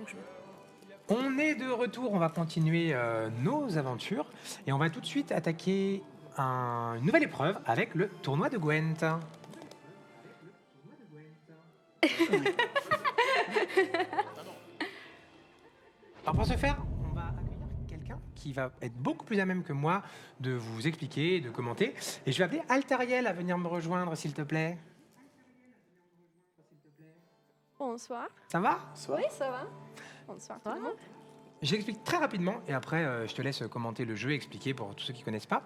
Donc je... On est de retour, on va continuer nos aventures et on va tout de suite attaquer une nouvelle épreuve avec le tournoi de Gwent. Alors pour ce faire, on va accueillir quelqu'un qui va être beaucoup plus à même que moi de vous expliquer, de commenter. Et je vais appeler Altariel à venir me rejoindre, s'il te plaît. Bonsoir. Ça va? Bonsoir. Oui, ça va. Bonsoir tout le monde. J'explique très rapidement et après je te laisse commenter le jeu et expliquer pour tous ceux qui ne connaissent pas.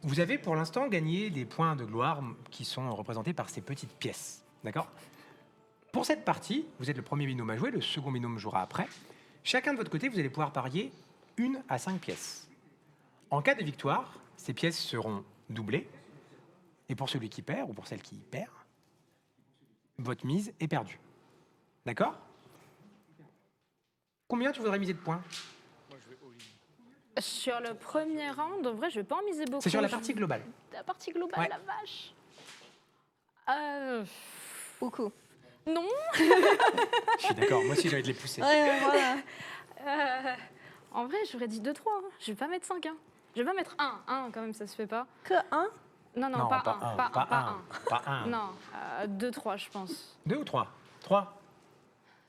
Vous avez pour l'instant gagné des points de gloire qui sont représentés par ces petites pièces. D'accord? Pour cette partie, vous êtes le premier binôme à jouer, le second binôme jouera après. Chacun de votre côté, vous allez pouvoir parier 1 à 5 pièces. En cas de victoire, ces pièces seront doublées. Et pour celui qui perd, ou pour celle qui perd, votre mise est perdue. D'accord? Combien tu voudrais miser de points? Sur le premier round, en vrai, je vais pas en miser beaucoup. C'est sur la partie globale. La partie globale, Ouais. la vache. Beaucoup. Non. Je suis d'accord, moi aussi j'ai envie de les pousser. Ouais, voilà. En vrai, j'aurais dit 2-3. Hein. Je vais pas mettre 5. Hein. Je vais pas mettre 1. 1 quand même, ça se fait pas. Que 1? Non, pas 1. Pas un. Non, 2-3, je pense. 2 ou 3? 3.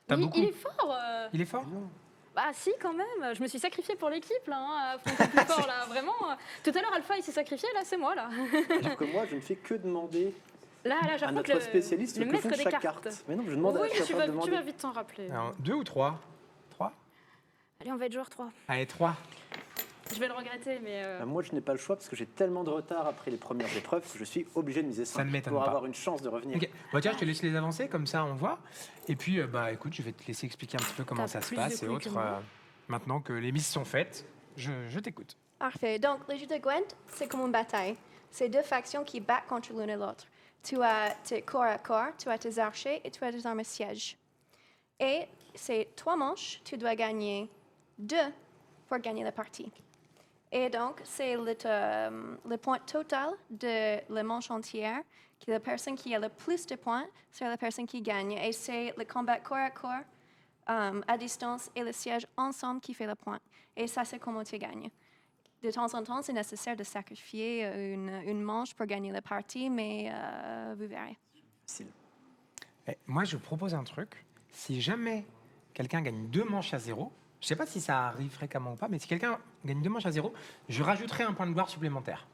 T'as beaucoup. Il est fort. Il est fort? Bah si, quand même. Je me suis sacrifiée pour l'équipe, là. Hein, affronter le plus fort, là. Vraiment. Tout à l'heure, Alpha, il s'est sacrifié. Là, c'est moi, là. Alors que moi, je ne fais que demander Là, à j'affronte notre spécialiste le que maître font des chaque cartes. carte. Mais non, je demande Oui, à tu vas vite t'en rappeler. Alors, 2 ou 3? 3? Allez, on va être joueur 3. Allez, 3. Je vais le regretter, mais... Moi, je n'ai pas le choix parce que j'ai tellement de retard après les premières épreuves que je suis obligé de miser 5 Ça ne m'étonne pour pas. avoir une chance de revenir. Ok. Bon, tiens, je te laisse les avancer, comme ça on voit. Et puis, bah écoute, je vais te laisser expliquer un petit peu comment T'as ça se plus de passe et couilles que autres. moi. Maintenant que les mises sont faites, je t'écoute. Parfait. Donc, le jeu de Gwent, c'est comme une bataille. C'est deux factions qui battent contre l'une et l'autre. Tu as tes corps à corps, tu as tes archers et tu as tes armes sièges. Et c'est 3 manches, tu dois gagner 2 pour gagner la partie. Et donc, c'est le point total de la manche entière, qui est la personne qui a le plus de points, c'est la personne qui gagne. Et c'est le combat corps à corps, à distance et le siège ensemble qui fait le point. Et ça, c'est comment tu gagnes. De temps en temps, c'est nécessaire de sacrifier une manche pour gagner la partie, mais vous verrez. Facile. Moi, je propose un truc. Si jamais quelqu'un gagne 2 manches à 0, je sais pas si ça arrive fréquemment ou pas, mais si quelqu'un gagne 2 manches à 0, je rajouterai un point de gloire supplémentaire.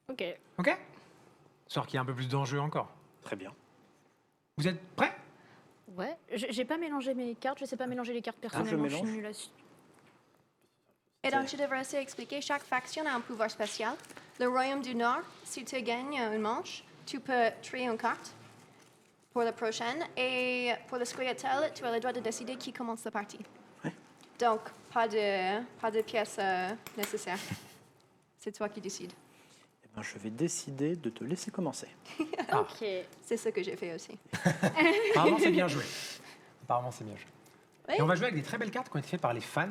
Ok. Ok? Histoire qu'il y ait un peu plus d'enjeu encore. Très bien. Vous êtes prêts? Ouais. J'ai pas mélangé mes cartes. Je sais pas mélanger les cartes personnellement. Je suis mélange. nulle là-dessus. Et donc, je devrais aussi expliquer, chaque faction a un pouvoir spécial. Le Royaume du Nord, si tu gagnes une manche, tu peux trier une carte pour la prochaine. Et pour le Scoia'tael, tu as le droit de décider qui commence la partie. Ouais. Donc, pas de pièces nécessaires. C'est toi qui décides. Eh ben, je vais décider de te laisser commencer. Ok. C'est ce que j'ai fait aussi. Apparemment, c'est bien joué. Apparemment, c'est bien joué. Oui. Et on va jouer avec des très belles cartes qui ont été faites par les fans.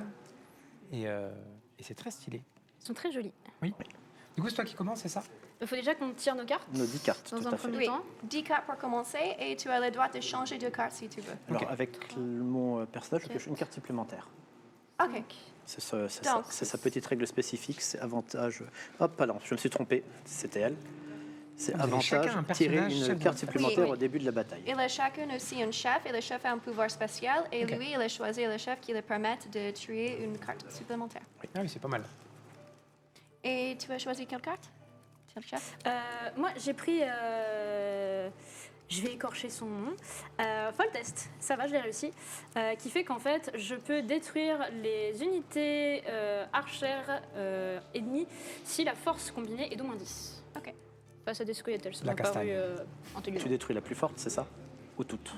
Et c'est très stylé. Ils sont très jolis. Oui. Du coup, c'est toi qui commence, c'est ça? Il faut déjà qu'on tire nos cartes. Nos 10 cartes, Dans tout un à fait. premier Oui, temps. 10 cartes pour commencer et tu as le droit de changer de carte si tu veux. Alors, Ok. avec mon personnage, je pioche une carte supplémentaire. OK. C'est ça- Donc, c'est sa petite règle spécifique, c'est avantage... Hop, pardon, je me suis trompé, c'était elle. C'est Vous avez chacun un avantage, tirer personnage chef une de carte votre supplémentaire famille. au début de la bataille. Il a chacun aussi un chef et le chef a un pouvoir spécial et Ok. lui, il a choisi le chef qui lui permet de tuer une carte supplémentaire. Ah oui, c'est pas mal. Et tu as choisi quelle carte? Quel chef? Moi, j'ai pris... je vais écorcher son nom. Foltest, ça va, je l'ai réussi. Qui fait qu'en fait, je peux détruire les unités archères ennemies si la force combinée est d'au moins 10. OK. Face à des Scoia'tael, ça La m'a paru castagne. intelligent. Tu détruis la plus forte, c'est ça? Ou toutes?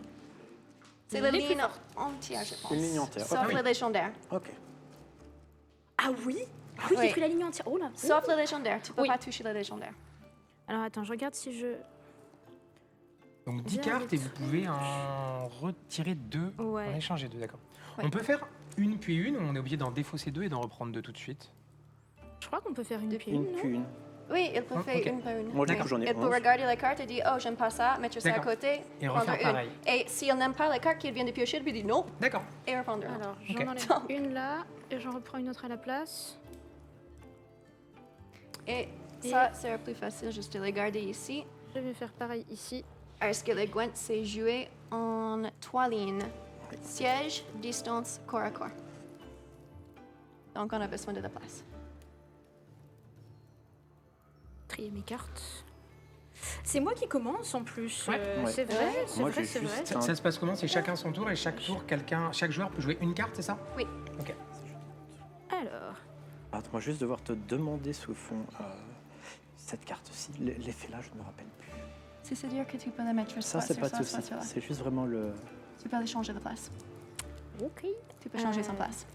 C'est la Les plus ligne fortes. entière, je pense. Une ligne entière. Sauf Ok. le légendaire. Ok. Ah oui. Ah oui, Oui. j'ai pris la ligne entière. Oh là. Sauf le légendaire. Tu peux Oui. pas toucher le légendaire. Alors attends, je regarde si je... Donc 10 Bien, cartes les et vous pouvez en retirer 2, Ouais. en échanger 2, d'accord. Ouais. On peut faire une puis une, ou on est obligé d'en défausser 2 et d'en reprendre 2 tout de suite. Je crois qu'on peut faire une puis Une une, non puis une. Oui, il peut Oh, faire ok. une par une. Moi, du coup, Oui. j'en ai Il peut 11. regarder la carte et dire oh, j'aime pas ça, mettre ça à D'accord. côté, Et prendre refaire une. pareil. Et s'il n'aime pas la carte qu'il vient de piocher, il lui dit non D'accord. et reprendre une. Alors, Ok. j'en enlève une là et j'en reprends une autre à la place. Et ça, c'est plus facile juste de les garder ici. Je vais faire pareil ici. Parce que le Gwent, c'est joué en 3 lignes. Siège, distance, corps à corps. Donc, on a besoin de la place. Trier mes cartes. C'est moi qui commence en plus. Ouais. Ouais. C'est vrai, c'est Moi, vrai, j'ai c'est vrai. juste- Ça se passe comment? C'est chacun son tour et chaque tour, chaque joueur peut jouer une carte, c'est ça? Oui. Ok. Alors, Attends-moi juste devoir te demander sous fond cette carte-ci. L'effet là, je ne me rappelle plus. C'est-à-dire que tu peux la mettre Ça, c'est pas de souci. C'est juste vraiment le. Tu peux les changer de place. ok. Tu peux changer son place.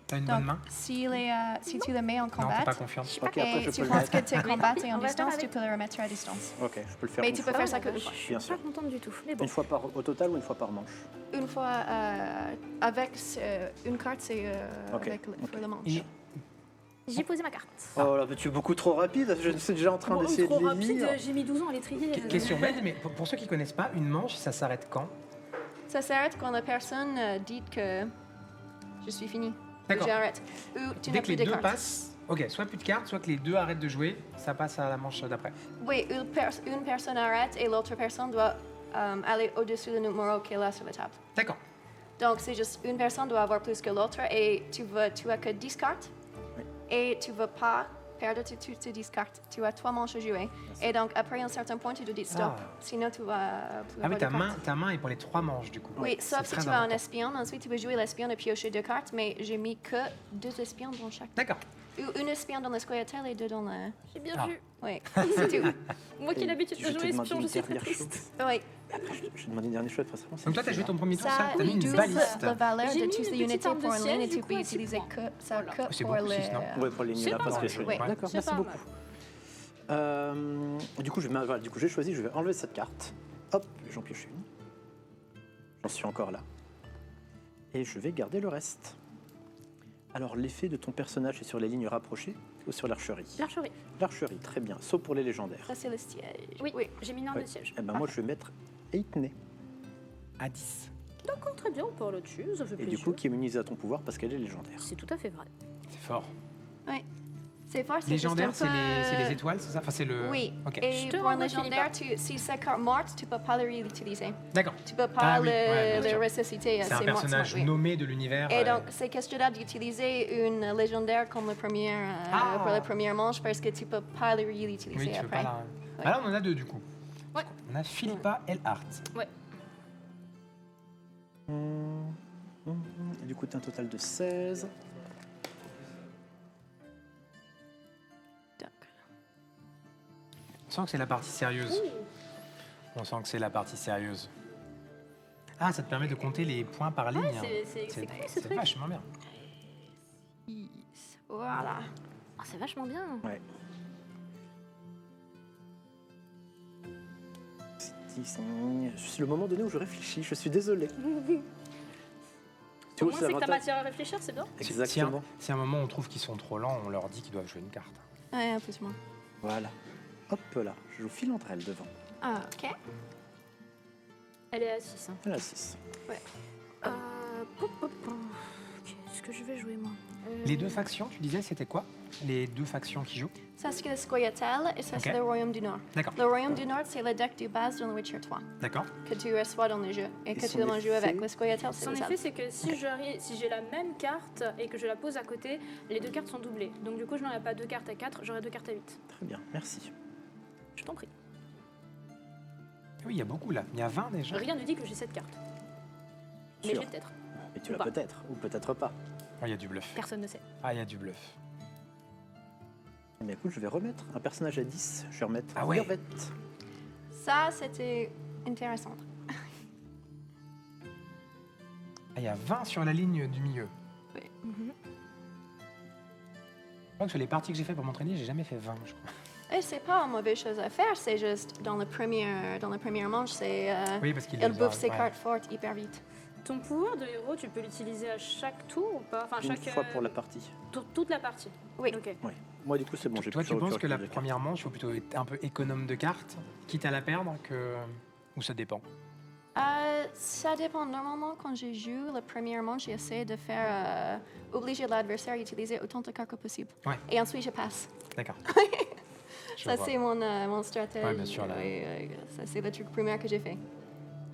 T'as une bonne Donc, main? si tu le mets en Non, t'es combat pas confiante. Ok, après, et je tu peux le penses mettre. que tes combats est en On va distance, faire tu avec. peux le remettre à distance. Ok, je peux le faire Mais une tu fois. peux faire ça qu'une fois. Bien Je suis sûr. pas contente du tout. Mais bon. Une fois au total ou une fois par manche? Une fois avec une carte, c'est Ok, avec ok. le manche. Et- J'ai posé ma carte. Oh là, mais tu es beaucoup trop rapide. Je suis déjà en train d'essayer de Trop les rapide, lire. j'ai mis 12 ans à les trier. Question bête, mais pour ceux qui connaissent pas, une manche, ça s'arrête quand? Ça s'arrête quand la personne dit que je suis fini. D'accord. J'arrête. Ou tu Dès n'as que plus les de deux cartes. passent, ok, soit plus de cartes, soit que les deux arrêtent de jouer, ça passe à la manche d'après. Oui, une personne arrête et l'autre personne doit aller au-dessus du numéro qui est là sur la table. D'accord. Donc, c'est juste une personne doit avoir plus que l'autre et tu as que 10 cartes Oui. et tu ne veux pas perdre toutes tes 10 cartes. Tu as 3 manches à jouer. Et donc, après un certain point, tu dois dire stop. Ah. Sinon, tu vas plus Ah oui, avoir de cartes. ta main est pour les 3 manches du coup. Oui, C'est sauf si très tu as un important. espion. Ensuite, tu peux jouer l'espion et piocher 2 cartes, mais j'ai mis que 2 espions dans chaque. D'accord. Ou une espion dans le square-tail et 2 dans le. J'ai bien Ah. vu. Oui, c'est tout. Moi qui ai l'habitude de Je te jouer demande espion, une je suis très dernière triste. chose. Oui. Je demande une dernière chose, parce que Donc toi, t'as joué ton premier tour, ça? Ça T'as mis une double baliste. la valeur J'ai de mis toutes une les petite unités arme de pour un siège, ligne et du tu coup, peux à six utiliser points. que ça Voilà. que C'est pour beaucoup, les. six, non Ouais, pour les C'est lignes là, pas parce que mal. je Oui. D'accord, C'est merci pas beaucoup. Du coup, voilà, j'ai choisi, je vais enlever cette carte. Hop, j'en pioche une. J'en suis encore là. Et je vais garder le reste. Alors, l'effet de ton personnage est sur les lignes rapprochées ou sur l'archerie? L'archerie. L'archerie, très bien, sauf pour les légendaires. Ça, c'est le siège. Oui, j'ai mis une arme Ouais. de siège. Eh ben moi, je vais mettre Eitne. À 10. D'accord, très bien, on part là-dessus, ça fait Et plaisir. du coup, qui est immunisée à ton pouvoir parce qu'elle est légendaire. C'est tout à fait vrai. C'est fort. C'est fort, c'est Légendaire, juste un c'est peu- les étoiles, c'est ça? Enfin, c'est le. Oui. Ok. Et Je te pour un renvoie, légendaire, si c'est carte morte, tu peux pas le réutiliser. D'accord. Tu peux pas Ah oui, ouais, bien le sûr. ressusciter. C'est un mort, personnage oui. nommé de l'univers. Et donc, c'est question d'utiliser une légendaire comme le premier, Ah. pour la première manche parce que tu peux pas le réutiliser oui, tu peux après. pas la. Ah là, on en a 2 du coup. Ouais. On a Philippa Elhart. Et du coup, tu as un total de 16. Donc, On sent que c'est la partie sérieuse. On sent que c'est la partie sérieuse. Ah, ça te permet de compter les points par ligne. c'est cool ce C'est truc. vachement bien. voilà. Ah, c'est vachement bien. Ouais. 10, c'est le moment donné où je réfléchis, je suis désolé. Au moins, c'est que t'as l'avantage- matière à réfléchir, c'est bien. Exactement. Si à un moment on trouve qu'ils sont trop lents, on leur dit qu'ils doivent jouer une carte. Ouais, un peu moins. Voilà. Hop là, je joue file entre elles devant. Ah, ok. Elle est à 6. Elle a 6. Qu'est-ce que je vais jouer, moi Les 2 factions, tu disais, c'était quoi? Les 2 factions qui jouent? Ça, c'est le Scoia'tael et ça, c'est Ok. le Royaume du Nord. D'accord. Le Royaume du Nord, c'est le deck de base dans le Witcher 3 D'accord. que tu reçois dans le jeu et Et que son tu dois jouer effet avec. Le Scoia'tael, c'est Son le effet, c'est que si j'ai la même carte et que je la pose à côté, les 2 cartes sont doublées. Donc du coup, je n'aurai pas 2 cartes à 4, j'aurai 2 cartes à 8. Très bien, merci. Je t'en prie. Oui, il y a beaucoup là. Il y a 20 déjà. Rien ne dit que j'ai cette carte. Mais Sûr. j'ai peut-être. Et tu Ou l'as pas. peut-être, ou peut-être pas. Ah, il y a du bluff. Personne ne sait. Ah, il y a du bluff. Mais écoute, je vais remettre un personnage à 10. Je vais remettre Ah ouais. Irvette. Ça, c'était intéressant. Ah, il y a 20 sur la ligne du milieu. Mhm. Je crois que sur les parties que j'ai fait pour m'entraîner, j'ai jamais fait 20, je crois. Et c'est pas une mauvaise chose à faire, c'est juste dans la première manche, c'est Oui, parce qu'il elle les a- bouffe ses ouais. cartes fortes hyper vite. Ton pouvoir de héros, tu peux l'utiliser à chaque tour ou pas? Enfin, Une chaque fois pour la partie. toute la partie. Oui. Ok. Oui. Moi, du coup, c'est bon. j'ai Toi, plus tu de penses recul que la de cartes. première manche, il faut plutôt être un peu économe de cartes, quitte à la perdre, ou ça dépend? Ça dépend. Normalement, quand je joue la première manche, j'essaie de faire obliger l'adversaire à utiliser autant de cartes que possible. Ouais. Et ensuite, je passe. D'accord. Je Ça, vois. c'est mon stratège. Ouais, bien sûr, là. Ça, c'est le truc primaire que j'ai fait.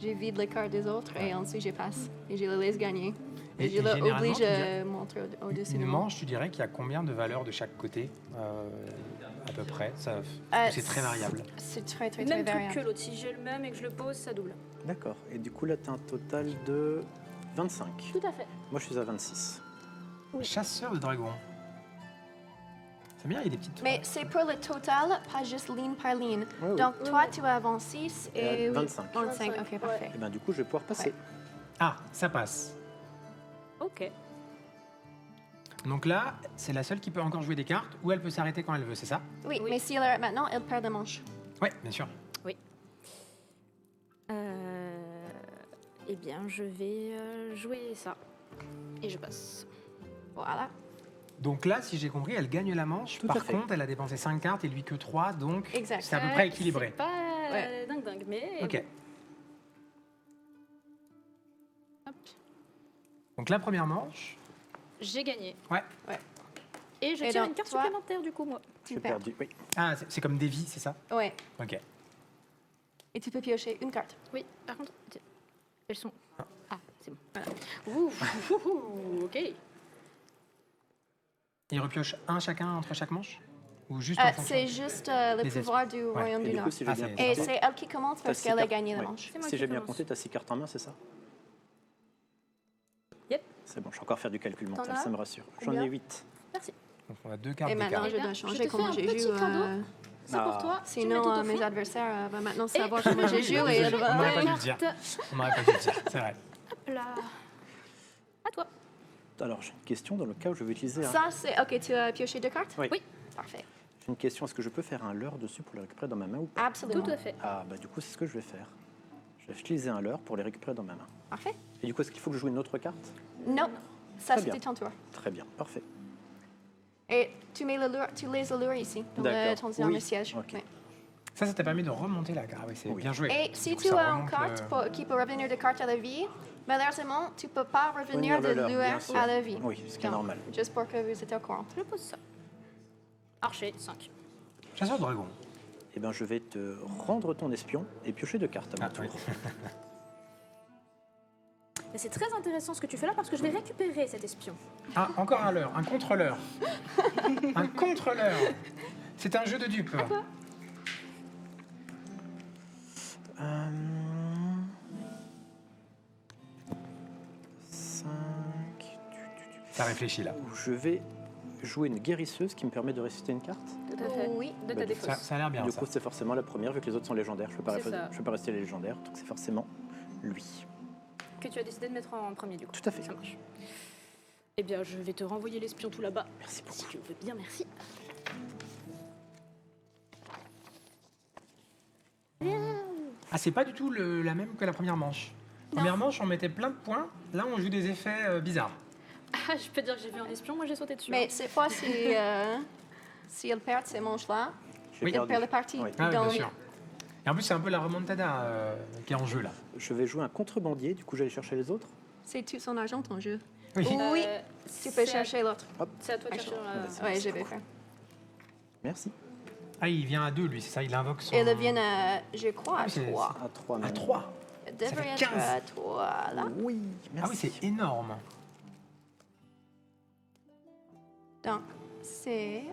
Je vide les cartes des autres et ensuite, je passe. Et je les laisse gagner. Et je les généralement, oblige tu à montrer au-dessus de Une moi. manche, tu dirais qu'il y a combien de valeurs de chaque côté, à peu près? C'est très variable. C'est très, très, très Même truc variable. que l'autre. Si j'ai le même et que je le pose, ça double. D'accord. Et du coup, là, tu as un total de 25. Tout à fait. Moi, je suis à 26. Oui. Chasseur de dragons. C'est bien, il y a des petites... Mais c'est pour le total, pas juste ligne par ligne. Ouais, oui. Donc, Oui, toi, oui. tu as 26 Et et... oui, 25. 25, 25, ok, parfait. Et ben, du coup, je vais pouvoir passer. Ah, ça passe. Ok. Donc là, c'est la seule qui peut encore jouer des cartes, ou elle peut s'arrêter quand elle veut, c'est ça? Oui, Oui. mais si elle arrête maintenant, elle perd de manche. Ouais, bien sûr. Eh bien, je vais jouer ça. Et je passe. Voilà. Donc là, si j'ai compris, elle gagne la manche. Tout à Par fait. contre, elle a dépensé 5 cartes et lui que 3, donc Exact. c'est à peu près équilibré. C'est pas Ouais. dingue, mais... Ok. Hop. Donc la première manche, J'ai gagné. ouais. Et je Et tire donc, une carte toi- supplémentaire, du coup, moi. J'ai Tu perds. perdu. Oui. Ah, c'est comme des vies, c'est ça? Ouais. Ok. Et tu peux piocher une carte. Oui, par contre, elles sont... Ah, c'est bon. Voilà. Ouh, ok. Il repioche un chacun entre chaque manche? Ou juste en fonction? C'est juste le Les pouvoir du Royaume Et du du Nord. coup, si j'ai Ah, bien c'est- Et compté, c'est elle qui commence t'as parce 6 qu'elle a cartes. gagné la Ouais. manche. C'est moi Si qui j'ai bien commence. compté, tu as 6 cartes en main, c'est ça? Yep. C'est bon, je vais encore faire du calcul T'en mental, as ça me rassure. J'en combien ai 8. Merci. Donc on a 2 cartes Et d'écart. maintenant, Eh je bien, dois je changer te fais comment un j'ai petit joue. cadeau. C'est Ah. pour toi. Sinon, Je vais mes t'offrir. adversaires vont maintenant Et savoir comment j'ai Oui, joué. désolé, Et elle on va- n'aurait pas dû Carte. le dire. On n'aurait pas dû le dire, c'est vrai. Hop là. À toi. Alors, j'ai une question dans le cas où je vais utiliser un... Ça, c'est... Ok, tu as pioché 2 cartes? Oui. Oui. Parfait. J'ai une question, est-ce que je peux faire un leurre dessus pour le récupérer dans ma main ou pas? Absolument. Tout à fait. Ah, bah du coup, c'est ce que je vais faire. Je vais utiliser un leurre pour les récupérer dans ma main. Parfait. Et du coup, est-ce qu'il faut que je joue une autre carte? Non. Ça, Très bien. c'était ton tour. Très bien, parfait. Et tu mets le lure, tu les allures ici, dans D'accord. ton Oui. siège. Ok. Ouais. Ça t'a permis de remonter la carte. Ah oui, c'est Oui. bien joué. Et si Du coup, tu ça as une remonte carte qui peut revenir de carte à la vie, malheureusement, tu ne peux pas revenir Revenir de le leurre, bien lueur sûr. à la vie. Oui, ce qui est Donc, normal. Juste pour que vous étiez au courant. Je pose ça. Archer, 5. Chasseur de dragon. Eh bien, je vais te rendre ton espion et piocher 2 cartes à mon Ah, tour. oui. Mais c'est très intéressant ce que tu fais là parce que je vais récupérer cet espion. Ah, encore un leurre, un contre-leurre. Un contre-leurre. C'est un jeu de dupes. Euh... 5... Ça réfléchit là. Je vais jouer une guérisseuse qui me permet de réciter une carte. Tout à fait. Oui. De Bah, ta du défausse. Ça a l'air bien Du ça. coup, c'est forcément la première, vu que les autres sont légendaires. Je ne peux, C'est ça. pas rester les légendaires, donc c'est forcément lui. Que tu as décidé de mettre en premier, du coup. Tout à fait. Ça marche. Eh bien, je vais te renvoyer l'espion tout là-bas. Merci beaucoup. Si tu le veux bien, merci. Ah, c'est pas du tout la même que la première manche. Première manche, on mettait plein de points. Là, on joue des effets bizarres. Ah, je peux dire que j'ai vu un espion, moi j'ai sauté dessus. Mais cette fois, si elle perd ces manches-là, J'ai Oui. elle perdu. perd la partie. Oui. Ah, oui, bien Donc, sûr. Et en plus, c'est un peu la remontada qui est en jeu là. Je vais jouer un contrebandier, du coup, j'allais chercher les autres. c'est tout son argent, ton jeu. Oui. Oui, tu peux c'est chercher l'autre. C'est à toi de chercher dans la... Oui, je vais faire. Merci. Ah, il vient à 2 lui, c'est ça, il invoque son. Elle vient à, je crois, à Ah, c'est- 3. À 3 À 3. Elle fait devrait être 15. à 3, là. Oui, Ah oui, merci. c'est énorme. Donc, c'est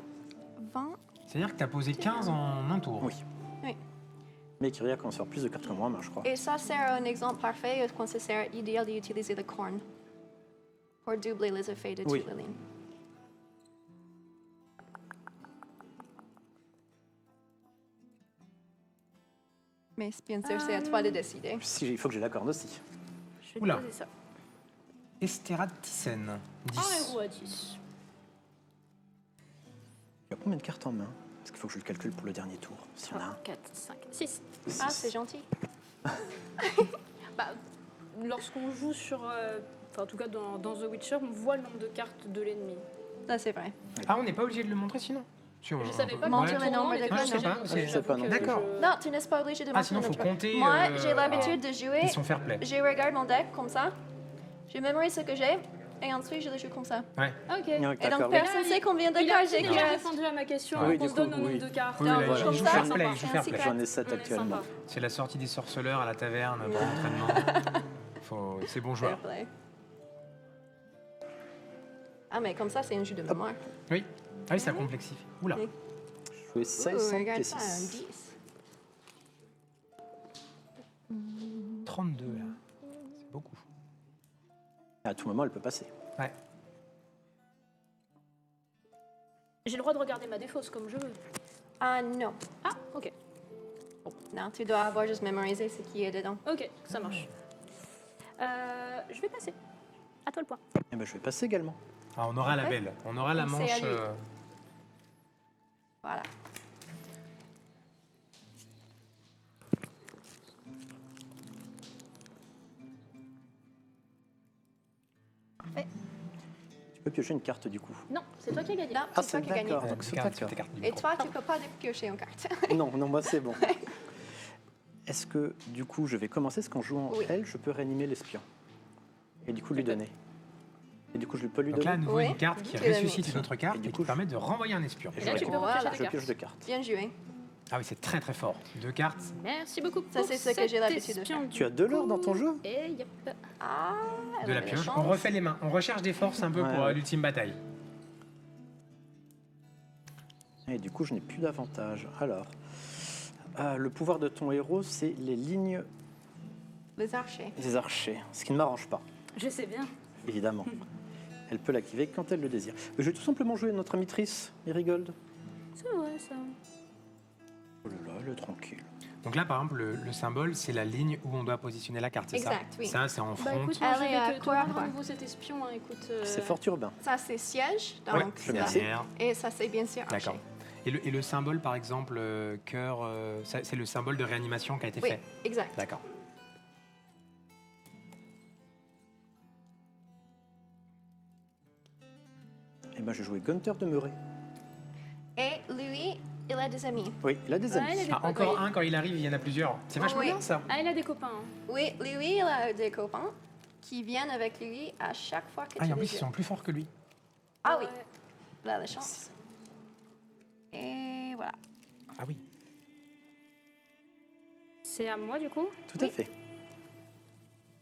20. C'est-à-dire que t'as posé 15 en un tour. Oui. Oui. Mais Kyria commence à faire plus de cartes que moi, je crois. Et ça, c'est un exemple parfait quand ça sert idéal d'utiliser le corne pour doubler les effets de Oui. toute la ligne. Mais bien sûr, c'est à toi de décider. Si, il faut que j'ai la corne aussi. Je vais Oula. te poser ça. Estérade Thyssen. 10. Un héros à 10. Il y a combien de cartes en main? Parce qu'il faut que je le calcule pour le dernier tour, s'il y en a 3, un. 4, 5, 6. Ah, c'est gentil. Bah, lorsqu'on joue sur... Enfin, en tout cas, dans The Witcher, on voit le nombre de cartes de l'ennemi. Ça, c'est vrai. Ah, on n'est pas obligé de le montrer sinon. Si, on- Je savais pas Mentir que le nombre de mais cartes, je non. sais pas, Ah, je sais pas, non. D'accord. Non, tu n'es pas obligé de Ah, mentir sinon, le faut nombre. compter. Moi, j'ai l'habitude de jouer. Ils sont fair play. Je regarde mon deck comme ça. Je mémorise ce que j'ai. Et ensuite, je le joue comme ça. Ouais. Ok. Ouais, Et donc, d'accord, oui. personne ne sait combien de Il cartes a j'ai. déjà que- répondu à ma question, Oui, qu'on du se donne coup, au nombre oui. de cartes. Oui, Donc, là, voilà. ils comme jouent ça, fair c'est play, un ils jouent fair play. secret. J'en ai 7 On est actuellement. sympa. C'est la sortie des sorceleurs à la taverne pour l'entraînement. C'est bon joueur. Fair play. Ah, mais comme ça, c'est un jeu de mémoire. Oui. Ah oui, ça complexifie. Oula. Oui. Je jouais 16 Ouh, 5 regarde et ça, un 6. 10. 32 là. C'est beaucoup. À tout moment, elle peut passer. Ouais. J'ai le droit de regarder ma défausse comme je veux. Ah, non. Ah, ok. Non, tu dois avoir juste mémorisé ce qui est dedans. Ok, ça marche. Je vais passer. À toi le point. Eh ben, je vais passer également. Ah, on aura la Ouais. belle. On aura la C'est manche. à lui. Voilà. Tu peux piocher une carte du coup. Non, c'est toi qui as gagné. Non, Ah, c'est toi c'est qui as gagné. d'accord. Donc, c'est ta carte. Et toi, tu peux pas piocher en carte. Non, non, moi c'est bon. Est-ce que du coup, je vais commencer ce qu'en jouant Oui. elle, je peux réanimer l'espion et du coup lui donner. Et du coup, je peux lui Donc là, à donner. nouveau, Oui. une carte qui Tu l'as ressuscite mis. une autre carte Et et, du qui coup, permet de renvoyer un espion. Et là, tu peux Voilà. repiocher Je la pioche carte. 2 cartes. Bien joué. Ah oui, c'est très très fort. 2 cartes. Merci beaucoup Ça, pour c'est ce que j'ai cet l'habitude de espion faire. du Tu as 2 leurres dans ton coup. jeu Et yep. Ah, De la pioche. On refait les mains. On recherche des forces un peu Ouais, pour ouais. l'ultime bataille. Et du coup, je n'ai plus d'avantage. Alors, le pouvoir de ton héros, c'est les lignes Les archers. des archers, ce qui ne m'arrange pas, Je sais bien. évidemment. Elle peut l'activer quand elle le désire. Mais je vais tout simplement jouer notre amitrice, Merigold. C'est vrai ça. Oh là là, elle est tranquille. Donc là, par exemple, le symbole, c'est la ligne où on doit positionner la carte, c'est ça? Exact, oui. Ça, c'est en Bah front. écoute, moi, je Allez, vais te quoi, rendre quoi. à nouveau cet espion. Hein, écoute, C'est fort urbain. Ça, c'est siège. Ouais, Donc, c'est je ça. sais. derrière. Et ça, c'est bien sûr archer. D'accord. Et le symbole, par exemple, cœur, c'est le symbole de réanimation qui a été Oui, fait. exact. D'accord. Et ben, je vais jouer Gunther de Meuret. Et lui, il a des amis. Oui, il a des Ouais, amis. il a des Ah, copains. encore un, quand il arrive, il y en a plusieurs. C'est vachement Oui. bien, ça. Ah, il a des copains. hein. Oui, lui, il a des copains qui viennent avec lui à chaque fois que Ah, tu et en plus, les ils joues. sont plus forts que lui. Ah oui, Ouais. il a la chance. Et voilà. Ah oui. C'est à moi du coup. Tout à fait.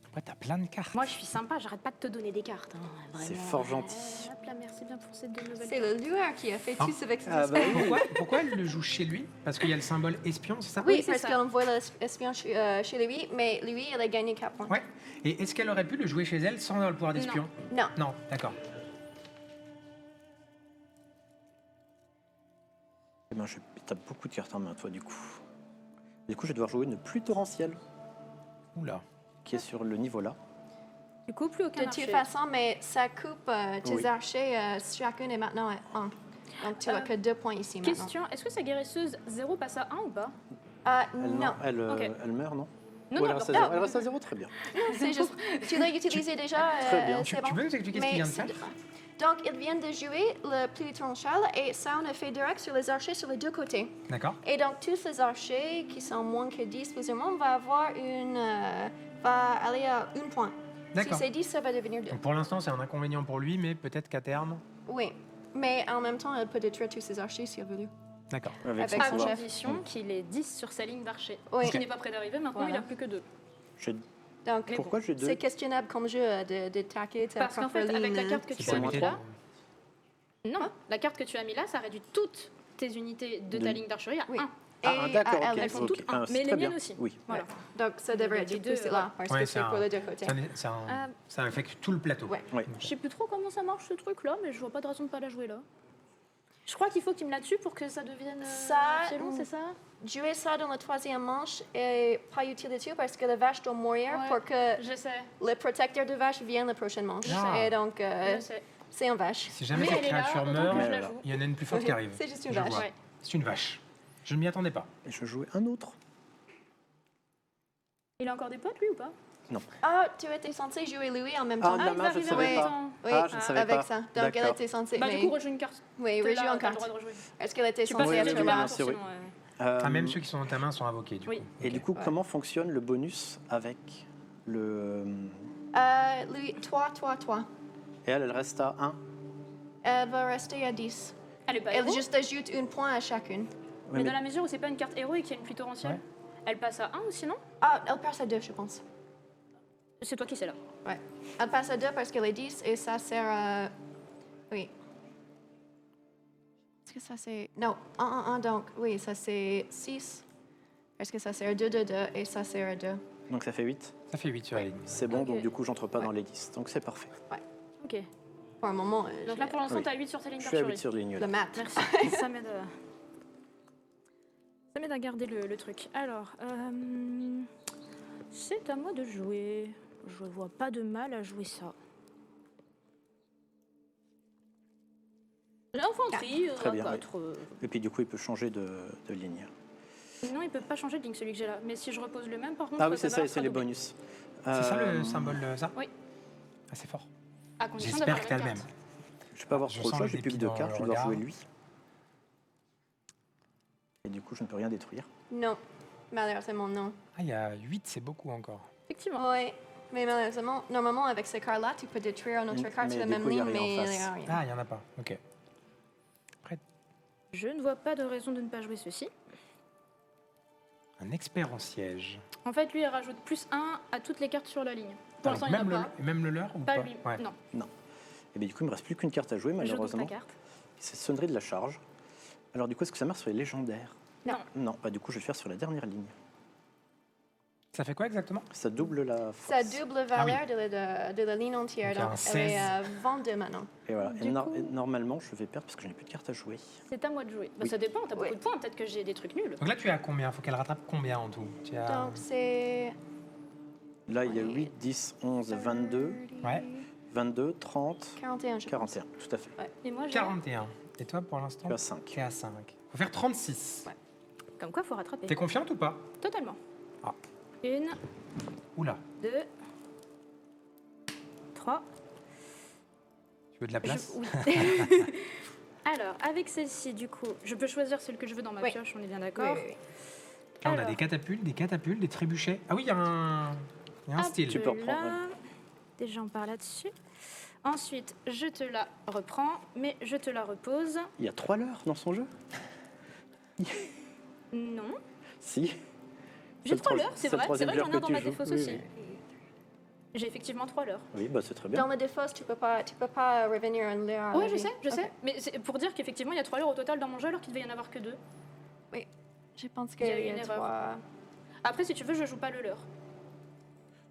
Après, t'as plein de cartes. Moi, je suis sympa. J'arrête pas de te donner des cartes. Hein, C'est vraiment. fort gentil. Hop là, merci bien pour ces 2 nouvelles C'est cartes. le joueur qui a fait Ah. tout avec ses Ah bah oui. Pourquoi elle le joue chez lui? Parce qu'il y a le symbole espion, c'est ça? Oui, c'est parce ça. qu'on voit l'espion chez lui, mais lui, il a gagné 4 points. Ouais. Et est-ce qu'elle aurait pu le jouer chez elle sans avoir le pouvoir d'espion? Non. Non, d'accord. Eh ben, t'as beaucoup de cartes en main, toi, du coup. Du coup, je vais devoir jouer une pluie torrentielle Oula. qui est sur le niveau là. Du coup, plus aucun De archer. toute façon, mais ça coupe tes Oui. archers, chacune est maintenant à 1. Donc tu as que 2 points ici maintenant. Question, est-ce que sa guérisseuse 0 passe à 1 ou pas? Non, Elle, Ok. elle meurt, non? Non, Ou elle non, reste à non. 0. Elle reste à 0, très bien. c'est juste. Tu l'as utilisé déjà, Très bien. c'est Tu bon. peux nous expliquer ce Mais qu'il vient de c'est- faire? Donc, il vient de jouer le pluie torrentielle et ça, on a fait direct sur les archers sur les 2 côtés. D'accord. Et donc, tous les archers qui sont moins que 10 plus ou moins va avoir va aller à 1 point. Si D'accord. c'est 10, ça va devenir 2. Donc pour l'instant, c'est un inconvénient pour lui, mais peut-être qu'à terme. Oui. Mais en même temps, elle peut détruire tous ses archers si elle veut. D'accord. Avec Avec son À son pouvoir. chef. condition qu'il ait 10 sur sa ligne d'archer. Oui. Ce qui n'est pas près d'arriver. Maintenant, Voilà. il a plus que 2. J'ai- Donc, Pourquoi j'ai 2? c'est questionnable comme jeu d'attaquer ta Parce qu'en fait, propre avec la ligne. carte que tu C'est as moins mis trois. là, non, la carte que tu as mis là, ça réduit toutes tes unités de ta De- ligne d'archerie à Oui. 1. Ah, Et d'accord, à ok. elle, elles font ok. toutes un, c'est mais les très bien. miennes aussi. Oui. Voilà. Donc, ça devrait Les être deux, plus là, parce Ouais, que c'est c'est un- pour les 2 côtés. Ça affecte tout le plateau. Ouais. Oui. Je sais plus trop comment ça marche ce truc là, mais je vois pas de raison de pas la jouer là. Je crois qu'il faut qu'il me la tue pour que ça devienne Ça, pied long, c'est ça? Jouer ça dans la 3e manche est pas utile du tout parce que la vache doit mourir Ouais. pour que Je sais, le protecteur de vache vienne la prochaine manche. Ah. Et donc, je sais. c'est une vache. Si jamais Mais cette elle est là, créature autant meurt, que je Mais la voilà. joue. il y en a une plus forte qui arrive. C'est juste une Je vache. vois. Ouais. C'est une vache. Je ne m'y attendais pas. Et je vais jouer un autre. Il a encore des potes lui ou pas? Ah, tu étais censé jouer Louis en même Ah, temps. la Ah, il main, va je ne arriver savais en même pas. temps. Oui, Ah, je ne savais avec pas. ça. Donc, elle D'accord. était censée. Bah, mais- du coup, rejoue une carte. oui, T'as rejoue en le droit carte. de rejouer. Est-ce qu'elle était Tu passes censée à oui, être oui, là? merci, oui. sinon, Ah, même ceux qui sont dans ta main sont invoqués, du Oui. coup. Et Ok. du coup, Ouais. comment fonctionne le bonus avec le... Louis, toi. Et elle reste à 1. Elle va rester à 10. Elle est pas Elle héros, juste ajoute un point à chacune. mais dans la mesure où c'est pas une carte héros et qu'il y a une pluie torrentielle, Ouais. elle passe à 1 ou sinon Ah, elle passe à 2, je pense. c'est toi qui sais là. Ouais. Elle passe à 2 parce qu'elle est 10 et ça sert à... Oui. Est-ce que ça c'est... Non, 1, donc oui, ça c'est 6. Est-ce que ça sert à 2 et ça sert à 2? Donc ça fait 8. Ça fait 8 sur la ligne. C'est bon, Ok. donc du coup, j'entre pas dans les 10. Donc c'est parfait. Ok. Pour un moment, Donc là pour l'instant, Oui. t'as 8 sur ta ligne Je suis à 8 perchée. sur ligne. le là. maths. Merci. Ça m'aide à garder le truc. Alors, c'est à moi de jouer. Je vois pas de mal à jouer ça. L'infanterie, Très bien, oui. 4. Et puis du coup, il peut changer de ligne. Non, il peut pas changer de ligne celui que j'ai là. Mais si je repose le même, par contre, Ah oui, c'est ça, valeur c'est sera les doublée. bonus. C'est ça Euh, le symbole, ça Oui. Ah, c'est fort. À condition J'espère d'avoir que t'as la le même même. carte. Je vais pas avoir Je trop le sens choix, le j'ai plus que dépit 2 dans cartes, je le vais devoir regard. jouer lui. Et du coup, je ne peux rien détruire. Non, malheureusement, non. Ah, il y a 8, c'est beaucoup encore. Effectivement. Oui, mais malheureusement, normalement, avec ces cartes-là, tu peux détruire une autre carte sur Mais la du même coup, il y a ligne, rien en mais il n'y face. a rien. Ah, il y en a pas. Ok. Je ne vois pas de raison de ne pas jouer ceci. Un expert en siège. En fait, lui, il rajoute plus 1 à toutes les cartes sur la ligne. Pour Alors, l'instant, il n'y en même, a pas. même le leur ou Pas pas lui. Ouais. Non. Et bien du coup, il me reste plus qu'une carte à jouer, Je joue donc malheureusement. ta carte. C'est sonnerie de la charge. Alors du coup, est-ce que ça marche sur les légendaires? Non. Non, bah du coup, je vais le faire sur la dernière ligne. Ça fait quoi exactement? Ça double la Ça force. double la valeur de la ligne entière. Donc, il y a Donc, un elle est 16. à 22 maintenant. Et voilà. Du coup- Et normalement, je vais perdre parce que je n'ai plus de cartes à jouer. C'est à moi de jouer. Bah, Oui. ça dépend, t'as Oui. beaucoup de points. Peut-être que j'ai des trucs nuls. Donc là, tu es à combien? Faut qu'elle rattrape combien en tout? Tu es à... Donc, c'est... Là, il y a Ouais. 8, 10, 11, 22, 22, 30, 41, je pense. 41. Tout à fait. Et moi, j'ai. 41. Et toi, pour l'instant? Tu as 5. Tu es à 5. Faut faire 36. Ouais. Comme quoi, faut rattraper. T'es confiante ou pas? Totalement. Ah. 1, Oula. 2, 3. Tu veux de la place? Oui. Alors, avec celle-ci, du coup, je peux choisir celle que je veux dans ma Oui. pioche, on est bien Oui, d'accord. oui, oui. Là, on a Alors. des catapultes, des trébuchets. Ah oui, il y a un Hop style. Tu peux reprendre, là. Déjà, on part là-dessus. Ensuite, je te la reprends, mais je te la repose. Il y a 3 leurres dans son jeu? Non. Si. J'ai le 3 troi- leurres, c'est c'est le vrai. C'est troisième vrai que j'en ai leurre un dans que ma tu joues. défausse Oui, aussi. oui. J'ai effectivement 3 leurres. Oui, bah c'est très bien. Dans la défausse, tu peux pas revenir en l'air. Oui, je sais. Mais c'est pour dire qu'effectivement, il y a 3 leurres au total dans mon jeu, alors qu'il devait y en avoir que 2. Je pense Il y a qu'il eu y une a erreur. 3. Après, si tu veux, je joue pas le leurre.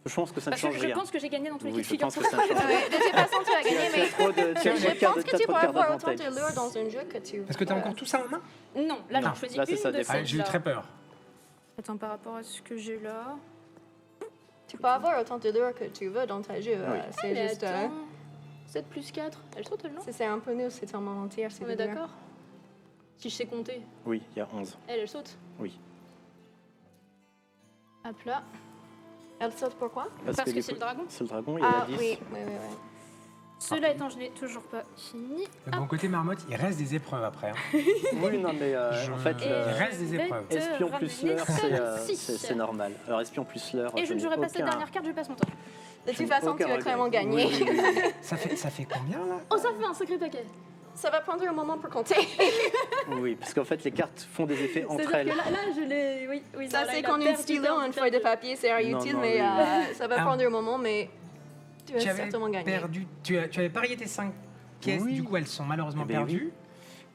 Je pense que ça ne Parce que change je rien. pense que j'ai gagné dans tous les Oui, cas de je figure. pense que ça ne change rien. De toute façon, tu as Tu gagné, as mais trop de, tu as je trop de pense cartes, que t'as tu trop de pourras cartes avoir autant d'avantage. de lure dans un jeu que tu... Est-ce que tu as encore tout ça en main? Non, là, Non, j'en choisis là, c'est une ça, de défense. Ah, j'ai eu celles-là. très peur. Attends, par rapport à ce que j'ai là. Tu peux avoir autant de lure que tu veux dans ta jeu. Oui. C'est mais juste... attends. 7 plus 4. Elle saute, elle, non c'est un peu nous, c'est en monde entier. c'est On est de lure. d'accord. Si je sais compter, Oui, il y a 11. elle saute. Oui. Hop là. Elle saute pourquoi? Parce que du c'est coup, le dragon. C'est le dragon, il y a Ah 10. oui. Cela étant, je n'ai toujours pas fini. De mon côté, Marmotte, il reste des épreuves après. hein. Oui, non, mais en fait, Et Il reste des je vais épreuves. te espion plus ramener leurre, celle-ci. c'est normal. Alors, espion plus leurre. Et je ne n'ai jouerai pas cette aucun- dernière carte, je passe mon temps. De je toute n'ai façon, aucun tu as regret. clairement gagné. Oui, oui, oui. Ça fait combien là? Oh, ça fait un sacré paquet. Ça va prendre un moment pour compter. Oui, parce qu'en fait, les cartes font des effets entre C'est-à-dire elles. que là, je l'ai. Oui, oui. Ça, non, là, c'est il a qu'on a une perdu, stylo, perdu, une feuille de perdu. papier, c'est Non, utile, non, mais oui. ça va Ah. prendre un moment, mais tu as Tu avais certainement gagné. perdu. Tu avais parié tes 5 pièces, Oui. du coup elles sont malheureusement Eh ben perdues.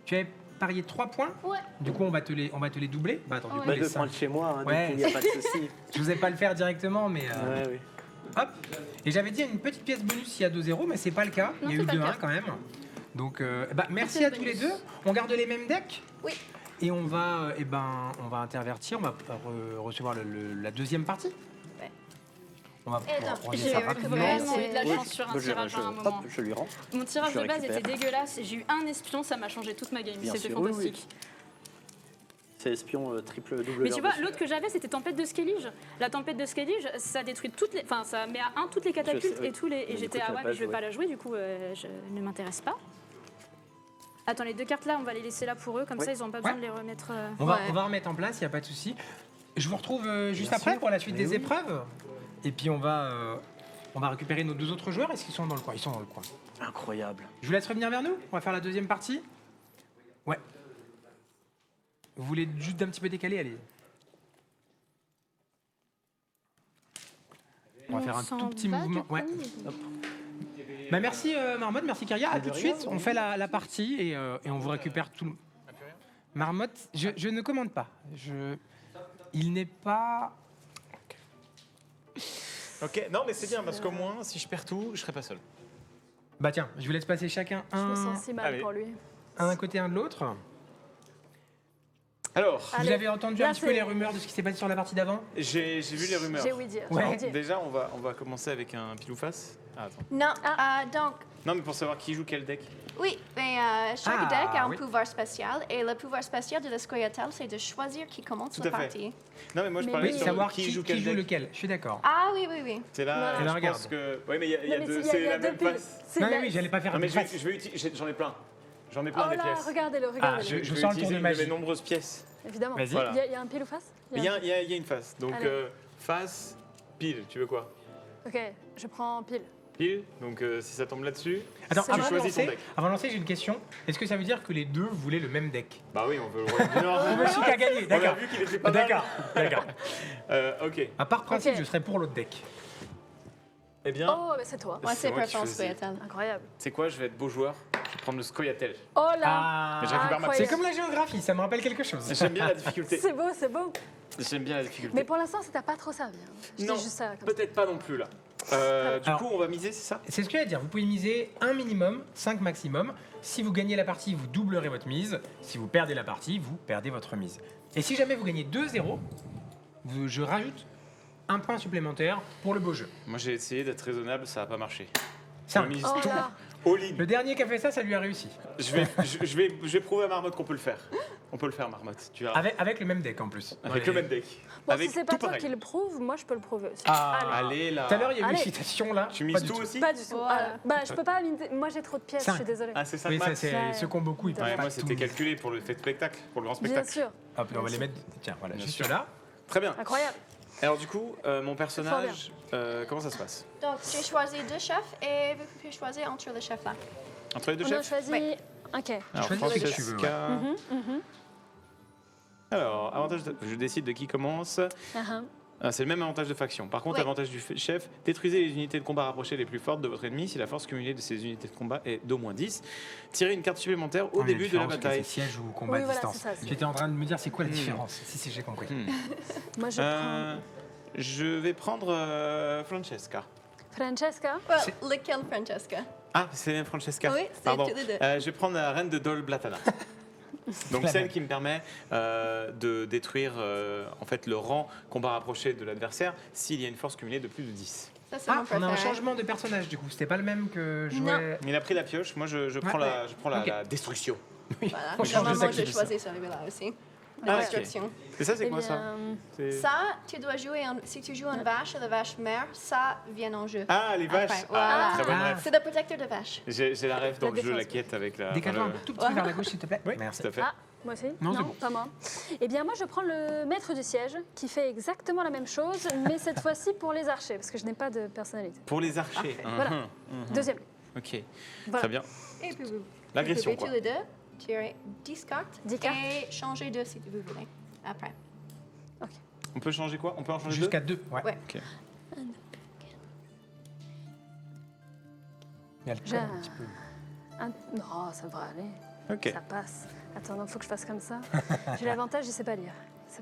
Tu avais parié 3 points, Ouais. du coup on va te les doubler. Bah attends, du Ouais. coup Bah, les je 5. prends le chez moi, hein, Ouais. du coup, il n'y a pas de souci. Je vous ai pas le faire directement, mais Ouais, oui. hop. Et j'avais dit une petite pièce bonus s'il y a 2-0, mais c'est pas le cas. Non, Il y a c'est eu pas le 2-1 cas. quand même. Donc bah, merci le à tous les bonus. deux. On garde les mêmes decks. Oui. Et on va, on va intervertir, on va recevoir la deuxième partie. Ouais. On va Et pouvoir attends, rendre J'ai ça rapidement. vraiment eu de la Oui, chance sur un moi, tirage à un hop, moment. je lui rends. Mon tirage Je de base récupère. était dégueulasse. J'ai eu un espion, ça m'a changé toute ma game. Bien C'était sûr, oui, fantastique. C'est espion triple double. Mais tu vois, l'autre que j'avais, c'était Tempête de Skellige. La Tempête de Skellige, ça détruit toutes les. Enfin, ça met à 1 toutes les catapultes oui. et tous les. Et Mais du j'étais, coup, tu ah n'as ouais, pas mais je vais joué. pas la jouer, du coup, je ne m'intéresse pas. Attends, les 2 cartes là, on va les laisser là pour eux, comme Oui. ça, ils n'ont pas besoin de les remettre. On va remettre en place, il n'y a pas de souci. Je vous retrouve juste Bien après sûr. pour la suite Mais des oui. épreuves. Et puis on va récupérer nos 2 autres joueurs. Est-ce qu'ils sont dans le coin? Ils sont dans le coin. Incroyable. Je vous laisse revenir vers nous. On va faire la deuxième partie. Ouais. Vous voulez juste d'un petit peu décaler? Allez. On va faire un tout petit mouvement. Ouais. Bah merci Marmotte, merci Kyria. À tout de suite. On fait la partie et on vous récupère tout le. Marmotte, je ne commande pas. Il n'est pas. Ok, non mais c'est bien parce qu'au moins si je perds tout, je serai pas seul. Bah tiens, je vous laisse passer chacun Je me un sens si mal Allez. pour lui. d'un côté, un de l'autre. Alors, Vous Allez, avez entendu là, un petit peu c'est- les rumeurs de ce qui s'est passé sur la partie d'avant? j'ai vu les rumeurs. J'ai oui dire. Ouais. j'ai oui dire. Déjà, on va commencer avec un pile ou face. Ah, attends. Non, donc, Non, mais pour savoir qui joue quel deck. oui, mais chaque Ah, deck a un oui. pouvoir spécial et le pouvoir spécial de la Scoia'tael, c'est de choisir qui commence Tout la à fait. partie. Non, mais moi je Mais parlais oui. sur Savoir qui qui joue quel deck. lequel. Je suis d'accord. Ah oui, oui, oui. C'est là, Voilà. Et là, je regarde. pense que. Oui, mais il y a, Non, mais deux, il y a- c'est il y a la deux même piles. face. C'est Non, la- mais oui, j'allais pas faire Non, un mais face. j'en ai plein. J'en ai plein Oh des là, pièces. regardez-le, Ah, regardez-le. je vais sens le tour utiliser de une magie. mes nombreuses pièces. Évidemment. Vas-y. Voilà. Il y a un pile ou face Il y a une face. Donc, Allez. face, pile. Tu veux quoi? Ok, je prends pile. Pile. Donc, si ça tombe là-dessus, Attends, C'est avant moi. de, choisis ton lancer, deck. avant de lancer, j'ai une question. Est-ce que ça veut dire que les deux voulaient le même deck? Bah oui, on veut le royaume du Nord. On veut celui qui a gagné, On a d'accord. vu qu'il était pas mal. D'accord, d'accord. Ok. À part principe, Ok. je serais pour l'autre deck. Eh bien, Oh, mais c'est toi. Moi, c'est moi qui préférence choisis. Scoia'tael. Incroyable. C'est quoi? Je vais être beau joueur. Je vais prendre le Scoia'tael. Oh là Ah, Mais je récupère ma incroyable. c'est comme la géographie, ça me rappelle quelque chose. J'aime bien la difficulté. C'est beau, c'est beau. J'aime bien la difficulté. Mais pour l'instant, ça t'a pas trop servi. hein. Je dis Non, juste ça. Comme ça. peut-être pas non plus là. Du Alors- coup, on va miser, c'est ça? C'est ce que j'allais dire. Vous pouvez miser un minimum, 5 maximum. Si vous gagnez la partie, vous doublerez votre mise. Si vous perdez la partie, vous perdez votre mise. Et si jamais vous gagnez 2-0, je rajoute un point supplémentaire pour le beau jeu. Moi, j'ai essayé d'être raisonnable, ça n'a pas marché. 5. On mise Oh tout. là. All-in. Le dernier qui a fait ça, ça lui a réussi. Je vais prouver à Marmotte qu'on peut le faire. On peut le faire, Marmotte. Tu verras. Avec le même deck en plus. Avec Ouais. le même deck. Bon, Avec si c'est pas tout toi pareil. qui le prouve, moi je peux le prouver aussi. Ah. Allez là. Tout à l'heure, il y a eu une Allez. citation là. Tu Pas mises du tout tout. aussi? Pas du tout. Voilà. Bah, je peux pas miser. Moi j'ai trop de pièces, Cinq. je suis désolée. Ah, c'est ça, Oui, ça Max. c'est Ouais. ceux qui ont beaucoup, ils peuvent Ouais, pas moi, tout c'était miser. calculé pour le fait de spectacle, pour le grand Bien spectacle. sûr. Hop, on va les mettre. Tiens, voilà, Bien juste sûr. là. Très bien. Incroyable. Alors, du coup, mon personnage, comment ça se passe? Donc, j'ai choisi 2 chefs et vous pouvez choisir entre les chefs là. Entre les deux On a chefs? choisi. Oui. Ok. Alors, Choisis ce que tu veux, Francesca. Mhm. Alors, avantage je décide de qui commence. Uh-huh. C'est le même avantage de faction. Par contre, Oui. avantage du chef, détruisez les unités de combat rapprochées les plus fortes de votre ennemi si la force cumulée de ces unités de combat est d'au moins 10. Tirez une carte supplémentaire au Oh, mais début de la différence, bataille. C'est siège ou combat Oui, à voilà, distance. c'est ça, c'est- J'étais en train de me dire c'est quoi la Hmm. différence. Si, j'ai compris. Moi je Euh, je vais prendre Francesca. prends Francesca. Well, lequel Francesca? Ah, c'est Francesca. Oui, c'est Pardon. tous les deux. Je vais prendre la reine de Dol Blatana. Donc celle qui me permet de détruire en fait le rang combat rapproché de l'adversaire s'il y a une force cumulée de plus de 10. Ça, c'est Ah, mon on a préféré. un changement de personnage du coup. C'était pas le même que je jouais. Il a pris la pioche, moi je prends, Ouais. je prends la, Ok. la destruction. Voilà. On change de Normalement, sexe, j'ai c'est choisi celui-là aussi. La Ah, ok. destruction. Et ça c'est Eh quoi ça bien, C'est- Ça, tu dois jouer, si tu joues une vache et la vache mère, ça vient en jeu. Ah, les vaches. Après, Ah, voilà. très bonne Ah. ref. C'est le protecteur de vache. J'ai la ref dans La le jeu, la défense. quête avec la. Décale-toi enfin, un tout petit peu vers la gauche s'il te plaît. Oui, Merci. tout à fait. Ah, moi aussi Non, c'est bon. pas moi. Eh bien, moi, je prends le maître du siège, qui fait exactement la même chose, mais cette fois-ci pour les archers, parce que je n'ai pas de personnalité. Pour les archers. Voilà. Mhm. Deuxième. Ok, Voilà. très bien. Et puis vous L'agression pouvez quoi. tous les deux tirer 10 cartes, 10 cartes. et changer de si vous voulez. Après. On peut changer quoi? On peut en changer deux? Jusqu'à 2. Ouais. Ouais. Ok. Il y a le J'ai col un petit peu. Non, ça devrait aller. Ok. Ça passe. Attends, il faut que je fasse comme ça. J'ai l'avantage, je sais pas lire.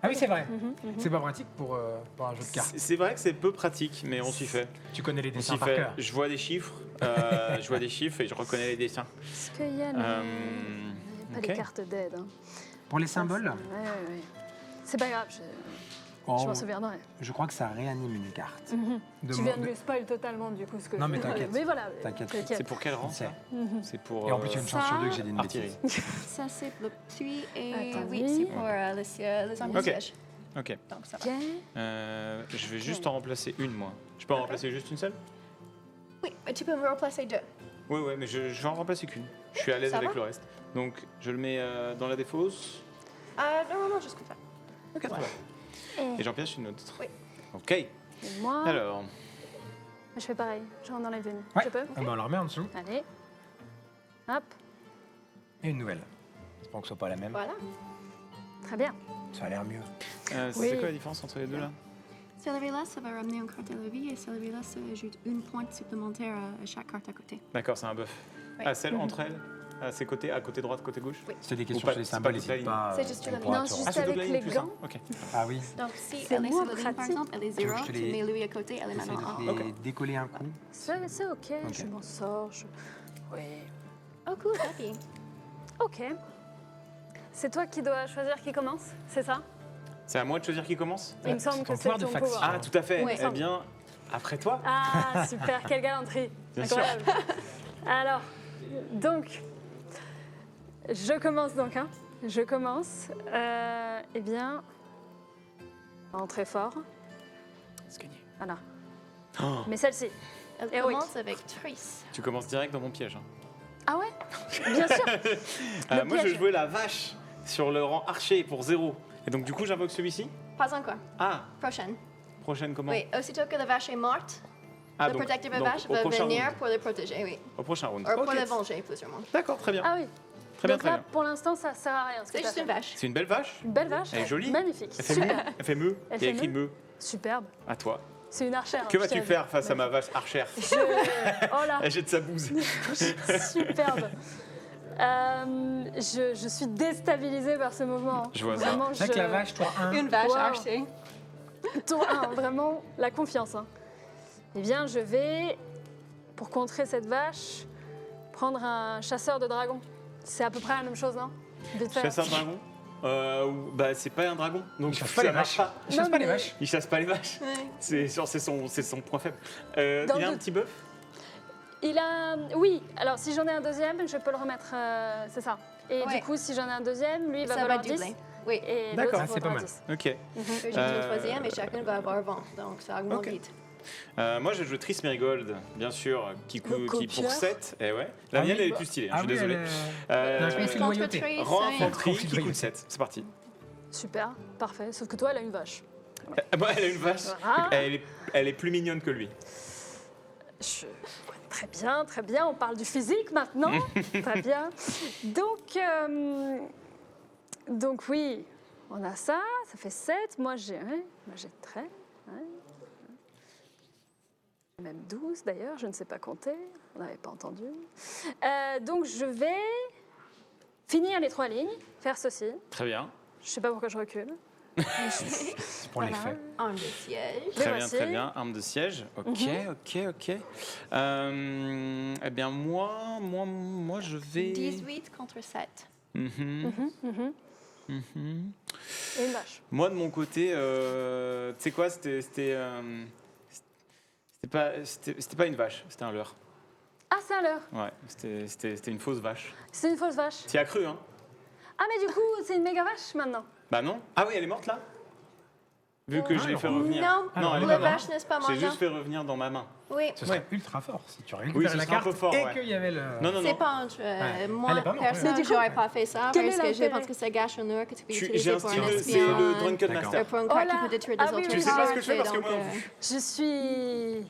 Ah oui, c'est vrai. Mhm. C'est pas pratique pour un jeu de cartes. C'est vrai que c'est peu pratique, mais on s'y fait. Tu connais les On dessins s'y par fait. cœur. Je vois des chiffres, et je reconnais les dessins. Est-ce qu'il y a le... pas ok. les cartes d'aide. Hein. Pour les symboles, Ouais. C'est pas grave. Je m'en souviendrai. Je crois que ça réanime une carte. De Tu mon- viens de le spoil totalement, du coup. Ce que Non, mais t'inquiète. Mais voilà. T'inquiète. C'est pour quel rang C'est- ça C'est pour. Et en plus, il y a une chance ça- sur deux que j'ai dit une artillerie. bêtise. Ça, c'est le puits et Attends, oui, oui. c'est pour les armes de Ok. siège. Ok. Donc, ça va. Ok. Je vais juste en remplacer une, moi. Je peux en remplacer juste une seule? Oui, mais tu peux me replacer 2. Oui, mais je vais en remplacer qu'une. Je suis à l'aise Ça avec va le reste. Donc, je le mets dans la défausse. Non, juste comme ça. Ok, très bien. Et j'en pièce une autre. Oui. Ok. Et moi, Alors, je fais pareil. J'en enlève une. Ouais. Je peux Ah ben, on la remet en dessous. Allez. Hop. Et une nouvelle. J'espère que ce soit pas la même. Voilà. Très bien. Ça a l'air mieux. c'est Oui. quoi la différence entre les deux là? Celui-là, ça va ramener une carte à la vie et celui-là, ça ajoute une pointe supplémentaire à chaque carte à côté. D'accord, c'est un buff. Oui. Ah, celle entre elles? À ses côtés, à côté droite, côté gauche? Si t'as des questions pas- sur les c'est pas symboles, toute la n'hésite ligne. pas. C'est juste on la pourra ligne. te Non, renseigner. Ah, c'est avec toute la les ligne plus gants. simple. Ok. Ah oui. Donc, si C'est elle est moins sur la ligne, par pratique. exemple, elle est Tu veux 0, que je tu les- mets lui à côté, elle est J'essaie maintenant de 1. les décoller un coup. C'est ok. Ok. Je m'en sors. Oui. Oh, cool, happy. Ok. C'est toi qui dois choisir qui commence, c'est ça? C'est à moi de choisir qui commence? Il me c'est semble ton que c'est pouvoir de ton faction. pouvoir. Ah, tout à fait. Oui. Eh bien, après toi? Ah, super, quelle galanterie. Bien sûr. Incroyable. Alors, donc, je commence donc, hein. Je commence. Eh bien, en très fort. C'est gagné. Voilà. Oh, Mais celle-ci. Elle Héroïque. commence avec Trace. tu commences direct dans mon piège. Hein. Ah ouais? Bien sûr. Le Moi, je piège. jouais la vache sur le rang archer pour 0. Et donc, du coup, j'invoque celui-ci? Pas encore. Ah, Prochaine. prochaine comment? Oui, aussitôt que la vache est morte, Ah, le donc- protecteur de donc vache au va prochain venir round. pour le protéger, oui. Au prochain round. Ou pour Ok. le venger, plus ou moins. D'accord, très bien. Ah oui. Très bien, Donc très là, bien. pour l'instant, ça sert à rien. ce que C'est t'as juste une fait. vache. C'est une belle vache? Une belle vache. Elle est jolie. Magnifique. Elle fait meu? Super. Elle fait meu? Elle Il y a fait écrit meu. meu. Superbe. À toi. C'est une archère. Que hein, vas-tu je t'ai faire dit. face à ma vache archère? Oh là. Elle jette sa bouse. Superbe. Je suis déstabilisée par ce mouvement. Je vois ça. Vraiment, C'est vrai que la vache, toi, un. Une vache Wow. archer. Tour 1, vraiment la confiance. Hein. Eh bien, je vais, pour contrer cette vache, prendre un chasseur de dragons. C'est à peu près la même chose, non? Vite fait. Chasseur de dragon? Bah, c'est pas un dragon. Donc, Il chasse ça pas les marche vaches. pas. Il chasse Non, pas les mais- vaches. Il chasse pas les vaches. Ouais. C'est son point faible. Il Dans a un le- petit bœuf? Il a... Oui, alors si j'en ai un deuxième, je peux le remettre, c'est ça. Et Ouais. du coup, si j'en ai un deuxième, lui, il va Ça va valoir 10. doubler. Oui. Et D'accord. l'autre Ah, c'est pas vaudra mal. 10. Ok. J'ai une troisième et chacun va avoir 20, donc ça augmente Ok. vite. Moi, je joue Triss Merigold, bien sûr, qui Le pour copieur. 7. Eh ouais. La Ah mienne, oui, elle est bah- plus stylée, hein, Ah je suis oui, désolé. elle Euh, Trace Trace contre contre loyauté. Trace. Rang oui. infanterie Conflit de qui coûte loyauté. 7. C'est parti. Super, parfait. Sauf que toi, elle a une vache. Moi, elle a une vache. Voilà. Elle est plus mignonne que lui. Très bien, on parle du physique maintenant. Très bien. Donc oui, on a ça, ça fait 7. Moi j'ai 13. Ouais. Même 12 d'ailleurs, je ne sais pas compter, on n'avait pas entendu. Donc je vais finir les 3 lignes, faire ceci. Très bien. Je ne sais pas pourquoi je recule. C'est pour les Voilà. faits. Arme de siège. Très bien, voici. très bien. Arme de siège. Ok, ok. Eh bien, moi, je vais. 18 contre 7. Mhm. Et une vache. Moi, de mon côté, tu sais quoi, c'était pas une vache, c'était un leurre. Ah, c'est un leurre. Ouais, c'était une fausse vache. C'est une fausse vache. T'y as cru, hein? Ah, mais du coup, c'est une méga vache maintenant. Bah non. Ah oui, elle est morte là? Vu que je l'ai fait revenir. Non, Non, elle est la pas morte. vache n'est pas J'ai morte. juste fait revenir dans ma main. Oui, Ce serait ultra fort si tu Oui, récupères ce la serait un carte peu fort, et ouais. qu'il y avait le. Non, non, c'est non. pas un jeu. Elle Moi, est pas morte, personne, ouais. Mais du coup, j'aurais pas fait ça quel est parce que je l'intérêt? pense que ça gâche l'honneur que tu peux J'ai utiliser un pour un style, c'est espion. le Drunken D'accord. Master. Pour une Oh carte là. qui peut détruire des Ah oui, autres oui, Tu sais pas ce que cartes, je fais parce que donc, moi non plus. Je suis...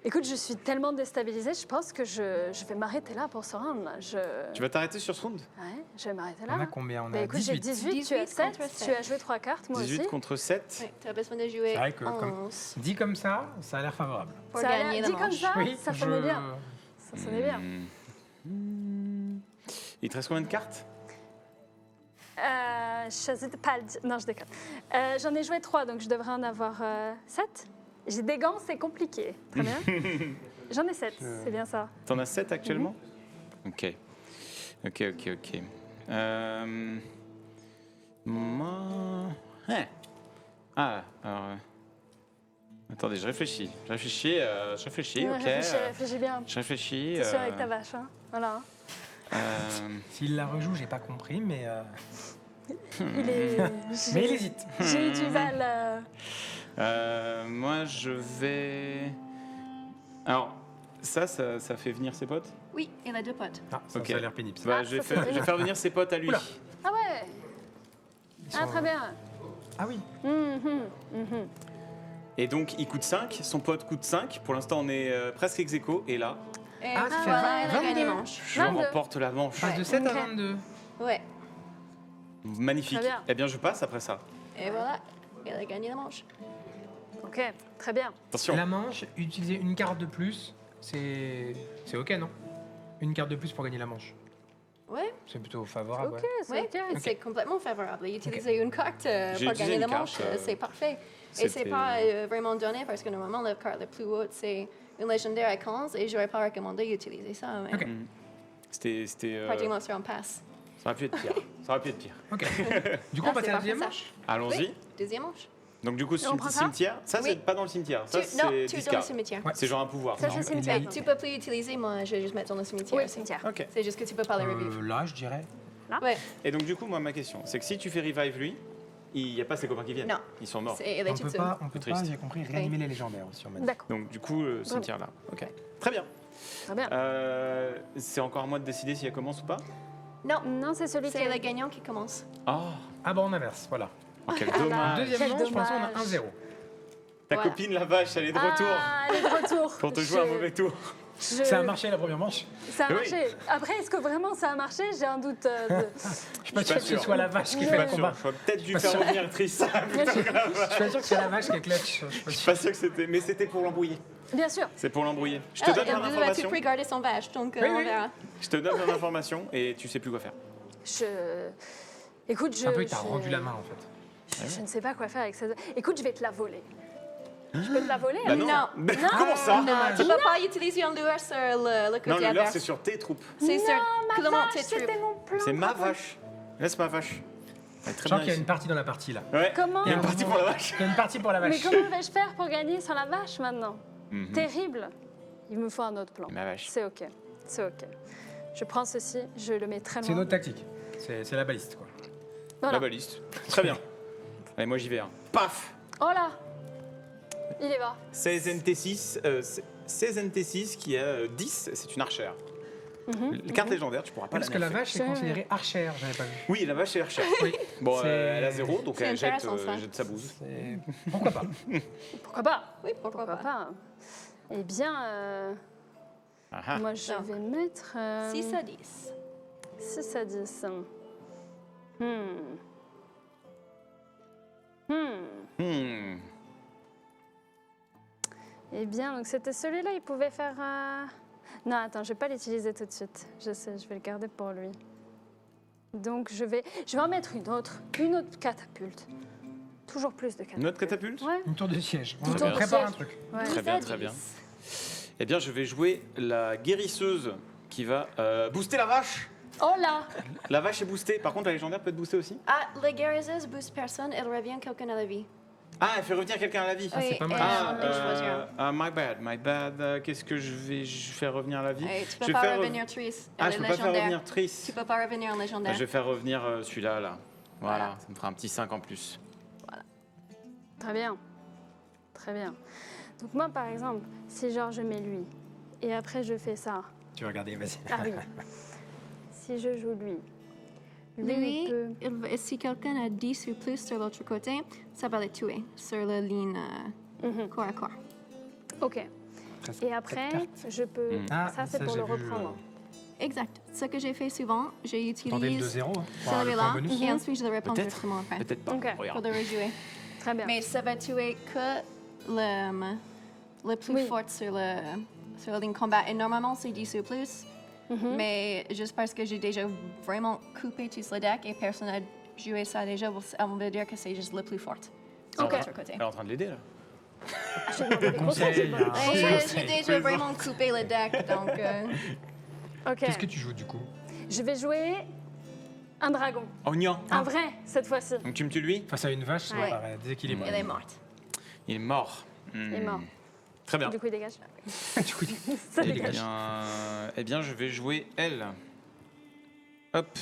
Écoute, je suis tellement déstabilisée, je pense que je vais m'arrêter là pour ce round. Là. Tu vas t'arrêter sur ce round? Ouais, je vais m'arrêter On là. a combien? On Bah, a écoute, j'ai 18. 18, tu as 18 7, contre tu 7. as joué 3 cartes, moi 18 aussi. contre 7. Oui, tu as besoin de jouer C'est vrai que comme- 11 Dit comme ça a l'air favorable. pour Ça a gagner l'air la dit comme manche. ça, Oui, ça sonnait bien. Ça sonnait bien. Il te reste combien de cartes? Je sais pas le dire. Non, je déconne. J'en ai joué 3, donc je devrais en avoir 7. J'ai des gants, c'est compliqué. Très bien. J'en ai 7, c'est bien ça. T'en as 7 actuellement? Ok. Moi... Ah, alors... Attendez, je réfléchis. Je réfléchis, Ouais, ok. réfléchis bien. Je réfléchis. T'es sûr avec ta vache, hein. Voilà. S'il la rejoue, j'ai pas compris, mais Il est... mais il hésite. J'ai eu du mal. Moi, je vais... Alors, ça fait venir ses potes. Oui, il a 2 potes. Ah, ça, Ok. ça a l'air pénible. ça. Bah, Ah, je vais ça, c'est faire bien. venir ses potes à lui. Oula. Ah ouais. Ils Ah sont- très bien. Ah oui. Et donc, il coûte 5, son pote coûte 5. Pour l'instant, on est presque ex aequo. Et là, Et Ah, ça fait voilà, elle a 22. gagné manche. je 22. remporte la manche. Passe de 7 à Ok. 22. Ouais. Magnifique. Très bien. Eh bien, je passe après ça. Et voilà, elle a gagné la manche. Ok, très bien. Attention. La manche, utiliser une carte de plus, c'est ok, non? Une carte de plus pour gagner la manche. Ouais, C'est plutôt favorable. Ok, ouais. c'est ouais, ok. c'est complètement favorable. Utiliser une carte J'ai pour utilisé gagner une la carte, manche, c'est parfait. Et c'est c'était- pas vraiment donné parce que normalement, la carte la plus haute, c'est une légendaire à 15 et j'aurais pas recommandé d'utiliser ça. Mais Ok. C'était... pratiquement sur un pass. Ça aurait pu être pire. Ça aurait pu être pire. Ok. Du coup, on Ah, passe c'est à la parfait, deuxième ça. manche. Allons-y. Oui, deuxième manche. Donc, du coup, Et on prend ça cimetière. Ça, Oui. c'est pas dans le cimetière. Ça, Non, c'est tu es dans le discard. cimetière. Ouais. C'est genre un pouvoir. Ça, ça. c'est cimetière. Tu peux plus l'utiliser, moi je vais juste mettre dans le cimetière. Oui, cimetière. Ok. C'est juste que tu peux pas le revivre. Là, je dirais. Ouais, Et donc, du coup, moi, ma question, c'est que si tu fais revive lui, il n'y a pas ses copains qui viennent. Non. Ils sont morts. elle est On toute peut seule. pas, on peut Triste. pas, j'ai compris, réanimer les légendaires aussi. On m'a dit. D'accord, Donc, du coup, le cimetière là. Ok. Très bien. très bien. C'est encore à moi de décider si elle commence ou pas. Non, Non, c'est celui qui c'est le gagnant qui commence. Oh, Ah bon, on inverse, voilà. quel Ah là. dommage. Deuxième quel manche, pour l'instant, on a dommage. 1-0. Ta Voilà. copine, la vache, elle est de retour Ah, elle est de retour. pour te jouer un mauvais tour. Ça a marché la première manche. Ça a Oui. marché. Après, est-ce que vraiment ça a marché? J'ai un doute. Je suis pas sûr que ce sûr. soit la vache qui Je fait suis le pas combat. J'aurais peut-être dû Pas faire sûr. revenir Triss. Je suis pas sûr que c'est la vache qui est clutch. Je suis pas Je suis sûr. pas sûr que c'était. Mais c'était pour l'embrouiller. Bien sûr. C'est pour l'embrouiller. Je te donne Elle ton va tout information. prix garder son vache, donc Oui, on oui. verra. Je te donne ton information et tu sais plus quoi faire. Écoute, je. C'est un peu, il t'a je- rendu la main en fait. Je ne sais pas quoi faire avec ça. Écoute, je vais te la voler. Je peux te la voler? Bah hein? non. Comment ça Non, tu peux pas utiliser un leurre sur le Non, côté le leurre, adverse. c'est sur tes troupes. C'est sur Ma comment vache, tes troupes. c'était mon plan. C'est ma vache. Laisse ma vache. Elle est Je très sens bien qu'il y a ici. une partie dans la partie là. Ouais. Comment Il y a une partie pour la vache. Il y a une partie pour la Mais vache. comment vais-je faire pour gagner sans la vache maintenant? Mhm. Terrible. Il me faut un autre plan. Ma vache. C'est ok. C'est ok. Je prends ceci, je le mets très C'est loin. notre tactique. C'est la baliste quoi. Voilà. La baliste. Très bien. Allez, moi j'y vais. Hein. Paf. Oh là! Il y va. 16 NT6. 16 NT6 qui a 10, c'est une archère. Les cartes légendaires, tu pourras pas Parce la que la nerfer. vache est considérée archère, j'avais pas vu. Oui, la vache est archère. Oui. Bon, C'est- elle a 0, donc C'est elle jette, intéressant, ça. jette sa bouse. Pourquoi pas? Pourquoi pas? Oui, pourquoi Pourquoi pas. pas? Eh bien, Ah ah. moi je Non. vais mettre 6 à 10. 6 à 10. Hmm. Eh bien, donc c'était celui-là, il pouvait faire... Non, attends, je vais pas l'utiliser tout de suite. Je sais, je vais le garder pour lui. Donc je vais en mettre une autre catapulte. Toujours plus de catapultes. Une autre catapulte Ouais. Une tour de siège. On Une tour de prépare siège. un truc. Ouais. Très bien, très bien. Eh bien, je vais jouer la guérisseuse qui va booster la vache. Oh là! La vache est boostée. Par contre, la légendaire peut être boostée aussi. Ah, la guérisseuse booste personne, elle revient quelqu'un à la vie. Ah, elle fait revenir quelqu'un à la vie. Ah, c'est Oui, pas mal. et Ah, on peut choisir un. my bad. Qu'est-ce que je vais faire revenir à la vie Et tu Je peux vais pas faire revenir Triss. Ah, Elle je est peux pas faire légendaire. revenir Triss. Tu peux pas revenir en Ah, légendaire. je vais faire revenir celui-là, là. Voilà, Voilà. ça me fera un petit 5 en plus. Très bien. Très bien. Donc moi, par exemple, si genre je mets lui, et après je fais ça. Tu vas regarder, vas-y. Ah oui. Si je joue lui. Lui, il peut... si quelqu'un a 10 ou plus sur l'autre côté, ça va le tuer sur la ligne corps à corps. Ok. Et après, je peux... Ah, ça, c'est pour j'ai le vu, reprendre. Exact. Ce que j'ai fait souvent, j'ai Tenter le utilisé 2-0 hein, pour avoir le celui-là point bonus. et ensuite je le reprends Peut-être. directement après Peut-être pas. Ok. pour Regarde. le rejouer. Très bien. Mais ça va tuer que le plus Oui. fort sur la ligne combat. Et normalement, c'est 10 ou plus. Mais juste parce que j'ai déjà vraiment coupé tout le deck et personne n'a joué ça déjà, on va dire que c'est juste le plus fort sur Ok. l'autre côté. Elle est en train de l'aider, là. J'ai demandé des conseils, Conseil, j'ai pas- hein. Et j'ai déjà vraiment coupé le deck, donc Ok. Qu'est-ce que tu joues du coup? Je vais jouer un dragon. Oh, non. Un vrai, cette fois-ci. Donc tu me tues lui? Face à une vache, ça Ouais. paraît déséquilibré. Elle est morte. Il est mort. Il est mort. Très bien. Du coup, il dégage. Du coup, Ça il dégage. dégage. Eh bien, je vais jouer elle. Hop.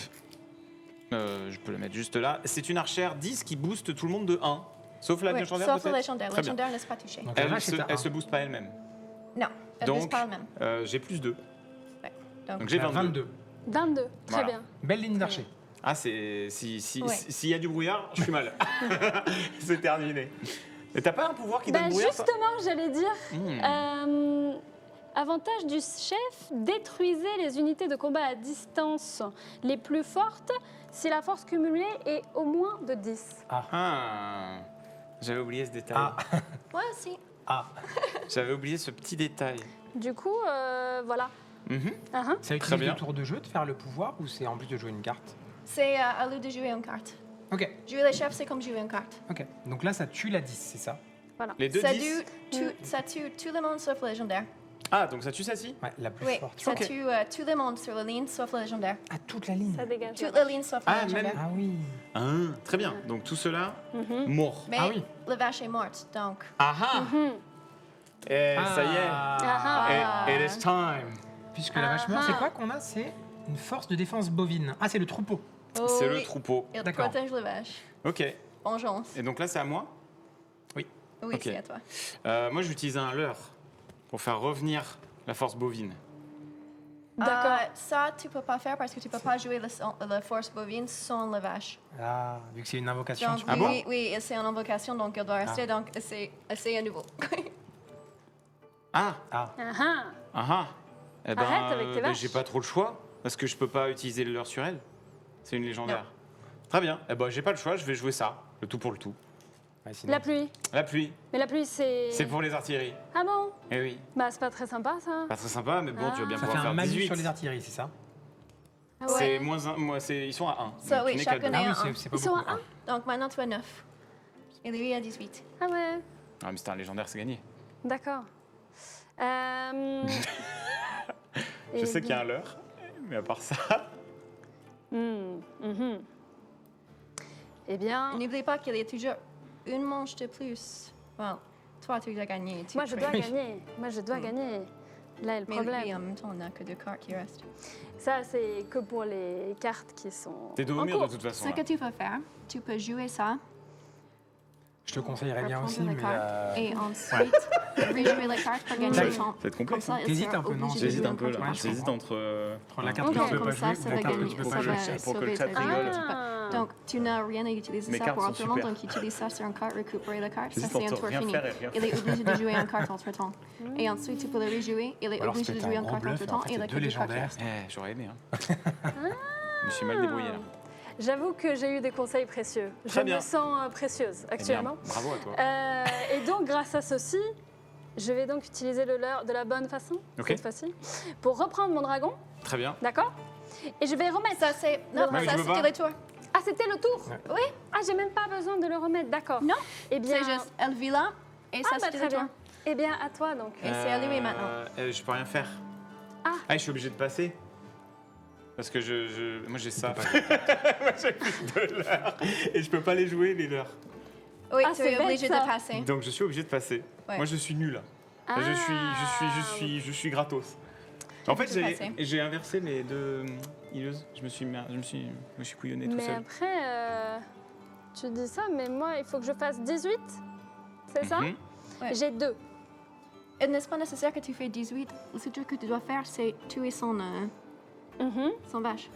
Je peux la mettre juste là. C'est une archère 10 qui booste tout le monde de 1. Sauf la Oui, légendaire, sauf le peut-être. légendaire. Très bien. Légendaire ne laisse pas toucher. Donc la vache est à Elle un. se booste pas elle-même. Non, elle ne Donc, bouge pas elle-même. J'ai plus 2. Donc, Donc j'ai 22. 22. Très Voilà. bien. Belle ligne d'archer. Ah, c'est. S'il Ouais. y a du brouillard, je suis mal. C'est terminé. Et t'as pas un pouvoir qui donne Bah, brouillard, toi justement, j'allais dire. Hmm. Avantage du chef, détruisez les unités de combat à distance les plus fortes si la force cumulée est au moins de 10. Ah. J'avais oublié ce détail. Ah. moi aussi. Ah, J'avais oublié ce petit détail. Du coup, voilà. Mhm. Uh-huh. ça Très utilise bien. le tour de jeu de faire le pouvoir ou c'est en plus de jouer une carte? C'est à lui de jouer une carte. Ok, Jouer le chef, c'est comme jouer une carte. ok. Donc là, ça tue la 10, c'est ça? Les deux Ça 10. ça tue tout le monde sauf le légendaire. Ah, donc ça tue celle-ci? Ouais, la plus Oui, forte. ça Ok. tue tout le monde sur la ligne sauf le légendaire. Ah, toute la ligne. Ça dégage. Toute la ligne sauf le Ah, légendaire. Ah oui. Ah, très bien. Donc tout cela, Mhm. mort. Mais Ah oui. la vache est morte, donc. Ah ah. Mhm. Et ça y est. Ah. It is time. Puisque la vache meurt, Ah. c'est quoi qu'on a? C'est une force de défense bovine. Ah, c'est le troupeau. Oh, C'est le oui. troupeau. Il D'accord. protège la vache. Ok. Vengeance. Et donc là, c'est à moi. Oui, Ok. c'est à toi. Moi, j'utilise un leurre pour faire revenir la force bovine. D'accord. Ça, tu peux pas faire parce que tu peux pas jouer la force bovine sans la vache. Ah, vu que c'est une invocation. Donc, tu Ah peux- bon oui, et c'est en invocation, donc elle doit rester. Donc, c'est à nouveau. Ah. Ah, Ah ah. Ah ah. Eh ben, Arrête avec tes vaches. j'ai pas trop le choix parce que je peux pas utiliser le leurre sur elle. C'est une légendaire. Très bien. Eh ben, j'ai pas le choix. Je vais jouer ça. Le tout pour le tout. ouais, sinon- La pluie. La pluie. Mais la pluie, c'est. C'est pour les artilleries. Ah bon? Eh oui. Bah, c'est pas très sympa, ça. Pas très sympa, mais bon, tu vas bien Ça fait pouvoir un faire malus 18. sur les artilleries, c'est ça? Ah C'est moins 1. Moi, ils sont à 1. Ça, oui, chacun est Ah oui, à un. c'est pas Ils sont beaucoup. à un? Donc, maintenant, tu as 9. Et lui a 18. Ah ouais. Ah, mais c'est un légendaire, c'est gagné. D'accord. Je sais qu'il y a un leurre, mais à part ça. Eh bien, N'oubliez pas qu'il y a toujours une manche de plus. Bon, toi, tu as gagné. tu moi je peux- dois gagner. Moi je dois gagner. Là est le Mais problème. lui, en même temps, on n'a que 2 cartes qui restent. Ça, c'est que pour les cartes qui sont. T'es dos au en mur cours. de toute façon. Ce là. que tu peux faire, tu peux jouer ça, Je te conseillerais bien prendre aussi, les mais. cartes, et ensuite rejouer les cartes pour gagner Ça- du temps. Ça va être Comme complexe. ça, il T'hésites sera un peu, non? obligé de J'hésite jouer un peu là. Ouais, je J'hésite comprends. entre. Entre la carte Ok. que tu peux Comme pas ça, jouer ça ou la va carte que gagner. tu peux Ça pas va jouer. pour que le sauver chat ta rigole. vie. Ah. Donc, tu n'as rien à utiliser Mes ça cartes pour sont autrement, super. donc utilise ça sur une carte, récupérer la carte, ça J'hésite c'est un entre tour rien fini. faire et rien Il est obligé de jouer une carte entre temps. Et ensuite, tu peux le rejouer, il est Alors, obligé de c'était jouer un une gros carte bluff, entre mais temps, en fait, et il a c'est que deux 2 cartes qui légendaires. restent. J'aurais aimé. Je me suis mal débrouillé là. J'avoue que j'ai eu des conseils précieux. Très je bien. me sens précieuse Eh bien, actuellement. bravo à toi. Et donc, grâce à ceci, je vais donc utiliser le leurre de la bonne façon, Ok. cette fois-ci, pour reprendre mon dragon, Très bien. d'accord? Et je vais remettre. Ça, c'est. Non, mais ça, je veux c'était pas. le tour. Ah, c'était le tour? Ouais. Oui, Ah, j'ai même pas besoin de le remettre, d'accord. Non, Eh bien, c'est juste, elle vit là, et ça, Ah, bah, c'était très le tour. bien. Eh bien, à toi donc. Et c'est à lui maintenant. Je peux rien faire. Ah. Je suis obligé de passer. Parce que moi j'ai ça. pas Moi j'ai plus de leurres. Et je peux pas les jouer les leurres. Oui, Ah, tu c'est es bête, obligé ça. de passer. Donc je suis obligé de passer. Ouais. Moi je suis nul. Ah. Je suis gratos. En fait, peux passer. j'ai inversé les deux healeuses. Je me suis couillonné tout Mais seul. après, tu dis ça, mais moi, il faut que je fasse 18, c'est ça? Mhm. Ouais. J'ai 2. Et n'est-ce pas nécessaire que tu fais 18? Le seul truc que tu dois faire, c'est tuer son vache.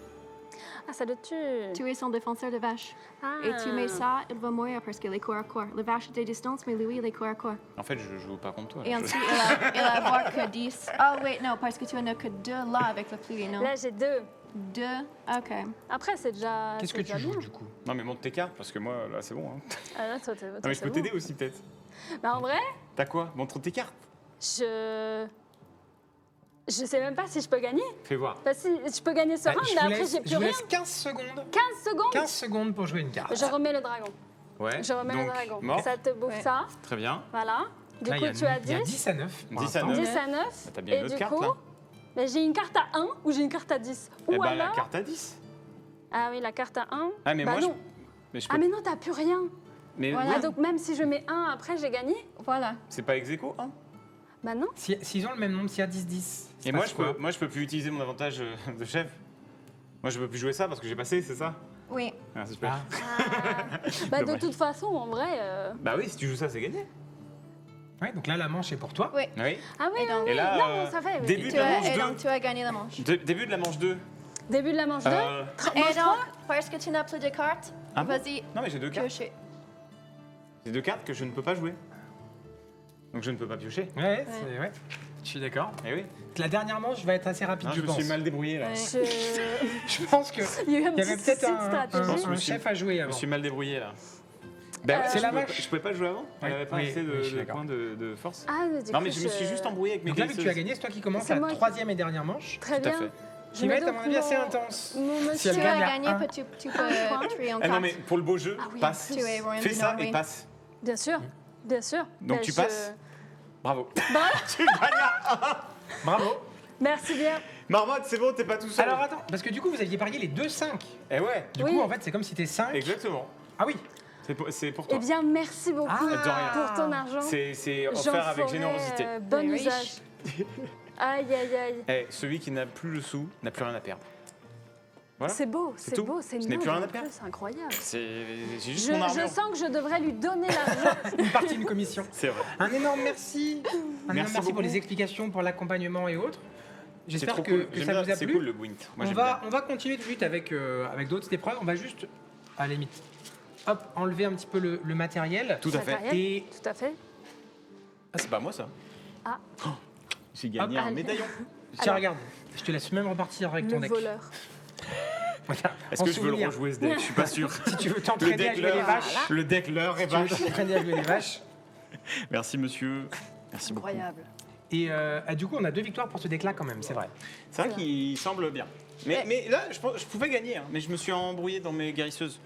Ah, ça le tue. Tuer son défenseur de vache. Ah. Et tu mets ça, il va mourir parce qu'il est corps à corps. La vache est à distance, mais lui, il est corps à corps. En fait, je joue pas contre toi. Et là. ensuite, il a avoir que 10. Ah, oui, non, parce que tu en as que 2 là avec la pluie, non? Là, j'ai 2. 2, ok. Après, c'est déjà. Qu'est-ce c'est que tu déjà joues bien. du coup? Non mais monte tes cartes parce que moi là c'est bon. Hein. Ah, là, toi, Non mais je peux t'aider aussi peut-être. Bah, en vrai, T'as quoi? Montre tes cartes. je sais même pas si je peux gagner. Fais voir. Bah, si, je peux gagner ce round, je mais vous après, laisse, j'ai je plus vous rien. laisse 15 secondes. 15 secondes. 15 secondes pour jouer une carte. Je remets le dragon. Ouais. Je remets Donc, le dragon. Mort. Ça te bouffe Ouais. ça. Très bien. Voilà. Du Là, coup, il y a- tu as il y a 10. 10 à 9. pour 10 à l'instant. 9. 10 à 9. Bah, t'as bien une Et autre du carte, coup, là. mais j'ai une carte à 1 ou j'ai une carte à 10. Ou Eh ben, alors, la carte à 10. Ah oui, la carte à 1. Ah, mais bah moi, non. mais je Ah peux... mais non, t'as plus rien. mais Voilà. Ah donc même si je mets 1 après, j'ai gagné? Voilà. c'est pas ex aequo, hein. Bah non. S'ils ont le même nombre, s'il y a 10-10. Et moi je peux plus utiliser mon avantage de chef. Moi, je peux plus jouer ça parce que j'ai passé, c'est ça? Oui. Ah, c'est super. Bah de Dommage. toute façon, en vrai... Bah oui, si tu joues ça, c'est gagné. Ouais, donc là, la manche est pour toi. Oui. Oui. Ah oui, Et donc- oui, Et là, non, ça fait. oui. début de la manche Et 2. donc, tu as gagné la manche. Début de la manche 2. Début de la manche 2. Et donc, parce que tu n'as plus de cartes, Ah bon vas-y, Non, mais j'ai 2 cartes. piocher. J'ai 2 cartes que je ne peux pas jouer. Donc je ne peux pas piocher. Ouais, ouais. Je suis d'accord. Eh oui. La dernière manche va être assez rapide, Non, je je me pense. suis mal débrouillé là. Ouais. Je pense qu'il Il y a eu un y avait petit peut-être souci de un stratégie. chef à jouer Je me avant. suis mal débrouillé là. Ben ouais, C'est je la pouvais vache. pas- Je pouvais pas jouer avant. Elle Ouais. avait pas Oui, assez oui, je suis de d'accord. points de force. Ah, du Non, coup, mais je me suis juste embrouillé avec mes Donc là, vu que tu as glisseuses. gagné, c'est toi qui commences C'est la moi qui- troisième et dernière manche. Très Tout à bien. fait. Je Qui va mets être, à mon donc avis, assez mon- intense. Mon Si monsieur. elle Tu gagne as à gagné, un. tu peux tuer en Ah non, carte. mais pour le beau jeu, Ah oui, passe. en plus. Tu es Royan Fais ça Pinard, et oui. passe. Bien sûr, bien sûr. Donc Ben, tu je- passes. Bravo. Bah, Tu gagnes. Bravo. merci bien. Marmotte, c'est bon, t'es pas tout seul. Alors attends, parce que du coup, vous aviez parié les 2-5. Eh ouais, Du Oui. coup, en fait, c'est comme si t'es 5. exactement. Ah oui. C'est pour Eh toi. bien, merci beaucoup Ah. De rien. pour ton argent. C'est J'en offert avec ferai, générosité. Bon Les riches. usage. Aïe, aïe, aïe. Eh, celui qui n'a plus le sou n'a plus rien à perdre. Voilà. C'est beau, C'est c'est tout. beau, c'est Je n'ai plus noble rien à en perdre. plus, incroyable. C'est juste Je, mon je armure. sens que je devrais lui donner l'argent. Une partie d'une commission. C'est vrai. Un énorme merci. Un énorme merci pour beaucoup. les explications, pour l'accompagnement et autres. C'est J'espère trop que, cool. que J'aime ça bien, vous a c'est plu. cool le Gwent. Moi, on, j'aime va, bien. on va continuer tout de suite avec d'autres épreuves. On va juste, à la limite, hop, enlever un petit peu le matériel. Tout à fait. Matériel. Et Tout à fait. Ah, c'est pas moi ça. Ah. Oh, j'ai gagné Hop. un Allez. médaillon. tiens, Alors. regarde, je te laisse même repartir avec ton Le deck. voleur. Voilà, Est-ce en que je veux le souvenir. rejouer ce deck Je suis pas sûr. Si tu veux Le t'entraîner à deck jouer les leur, vaches, le deck leur et si tu veux vache. t'entraîner à jouer les vaches. Merci monsieur. Merci beaucoup. Incroyable. Et du coup, on a 2 victoires pour ce deck-là quand même, c'est vrai. C'est vrai qu'il semble bien. Mais là, je pouvais gagner, hein, mais je me suis embrouillé dans mes guérisseuses.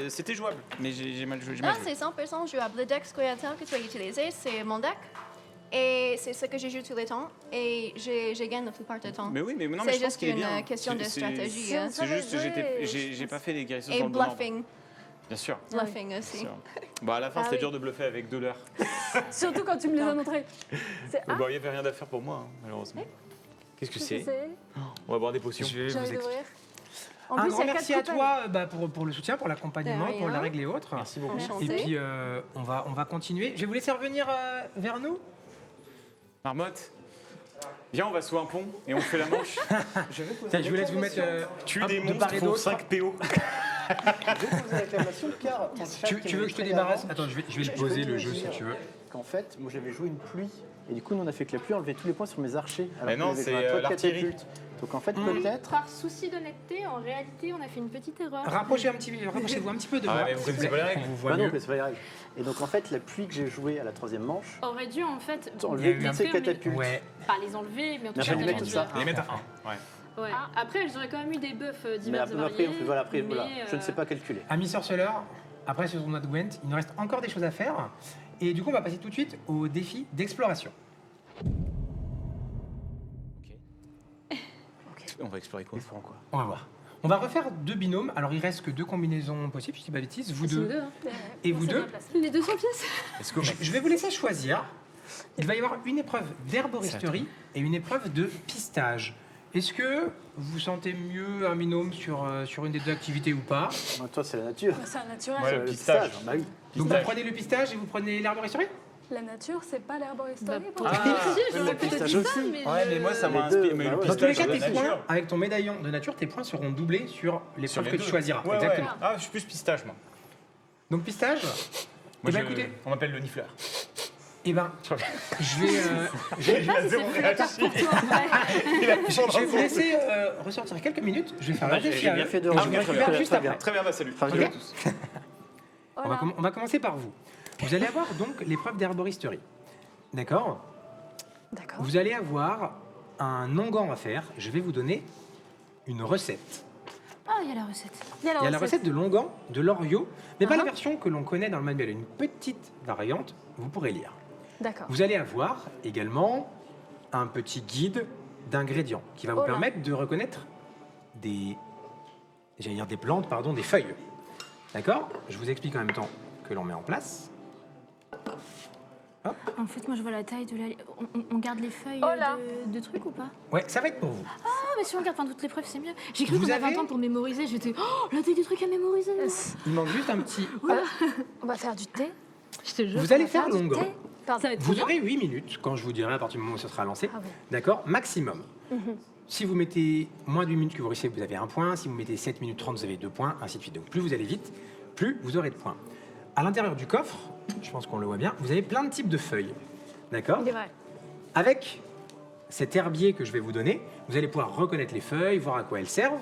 C'était jouable, mais j'ai mal joué. j'ai mal Ah, joué. c'est 100% jouable. Le deck Squaretel que tu as utilisé, c'est mon deck. Et c'est ce que je joue tous les temps. Et je gagne la plupart du temps. Mais oui, mais non, mais C'est je pense juste qu'il est une bien. question de stratégie. Si on hein. C'est juste, savait jouer, j'ai pas fait les guérisseuses Et dans le bon ordre. bluffing. Bien sûr. Bluffing bien aussi. sûr. Bon, à la fin, Ah c'était oui. dur de bluffer avec 2 leurres. Surtout quand tu me les as montrés. C'est Bon, il n'y avait rien à faire pour moi, hein, malheureusement. Qu'est-ce que c'est On va boire des potions. Je vais J'ai vous envie expliquer. d'ouvrir. En Un plus, grand il y a merci 4 à toi pour le soutien, pour l'accompagnement, De pour la rien. règle et autres. Merci beaucoup. Enchanté. Et puis, on va continuer. Je vais vous laisser revenir vers nous. Marmotte, viens, on va sous un pont et on fait la manche. Tiens, je vous laisse vous mettre. Tue hop, des de monstres part et pour d'autre. 5 PO. Je vais poser l'acclamation car ton chat Tu qui veux m'a que je te écrit débarrasse avant, Attends, je vais le je poser peux le te jeu si dire tu veux. Qu'en fait, moi j'avais joué une pluie et du coup, nous on a fait que la pluie enlever tous les points sur mes archers. Mais non, qu'il y avait c'est, joué un toit de l'artillerie. catapulte. Donc en fait, Mhm. peut-être. Par souci d'honnêteté, en réalité, on a fait une petite erreur. Rapprochez-vous un petit peu de Ah moi. ouais, mais vous s'il connaissez plaît, pas les règles. qu'on vous voit Bah non, mieux. mais c'est pas les règles. Et donc en fait, la pluie que j'ai jouée à la 3e manche, Aurait dû en fait enlever eu un toutes ces détruire, mais- catapultes. Ouais. pas les enlever, mais en tout Mais cas après, les mettre tout ça. réduire. Les mettre à 1. Ouais. Ouais. Après, elles auraient quand même eu des buffs Mais divers et après, variés. on fait, voilà, après, mais, voilà, je ne sais pas calculer. Amis sorceleurs, après ce tournoi de Gwent, il nous reste encore des choses à faire. Et du coup, on va passer tout de suite au défi d'exploration. On va explorer quoi Ils feront quoi? On va voir. On va refaire 2 binômes. Alors, il reste que 2 combinaisons possibles, je dis pas de bêtises. Vous C'est nous deux. deux, hein. Et vous deux. Les 200 pièces. Est-ce que Je vais vous laisser choisir. Il va y avoir une épreuve d'herboristerie et une épreuve de pistage. Est-ce que vous sentez mieux un binôme sur une des 2 activités ou pas? Moi, toi, c'est la nature. C'est un naturel. Ouais, C'est le pistage. Bah oui. Donc vous prenez le pistage et vous prenez l'herboristerie? La nature, c'est pas l'herboristerie. Bah, moi. pour Ah, j'aurais le peut-être pistage dit ça, aussi. mais Ouais, mais moi ça m'a Les deux, inspiré. Mais bah le ouais. Dans tous les pistage, cas, c'est tes la points, nature. avec ton médaillon de nature, tes points seront doublés sur Sur l'épreuve les que deux. tu choisiras. Ouais, Exactement. ouais. Ah, je suis plus pistage, moi. Donc pistage, Moi, Eh ben, je- écoutez. On m'appelle le nifleur. eh ben, je vais, Il a zéro réagi. Il a je vais vous laisser ressortir quelques minutes. Je vais faire un défi J'ai à bien eux. fait de Et je vous revenir. récupère juste après. Très bien, bah salut. Enfin, Salut je- à tous. Voilà. On va commencer par vous. Vous allez avoir donc l'épreuve d'herboristerie. D'accord? D'accord. Vous allez avoir un onguent à faire. Je vais vous donner une recette. Ah, il y a la recette. Il y a la recette de l'onguent, de l'orio, mais pas la Uh-huh. version que l'on connaît dans le manuel. Une petite variante, vous pourrez lire. D'accord. Vous allez avoir également un petit guide d'ingrédients qui va vous Oh là. permettre de reconnaître des j'allais dire des plantes, pardon, des feuilles. D'accord? Je vous explique en même temps que l'on met en place. En fait, moi, je vois la taille de la... On garde les feuilles Oh là. de trucs ou pas? Ouais, ça va être pour vous. Ah, mais si on garde toutes les preuves, c'est mieux. J'ai cru Vous qu'on avait avez- un temps pour mémoriser. J'étais... Oh, la taille des trucs à mémoriser. Il manque juste un petit... On va faire du thé. Je te jure. Vous allez On va faire du longuant. thé. Pardon. Ça va être Vous trop aurez 8 minutes quand je vous dirai à partir du moment où ça sera lancé. Ah oui. D'accord? Maximum. Si vous mettez moins d'une minute que vous réussissez, vous avez 1 point. Si vous mettez 7 minutes 30, vous avez 2 points, ainsi de suite. Donc plus vous allez vite, plus vous aurez de points. À l'intérieur du coffre, je pense qu'on le voit bien, vous avez plein de types de feuilles. D'accord? Il est vrai. Avec cet herbier que je vais vous donner, vous allez pouvoir reconnaître les feuilles, voir à quoi elles servent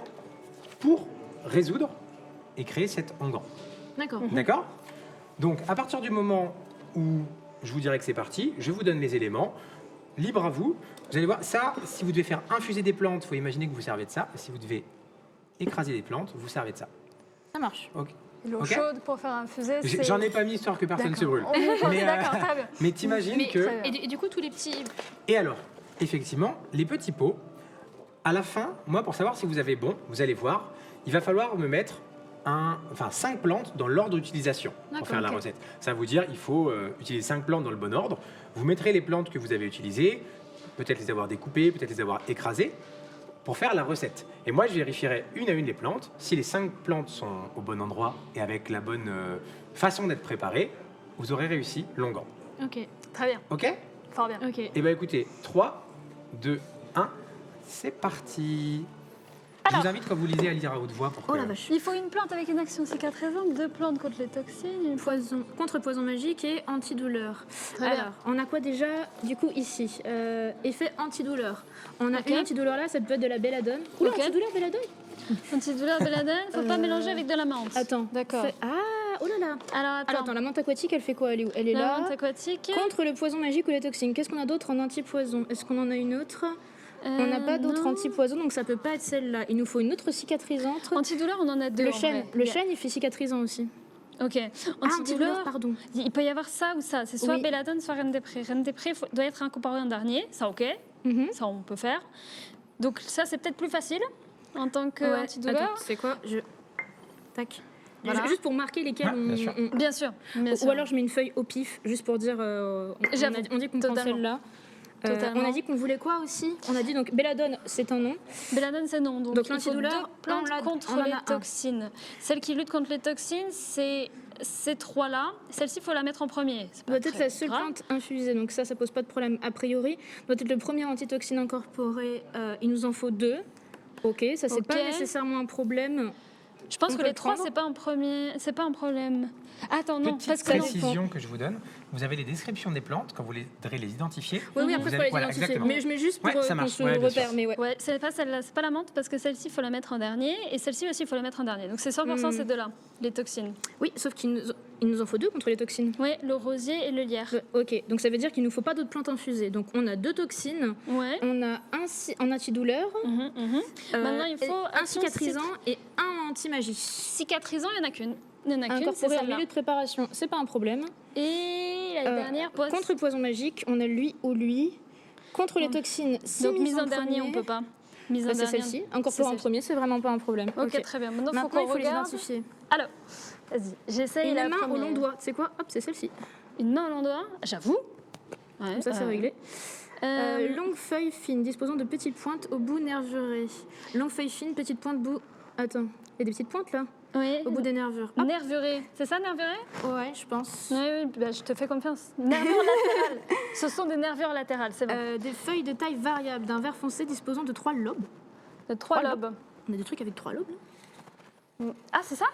pour résoudre et créer cet onguent. D'accord. D'accord? Donc, à partir du moment où je vous dirai que c'est parti, je vous donne les éléments. Libre à vous. Vous allez voir, ça, si vous devez faire infuser des plantes, il faut imaginer que vous servez de ça. Si vous devez écraser des plantes, vous servez de ça. Ça marche. Ok. L'eau Ok. chaude pour faire infuser, c'est... J'en ai pas mis histoire que personne se brûle. On est Mais, d'accord, très bien. mais t'imagines Mais, que... très et du coup, tous les petits... Et alors, effectivement, les petits pots, à la fin, moi, pour savoir si vous avez bon, vous allez voir, il va falloir me mettre 5 plantes dans l'ordre d'utilisation pour D'accord, faire la ok. recette. Ça veut dire il faut utiliser 5 plantes dans le bon ordre. Vous mettrez les plantes que vous avez utilisées, peut-être les avoir découpées, peut-être les avoir écrasées, pour faire la recette. Et moi, je vérifierai une à une les plantes. Si les 5 plantes sont au bon endroit et avec la bonne façon d'être préparées, vous aurez réussi l'onguent. Ok. Très bien, Ok? fort bien. Ok. Eh bien écoutez, 3, 2, 1, c'est parti. Je vous invite quand vous lisez à lire à haute voix pour que... Oh la vache. Il faut une plante avec une action cicatrisante, 2 plantes contre les toxines, une Poison, contre poison magique et antidouleur. Très bien. Alors, on a quoi déjà du coup ici effet antidouleur. On a Ok. une antidouleur là, ça peut être de la belladone. Oula, Ok. antidouleur, belladone. antidouleur, belladone, faut pas mélanger avec de la menthe. Attends. D'accord. Ah, oh là là. Alors Alors attends, la menthe aquatique, elle fait quoi? Elle est où? Elle est la là. menthe aquatique. Contre le poison magique ou les toxines. Qu'est-ce qu'on a d'autre en antipoison? Est-ce qu'on en a une autre? On n'a pas d'autre non. antipoison, donc ça peut pas être celle-là. Il nous faut une autre cicatrisante. Antidouleur, on en a 2. Le chêne, il fait cicatrisant aussi. Ok. Ah, Antidouleur, pardon. il peut y avoir ça ou ça. C'est soit Oui. belladone, soit reine des prés. Reine des prés doit être incorporée en dernier. Ça, ok. Mhm. Ça, on peut faire. Donc ça, c'est peut-être plus facile en tant que Ouais, antidouleur. attends, c'est quoi? Tac. Voilà. Juste pour marquer lesquels Ah, bien sûr. Bien sûr. Bien sûr. Ou alors je mets une feuille au pif, juste pour dire. J'avoue, On dit qu'on prend totalement. celle-là. Totalement. On a dit qu'on voulait quoi aussi? On a dit donc belladone, c'est un nom. Belladone, c'est non. Donc, Donc, il faut l'antidouleur, 2 plantes on contre en a les un. toxines. Celle qui lutte contre les toxines, c'est ces 3-là. Celle-ci, il faut la mettre en premier. C'est pas Doit être très la seule grave. plante infusée, donc ça pose pas de problème a priori. Doit être le premier antitoxine incorporé. Il nous en faut 2. Ok, ça c'est Ok. pas nécessairement un problème. Je pense On que peut les le 3, prendre. c'est pas un premier, c'est pas un problème. Attends, non, Petite parce que non. précision que je vous donne, vous avez les descriptions des plantes, quand vous voudrez les identifier. Oui, oui, vous après, allez- faut les voilà, identifier. exactement. Mais je mets juste pour Ouais, ça qu'on marche. se Ouais, bien repère. sûr. Mais ouais. Ouais, c'est pas celle-là, c'est pas la menthe parce que celle-ci, il faut la mettre en dernier et celle-ci aussi, il faut la mettre en dernier. Donc c'est 100% ces deux-là, les toxines. Oui, sauf il nous en faut 2 contre les toxines. Oui, le rosier et le lierre. Ok, donc ça veut dire qu'il nous faut pas d'autres plantes infusées. Donc on a 2 toxines, Ouais. on a un antidouleur, Maintenant, il faut un cicatrisant et un anti-magie. Cicatrisant, il n'y en a qu'une. Il n'y en a qu'une, c'est Incorporé en celle-là. milieu de préparation, c'est pas un problème. Et la dernière, poisse. Contre le poison magique, on a lui ou lui. Contre les toxines, si Donc mise en dernier, on peut pas. Mise en Bah, c'est dernier. celle-ci. Incorporé en celle-ci. premier, c'est vraiment pas un problème. Ok, très bien. Maintenant, Maintenant, faut il qu'on faut les regarde. identifier. Alors, vas-y, j'essaye Et la une main au première. long doigt, c'est quoi? Hop, c'est celle-ci. Une main au long doigt, j'avoue. Ouais, Comme ça, c'est réglé. Euh, Longue feuille fine, disposant de petites pointes au bout nervuré. Longue feuille fine, petite pointe bout. Attends, il y a des petites pointes là, oui. au bout des nervures. Hop. Nervuré. C'est ça, nervuré? Ouais, je pense. Oui, oui, bah, je te fais confiance. Nervures latérales. Ce sont des nervures latérales, c'est bon. Des feuilles de taille variable, d'un vert foncé disposant de 3 lobes. De 3 trois lobes. On a des trucs avec 3 lobes là. Ah, c'est ça?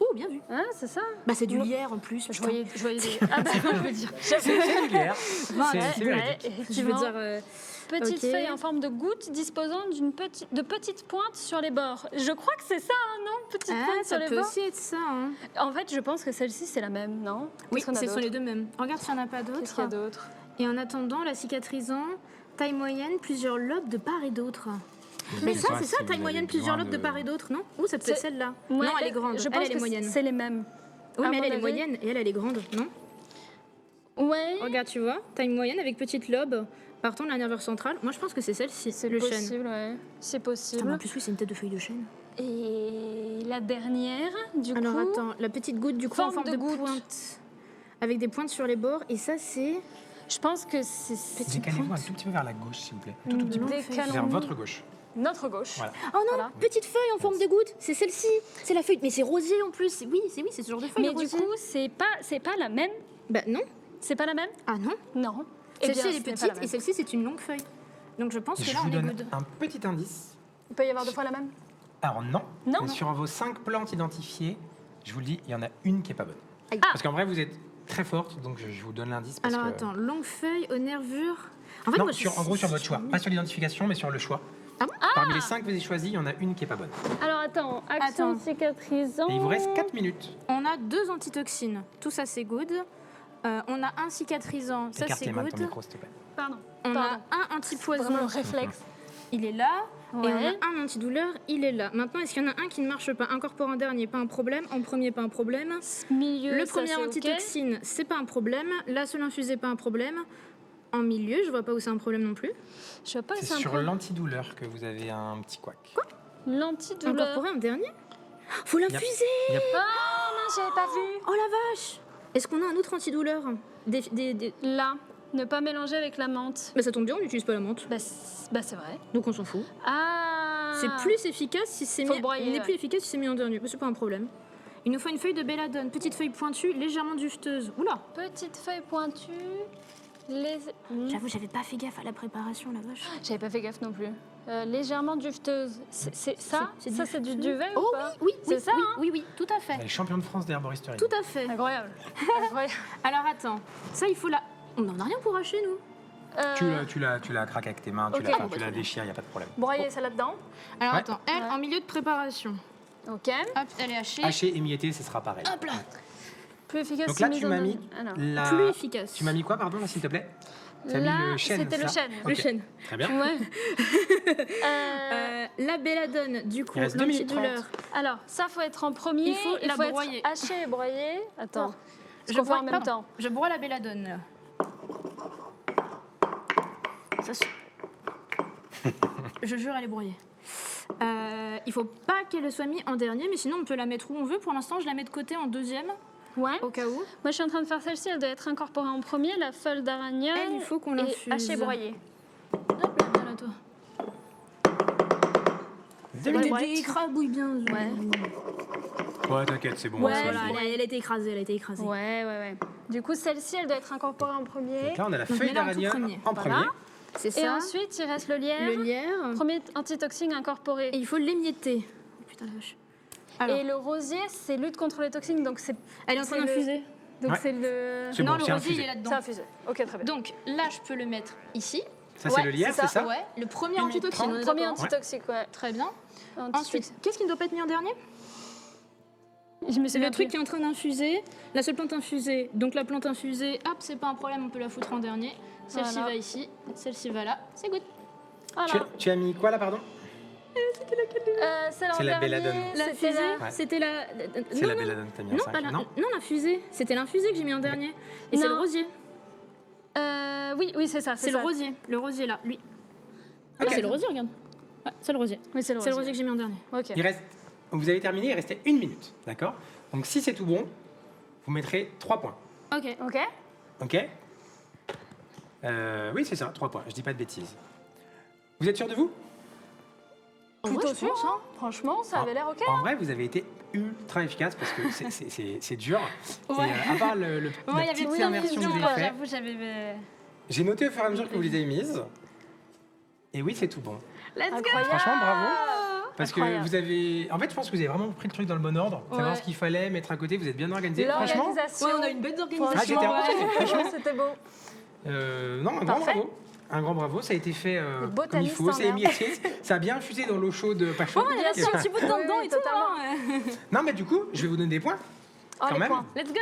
Oh, bien vu. Ah, c'est ça? Bah, c'est du lierre en plus. Je putain. voyais des... Ah bah, je veux dire. C'est vulgaire. C'est véridique. Je veux effectivement. dire. Petite ok. feuille en forme de goutte disposant de petites pointes sur les bords. Je crois que c'est ça, hein, non? Petites Ah, pointes sur ça les peut bords. aussi être ça. Hein. En fait, je pense que celle-ci, c'est la même, non? Oui, Qu'est-ce qu'on a ce sont d'autre? les deux mêmes. Regarde s'il n'y en a pas Qu'est-ce qu'il y a d'autres. d'autre? Et en attendant, la cicatrisant, taille moyenne, plusieurs lobes de part et d'autre. Mais ça, c'est ça, taille moyenne, plusieurs lobes de part et d'autre, non? Ou ça peut être C'est- celle-là. Ouais, Non, elle est grande. Je Elle, pense elle est que moyenne. c'est les mêmes. Oui, à mais mon elle est avis. moyenne et elle est grande, non? Ouais. Regarde, tu vois, taille moyenne avec petite lobe, partant de la nervure centrale. Moi, je pense que c'est celle-ci, C'est le chêne. possible, ouais. C'est Putain, mais possible. en plus, oui, c'est une tête de feuille de chêne. Et la dernière, du Alors, coup... attends, la petite goutte, du coup, en Forme forme de de goutte. pointe. Avec des pointes sur les bords. Et ça, c'est... Je pense que c'est Décalez-vous un tout petit peu vers la gauche, s'il vous plaît. Un tout petit peu. Décalons-nous. Vers votre gauche. Notre gauche. Voilà. Oh non, Voilà. petite feuille en forme de goutte. C'est celle-ci. C'est la feuille. Mais c'est rosier en plus. Oui, c'est ce genre de feuille. Mais du rosier. coup, c'est pas la même. Bah non. C'est pas la même? Ah non. Non. Eh Celle-ci, bien, elle est ce n'est pas petite la même. et celle-ci, c'est une longue feuille. Donc je pense que Je là, vous on est donne good. un petit indice. Il peut y avoir deux fois la même? Alors non, Non. mais sur vos 5 plantes identifiées, je vous le dis, il y en a une qui est pas bonne. Aïe. Parce qu'en vrai, vous êtes très forte, donc je vous donne l'indice. Parce Alors que... attends, longue feuille aux nervures. En fait, Non, moi, je en gros sur votre choix. Pas sur l'identification, mais sur le choix. Ah bon Parmi les 5 que vous avez choisis, il y en a une qui est pas bonne. Alors attends, action Attends. cicatrisante. Et il vous reste 4 minutes. On a 2 antitoxines. Tout ça, c'est good. On a un cicatrisant. Ça, c'est Écartez maintenant ton good. micro, s'il te plaît. Pardon. On Pardon. a un antipoison. Vraiment le réflexe. Il est là. Et on Ouais. a un antidouleur. Il est là. Maintenant, est-ce qu'il y en a un qui ne marche pas? Incorpore en dernier, pas un problème. En premier, pas un problème. Milieu, Le ça, premier c'est ok. antitoxine, c'est pas un problème. La seule infusée, pas un problème. En milieu, je vois pas où c'est un problème non plus. Je vois pas que C'est c'est un sur problème. l'antidouleur que vous avez un petit couac. L'antidouleur. Incorporer en dernier? Faut l'infuser! Il y a- Ah non, j'avais pas vu. Oh la vache! Est-ce qu'on a un autre antidouleur? Là, ne pas mélanger avec la menthe. Mais ça tombe bien, on n'utilise pas la menthe. Bah, c'est vrai. Donc on s'en fout. Ah. C'est plus efficace si c'est Faut mis. broyer, Il n'est ouais. plus efficace si c'est mis en dernier. Mais c'est pas un problème. Il nous faut une feuille de belladone, petite feuille pointue, légèrement dufteuse. Oula! Petite feuille pointue. Les... J'avoue, j'avais pas fait gaffe à la préparation, la vache. J'avais pas fait gaffe non plus. Légèrement dufteuse. C'est ça? C'est Ça, c'est du duvet Oh ou pas? oui, C'est oui, ça, oui, hein oui, oui, tout à fait. Elle est championne de France d'herboristerie. Tout à fait. Incroyable. Incroyable. Alors attends, ça il faut la. On n'en a rien pour hacher, nous. Tu la craques avec tes mains, Ok. tu Bon, la déchires, il n'y a pas de problème. Broyer ça là-dedans. Alors Ouais. attends, elle, Ouais. en milieu de préparation. Ok. Hop, elle est hachée. Haché, émietté, ce sera pareil. Hop là. Plus efficace. Donc là, mise tu en m'as dernier. mis Alors. la... Plus efficace. Tu m'as mis quoi, pardon, s'il te plaît? Tu as mis Là, le chêne, c'était le ça chêne. Le Ok. chêne. Très bien. Ouais. La belladone, du coup, Il reste 2 minutes l'antidouleur. Alors, ça, faut être en premier. Il faut la être broyer. haché et broyer. Attends. Je Je vois en broie- même pardon. temps. Je broie la belladone. Là. Ça, je jure, elle est broyée. Il faut pas qu'elle soit mise en dernier, mais sinon on peut la mettre où on veut. Pour l'instant, je la mets de côté en deuxième, Ouais. au cas où. Moi, je suis en train de faire celle-ci. Elle doit être incorporée en premier. La feuille d'aragnole. Elle, il faut qu'on Et l'infuse. haché broyé. Hop là, viens là, toi. 2 minutes. Elle écrabouille bien. Ouais. Ouais, t'inquiète, c'est bon. Ouais, c'est voilà, bon. elle a été écrasée, elle a été écrasée. Ouais. Du coup, celle-ci, elle doit être incorporée en premier. Donc là, on a la Donc, feuille mets-la en tout d'aragnole premier. en Voilà. premier. C'est Et ça. ensuite, il reste le lierre. Le lierre. Premier antitoxine incorporé. Et il faut l'émietter. Oh, putain la vache. Alors, Et le rosier, c'est lutte contre les toxines, donc c'est elle est en train c'est le- d'infuser. donc Ouais. c'est le. C'est Non, bon, le c'est rosier, il infusé. est là-dedans. C'est infusé. Ok, très bien. Donc là, je peux le mettre ici. Ça, c'est Ouais, le lierre, c'est c'est ça. ça Ouais, le premier 1 minute antitoxine. 30. on est Premier d'accord, hein. antitoxique, ouais. Très bien. Antitoxique. Ensuite, qu'est-ce qui ne doit pas être mis en dernier? je me C'est souviens le truc plus. qui est en train d'infuser. La seule plante infusée. Donc la plante infusée, hop, c'est pas un problème, on peut la foutre en dernier. Celle-ci Voilà. va ici, celle-ci va là. C'est good. Voilà. Tu as mis quoi là, pardon? C'est l'an C'est la dernier, belladone. La c'était fusée, la- c'était la. C'est non, la non. belladone que t'as mis en Non, 5. pas la... Non non, la fusée. C'était l'infusée que j'ai mis en dernier. Et c'est le Non. rosier. Oui, c'est ça. C'est le rosier. Le rosier là, lui. Ok. Ah, c'est le rosier, regarde. Ouais, c'est le rosier. Oui, c'est le C'est le rosier. rosier que j'ai mis en dernier. Ok. Il reste... Vous avez terminé, il restait 1 minute. D'accord? Donc si c'est tout bon, vous mettrez 3 points. Ok. Ok. Ok? Oui, c'est ça, 3 points. Je dis pas de bêtises. Vous êtes sûr de vous? Plutôt je sûr, pense, hein. Franchement, ça avait l'air ok. En vrai, vous avez été ultra efficace parce que c'est dur. Ouais. Et à part la Ouais, il y avait petite plus immersion que vous d'infusion, avez fait, j'avoue, j'avais. j'ai noté au fur et à mesure que vous les avez mises. Et oui, c'est tout bon. Let's go! Incroyable. Franchement, bravo. Parce que Incroyable. vous avez... En fait, je pense que vous avez vraiment pris le truc dans le bon ordre. Savoir Ouais. ce qu'il fallait, mettre à côté, vous êtes bien organisé. Franchement, L'organisation. Ouais, on a une bête Ah, d'organisation. j'étais impressionné, franchement. C'était beau. Non, un grand Parfait. bravo. Un grand bravo, ça a été fait Le comme il botaniste faut, en c'est herbe. émietté, ça a bien infusé dans l'eau chaude, pas chaude. Il a mis un petit bout de dent Oui, dedans oui, et tout. totalement. hein. Non, mais du coup, je vais vous donner des points. Oh, Quand les même. points. Let's go!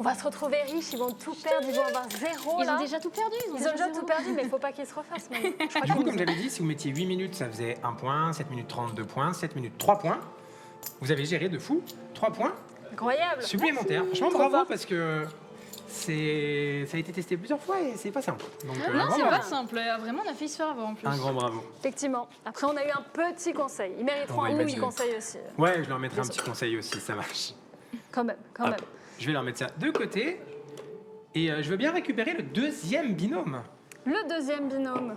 On va se retrouver riches, ils vont tout perdre, ils vont avoir zéro Ils là. ont déjà tout perdu. Ils ont déjà tout perdu, mais il faut pas qu'ils se refassent. même. Je crois Du coup, qu'ils comme nous- j'avais dit, si vous mettiez 8 minutes, ça faisait 1 point, 7 minutes 30, 2 points, 7 minutes 3 points. Vous avez géré de fou 3 points Incroyable. supplémentaires. Franchement, Trop bravo fort. parce que ça a été testé plusieurs fois et c'est pas simple. Donc, un Non, grand c'est bravo. pas simple. Vraiment, on a failli se faire avoir en plus. Un grand bravo. Effectivement. Après, on a eu un petit conseil. Ils mériteront On va un petit imaginer. conseil aussi. Ouais, je leur mettrai un petit conseil aussi, ça marche. Quand même, quand Hop. même. Je vais leur mettre ça de côté. Et je veux bien récupérer le deuxième binôme. Le deuxième binôme.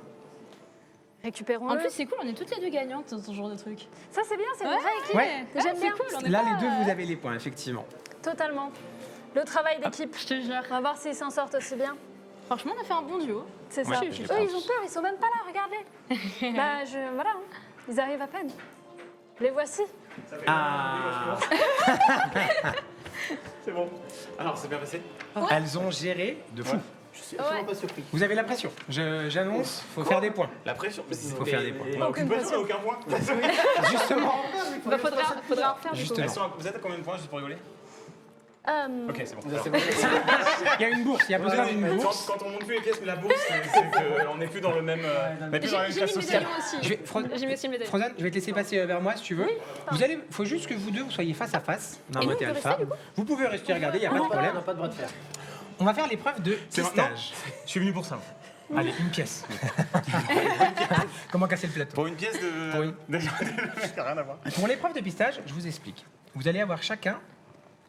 Récupérons-le. En plus, c'est cool, on est toutes les deux gagnantes dans ce genre de truc. ça c'est bien, c'est une Ouais. vraie équipe. Ouais. J'aime c'est bien. cool, on est Là, pas, les deux, vous avez les points, effectivement. Totalement. Le travail d'équipe. Je te jure. On va voir s'ils s'en sortent aussi bien. Franchement, on a fait un bon duo. C'est Ouais, ça. je Eux, pense. ils ont peur, ils sont même pas là, regardez. Voilà, hein. Ils arrivent à peine. Les voici. Ah. C'est bon. Alors, c'est bien passé. Elles ont géré de fou. Je suis absolument pas surpris. Vous avez la pression. J'annonce, faut faire des points. La pression. Faut faire des points. On a aucune pression, on a aucun point. Justement. Bah, faudra en refaire. Justement. Vous êtes à combien de points, juste pour rigoler? Ok, c'est bon. Il y a une bourse, il y a besoin d'une bourse. Quand on monte plus les pièces, mais la bourse, c'est qu'on n'est plus dans le même. On n'est plus dans la même J'ai mis classe le sociale. médaillon aussi. Je vais- J'ai mis aussi le médaillon. Frozen, je vais te laisser passer vers moi si tu veux. Faut juste que vous deux vous soyez face à face. nous, on peut Alpha. Vous pouvez rester regarder, il n'y a pas de On problème. n'a pas de bras de fer. On va faire l'épreuve de pistage. Je suis venu pour ça. Allez, une pièce. Comment casser le plateau? Pour une pièce de. Pour une- Rien à voir. Pour l'épreuve de pistage, je vous explique. Vous allez avoir chacun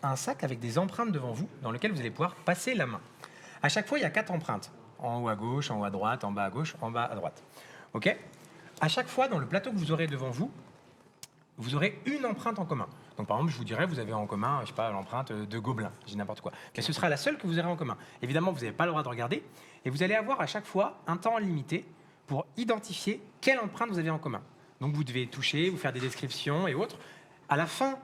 un sac avec des empreintes devant vous dans lequel vous allez pouvoir passer la main. À chaque fois, il y a 4 empreintes. En haut à gauche, en haut à droite, en bas à gauche, en bas à droite. OK? À chaque fois, dans le plateau que vous aurez devant vous, vous aurez une empreinte en commun. Donc par exemple, je vous dirais, vous avez en commun, je sais pas, l'empreinte de Gobelin, je dis n'importe quoi. Mais ce sera la seule que vous aurez en commun. Évidemment, vous n'avez pas le droit de regarder, et vous allez avoir à chaque fois un temps limité pour identifier quelle empreinte vous avez en commun. Donc vous devez toucher, vous faire des descriptions et autres. À la fin,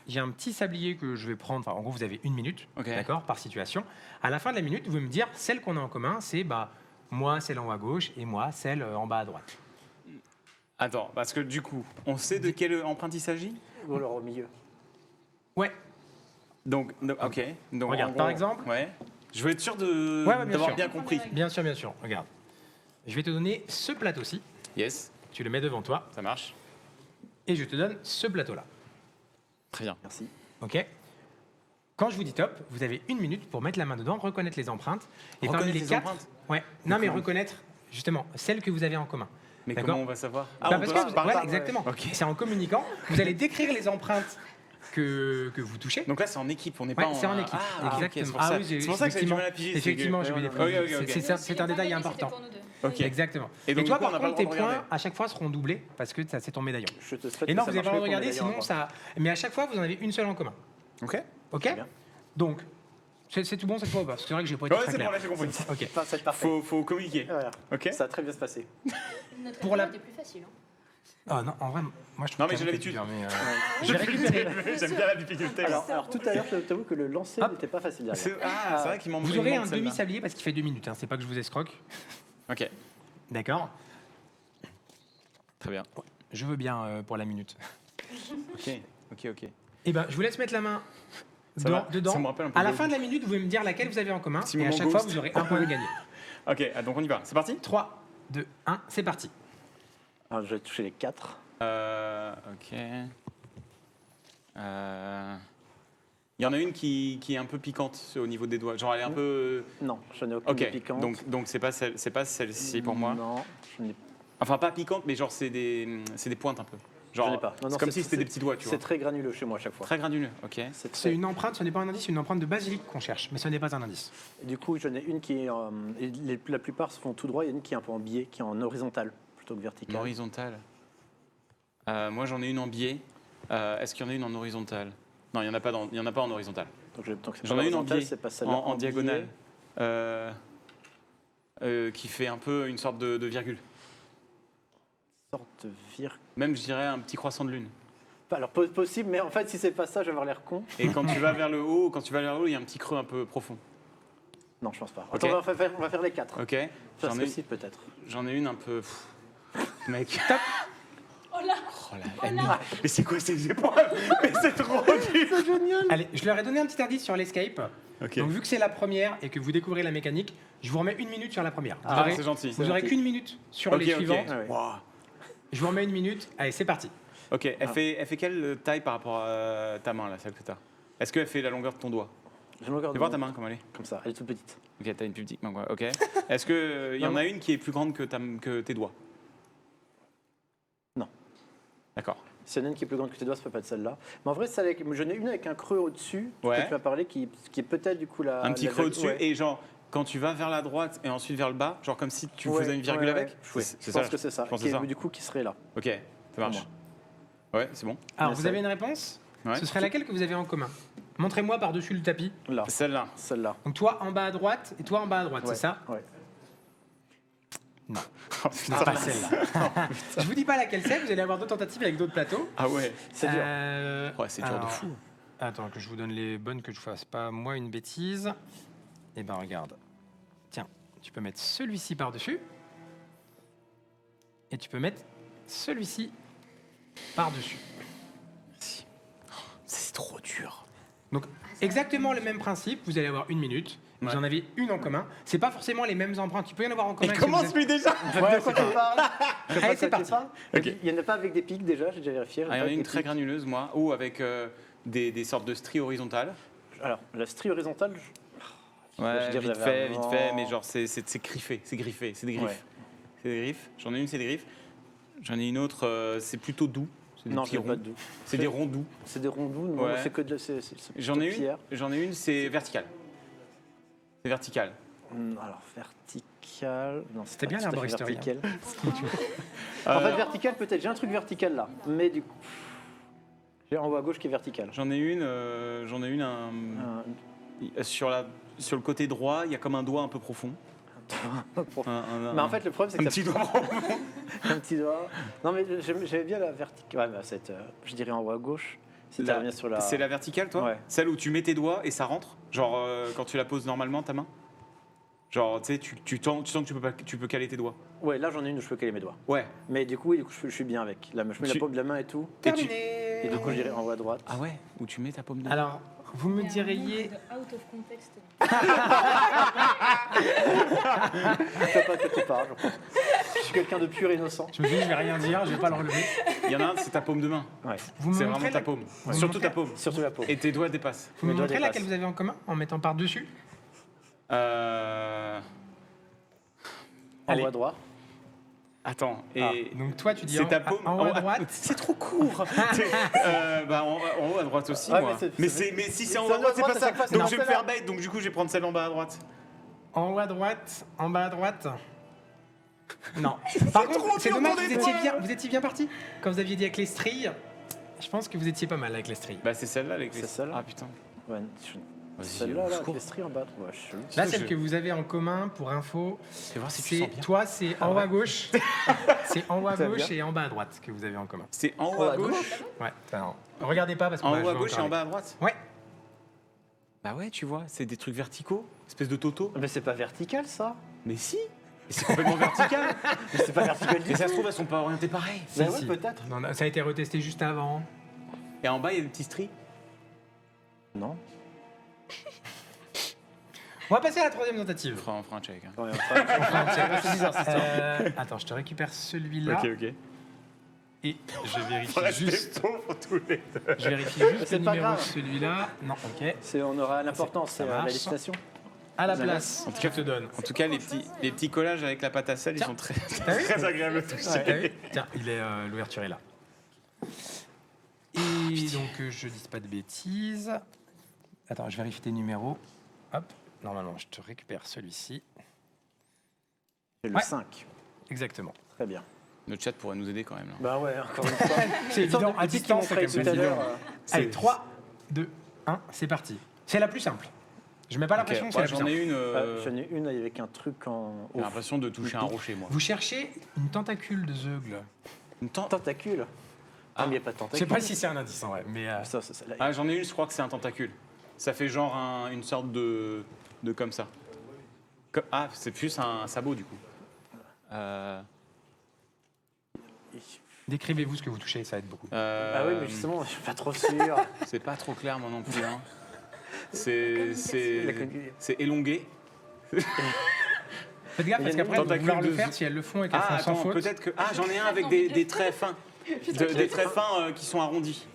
j'ai un petit sablier que je vais prendre. Enfin, en gros, vous avez 1 minute, Ok. d'accord, par situation. À la fin de la minute, vous pouvez me dire celle qu'on a en commun, c'est moi, celle en haut à gauche, et moi, celle en bas à droite. Attends, parce que du coup, on sait de quelle empreinte il s'agit? Ou alors au milieu. Ouais. Donc, ok. Donc, Regarde, en par gros, exemple. Ouais. Je veux être sûr de Ouais, bien d'avoir sûr. bien compris. Bien sûr, bien sûr. Regarde. Je vais te donner ce plateau-ci. Yes, Tu le mets devant toi. ça marche. Et je te donne ce plateau-là. Très bien. Merci. OK? Quand je vous dis top, vous avez 1 minute pour mettre la main dedans, reconnaître les empreintes. Et parmi Reconnaître les les 4. empreintes Ouais. Non, mais comment reconnaître, justement, celles que vous avez en commun. Mais D'accord. comment on va savoir? Bah, on parce peut que se vous- parler. voilà, exactement. Ok. C'est en communiquant. Vous allez décrire les empreintes que vous touchez. Donc là, c'est en équipe, on n'est Ouais, pas en. c'est en équipe. Ah, ok, Exactement. c'est pour ça. oui, C'est pour ça que j'ai du mal à piger. c'est que- Effectivement, je vais les Ok, préciser. ok, ok. C'est un détail important. Ok. Exactement. Et donc, toi, du coup, on par n'a pas le contre, tes droit de points, regarder. à chaque fois, seront doublés parce que c'est ton médaillon. Je te souhaite Et que non, ça vous n'avez marche pas le droit de mieux regarder, pour le sinon médaillon ça. Mais à chaque fois, vous en avez une seule en commun. Ok. OK? Très bien. Donc, c'est tout bon cette fois ou pas? Parce que c'est vrai que j'ai pas été Ouais, très c'est bon, clair. là, j'ai compris. OK. Enfin, c'est parfait. Faut communiquer. Voilà. Ok. Ça va très bien se passer. Pour la- était plus facile. Hein. Ah non, en vrai, moi je trouve Non, mais quand j'ai même l'habitude. que c'est dur, mais, je vais récupérer. J'aime bien la difficulté. Alors tout à l'heure, je t'avoue que le lancer Hop. n'était pas facile derrière. C'est vrai qu'il m'en Vous il aurez manque un celle-là. demi-sablier parce qu'il fait 2 minutes. Hein. C'est pas que je vous escroque. Ok, D'accord? très bien. Je veux bien pour la minute. Ok. Eh ben, je vous laisse mettre la main Ça va. dedans. Ça me rappelle un peu À la le- fin de la minute, vous pouvez me dire laquelle vous avez en commun. Petit Et à moment chaque fois, ghost. vous aurez un point de gagné. Ok, donc on y va. C'est parti? 3, 2, 1, c'est parti. Alors, je vais toucher les 4. Ok. Il y en a une qui est un peu piquante au niveau des doigts. Genre elle est un peu. Non, je n'ai aucune Ok. piquante. Donc c'est pas celle-ci pour moi. Non, je n'ai Enfin pas piquante, mais genre c'est des pointes un peu. Genre Je n'ai pas. Non, non, c'est comme c'est- si c'était des petits doigts, tu c'est vois. très granuleux chez moi à chaque fois. Très granuleux. Ok. C'est C'est très... une empreinte, ce n'est pas un indice, c'est une empreinte de basilic qu'on cherche. Mais ce n'est pas un indice. Du coup, j'en ai une qui est... et la plupart se font tout droit. Il y en a une qui est un peu en biais, qui est en horizontal plutôt que vertical. Horizontale. Moi j'en ai une en biais. Est-ce qu'il y en a une en horizontale? Non, il n'y en a pas en horizontale. Donc c'est J'en pas ai une en horizontal, biais, c'est pas celle-là. en biais. diagonale, qui fait un peu une sorte de virgule. Sorte de Même, je dirais, un petit croissant de lune. Alors possible, mais en fait, si c'est pas ça, je vais avoir l'air con. Et quand tu vas vers le haut, il y a un petit creux un peu profond. Non, je pense pas. Ok. Attends, on va faire les 4. Ok. Ça, J'en c'est ai, possible peut-être. j'en ai une un peu. Mec. Oh là Oh là, mais c'est quoi ces épreuves? Mais c'est trop dur. Allez, je leur ai donné un petit indice sur l'escape. Ok. Donc, vu que c'est la première et que vous découvrez la mécanique, je vous remets 1 minute sur la première. Vous Ah, aurez- c'est gentil. Vous aurez gentil. qu'1 minute sur Ok, les ok. suivants. Ouais. Wow. Je vous remets 1 minute. Allez, c'est parti. Ok, elle fait quelle taille par rapport à ta main, là, celle que tu as? Est-ce qu'elle fait la longueur de ton doigt? Je me regarde Fais voir ta main, comment elle est. comme ça, elle est toute petite. Ok, t'as une plus petite main, quoi. Ok. Est-ce qu'il y en a une qui est plus grande que tes doigts? Non. D'accord. S'il y en a une qui est plus grande que tes doigts, ça peut pas être celle-là. Mais en vrai, j'en ai une avec un creux au-dessus, Ouais. que tu m'as parlé, qui est peut-être du coup la. Un petit la- creux au-dessus, ouais. et genre, quand tu vas vers la droite et ensuite vers le bas, genre comme si tu Ouais, faisais une virgule ouais, avec? ouais. C'est Je ça. pense que c'est ça. Je pense que Qui c'est est- ça. Du coup, qui serait là. Ok, ça marche. Ouais, c'est bon. Alors, Mais vous ça- avez une réponse? Ouais. Ce serait laquelle que vous avez en commun? Montrez-moi par-dessus le tapis. Là, Celle-là. celle-là. Donc toi en bas à droite et toi en bas à droite, Ouais. c'est ça? Ouais. Ce n'est pas celle-là. Je vous dis pas laquelle c'est, vous allez avoir d'autres tentatives avec d'autres plateaux. Ah ouais. C'est dur. Ouais, c'est dur de alors, fou. Attends, que je vous donne les bonnes, que je fasse pas moi une bêtise. Eh ben regarde. Tiens, tu peux mettre celui-ci par-dessus. Et tu peux mettre celui-ci par-dessus. C'est trop dur. Donc exactement le même principe, vous allez avoir 1 minute. Vous Ouais. en avez une en commun. C'est pas forcément les mêmes empreintes. Il peut y en avoir en commun. Il que si vous commence êtes- lui déjà. Ouais, de quoi tu parles Je sais pas Allez, de c'est quoi tu parti. parles. Ok. Il y en a pas avec des pics déjà, j'ai déjà vérifié. Ah, il y en a une très granuleuse, moi, ou avec des sortes de stries horizontales. Alors, la strie horizontale, Ouais, je dirais vite j'avais fait, vraiment- mais genre c'est griffé, c'est griffé, c'est des griffes. Ouais. C'est des griffes. J'en ai une, c'est des griffes. J'en ai une autre, c'est plutôt doux. C'est des non, petits j'ai pas ronds. de doux. C'est des ronds doux. C'est des rondous, non, Ouais. c'est que de c'est J'en ai pierre. une, c'est vertical. C'est vertical. Alors, vertical. Non, C'était pas bien tout à fait l'arboristerie, vertical. En fait, vertical, peut-être. J'ai un truc vertical là. Mais du coup. J'ai en haut à gauche qui est vertical. J'en ai une, sur le côté droit, il y a comme un doigt un peu profond. Mais en fait, le problème, c'est que un ça petit doigt profond. un petit doigt. Non, mais j'aimais bien la verticale. Ouais, mais cette, je dirais en haut à gauche. C'est La- revient sur la. C'est la verticale, toi? Ouais. Celle où tu mets tes doigts et ça rentre? Genre quand tu la poses normalement, ta main? Genre, tu sais, tu sens que tu peux caler tes doigts. Ouais, là, j'en ai une où je peux caler mes doigts. Ouais. Mais du coup, oui, du coup, je suis bien avec. Là, je mets la paume de la main et tout. Et tu- Terminé. Et du coup, je dirais en haut à droite. Ah ouais? Où tu mets ta paume de main? Alors, vous me diriez. Out of context. Je sais pas de quoi tu parles, je pense. Je suis quelqu'un de pur et innocent. Je me dis, je vais rien dire, je vais pas l'enlever. Il y en a un, c'est ta paume de main. Ouais. Vous me C'est montrez vraiment ta la- paume. Ouais. Surtout Vous ta montrez- paume. Surtout la paume. Et tes doigts dépassent. Vous me Mes doigts montrez dépassent. laquelle vous avez en commun en mettant par-dessus? En Allez. haut à droite. Attends, et Donc toi, tu dis c'est en, ta paume en haut à droite. C'est trop court. Bah, en haut à droite aussi, Ouais, moi. mais Mais si c'est en c'est haut à droite, c'est pas à ça. chaque fois, c'est Donc non, je vais me celle-là. faire bête. Donc du coup, je vais prendre celle en bas à droite. En haut à droite, en bas à droite. Non. Par contre, c'est dur dommage, pour vous des étiez doigts. bien, vous étiez bien parti. Quand vous aviez dit avec les strilles, je pense que vous étiez pas mal avec les strilles. Bah c'est celle-là, les C'est celle-là. Ah putain. Ouais, Vas-y, celle-là, au là, secours. avec les stries en bas. Ouais, je suis chelou. Là, que celle je- que vous avez en commun, pour info, Fais voir si tu c'est sens bien. toi, c'est en haut à gauche. C'est en haut à Ça va gauche bien et en bas à droite que vous avez en commun. C'est en haut Oh, à à gauche. Ouais. Non. Regardez pas parce qu'on En va haut jouer à gauche et encore en bas à droite. avec. Ouais. Bah ouais, tu vois, c'est des trucs verticaux, espèce de toto. Mais c'est pas vertical, ça. Mais si. Et c'est complètement vertical. Mais c'est pas vertical du Et ça se tout. trouve, elles sont pas orientées pareil. Bah Si, ouais, si. peut-être. Non, non, ça a été retesté juste avant. Et en bas, il y a des petits stries. Non. On va passer à la troisième tentative. On fera un check. Hein. Ouais, enfin, c'est bizarre, cette histoire. Attends, je te récupère celui-là ok. et je vérifie Restez juste. pauvres tous les deux. Je vérifie juste C'est le pas numéro de grave. celui-là. Non, ok. On aura l'importance, Ça c'est la marche. législation. À la Ça place, En tout je cas, te donne. En tout cas, les petits collages avec la pâte à sel, ils Tiens. sont très, T'as vu très agréables à toucher. T'as vu Tiens, l'ouverture est là. Et donc, je dis pas de bêtises. Attends, je vérifie tes numéros. Hop, normalement, je te récupère celui-ci. C'est le Ouais. 5. Exactement. Très bien. Notre chat pourrait nous aider quand même. Là. Bah ouais, encore une fois. C'est évident, à distance, c'est tout comme à ça. l'heure. Allez, 3, 2, 1, c'est parti. C'est la plus simple. Je mets pas la Ok, pression, c'est ouais, la plus j'en simple. ai une. J'en ai une avec un truc en. J'ai l'impression de toucher un rocher, moi. Vous cherchez une tentacule de zeugle. Une Tentacule. Ah, mais il n'y a pas de Je tentacule. sais pas si c'est un indice en vrai, mais Ça, là. Ah, j'en ai une, je crois que c'est un tentacule. Ça fait genre une sorte de comme ça. Ah, c'est plus un sabot du coup. décrivez-vous ce que vous touchez, ça aide beaucoup. Ah oui, mais justement, je suis pas trop sûr. C'est pas trop clair, moi non plus. Hein. C'est La connu- c'est élongué. Faites gaffe Il y parce a qu'après, une elles vont vouloir le tentacule de faire si elles le font et qu'elles Ah, font sans attends, faute. peut-être que. Ah, j'en ai un avec des traits fins. Des traits fins qui sont arrondis.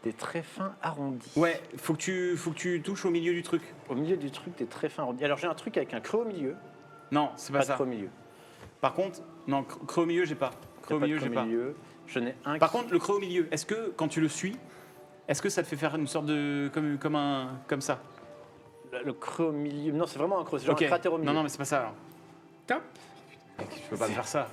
des traits fins arrondis. Ouais, faut que tu touches au milieu du truc. Au milieu du truc, des traits fins arrondis. Alors j'ai un truc avec un creux au milieu. Non, c'est pas Pas de ça. creux au milieu. Par contre, non, creux au milieu, j'ai pas. Creux au Pas de milieu, creux j'ai au pas. milieu. Je n'ai un. Par contre, le creux au milieu, est-ce que quand tu le suis, est-ce que ça te fait faire une sorte de comme ça? Le creux au milieu. Non, c'est vraiment un creux. C'est genre Ok. un cratère au milieu. Non, mais c'est pas ça alors. Top. Mec, tu peux pas me faire ça.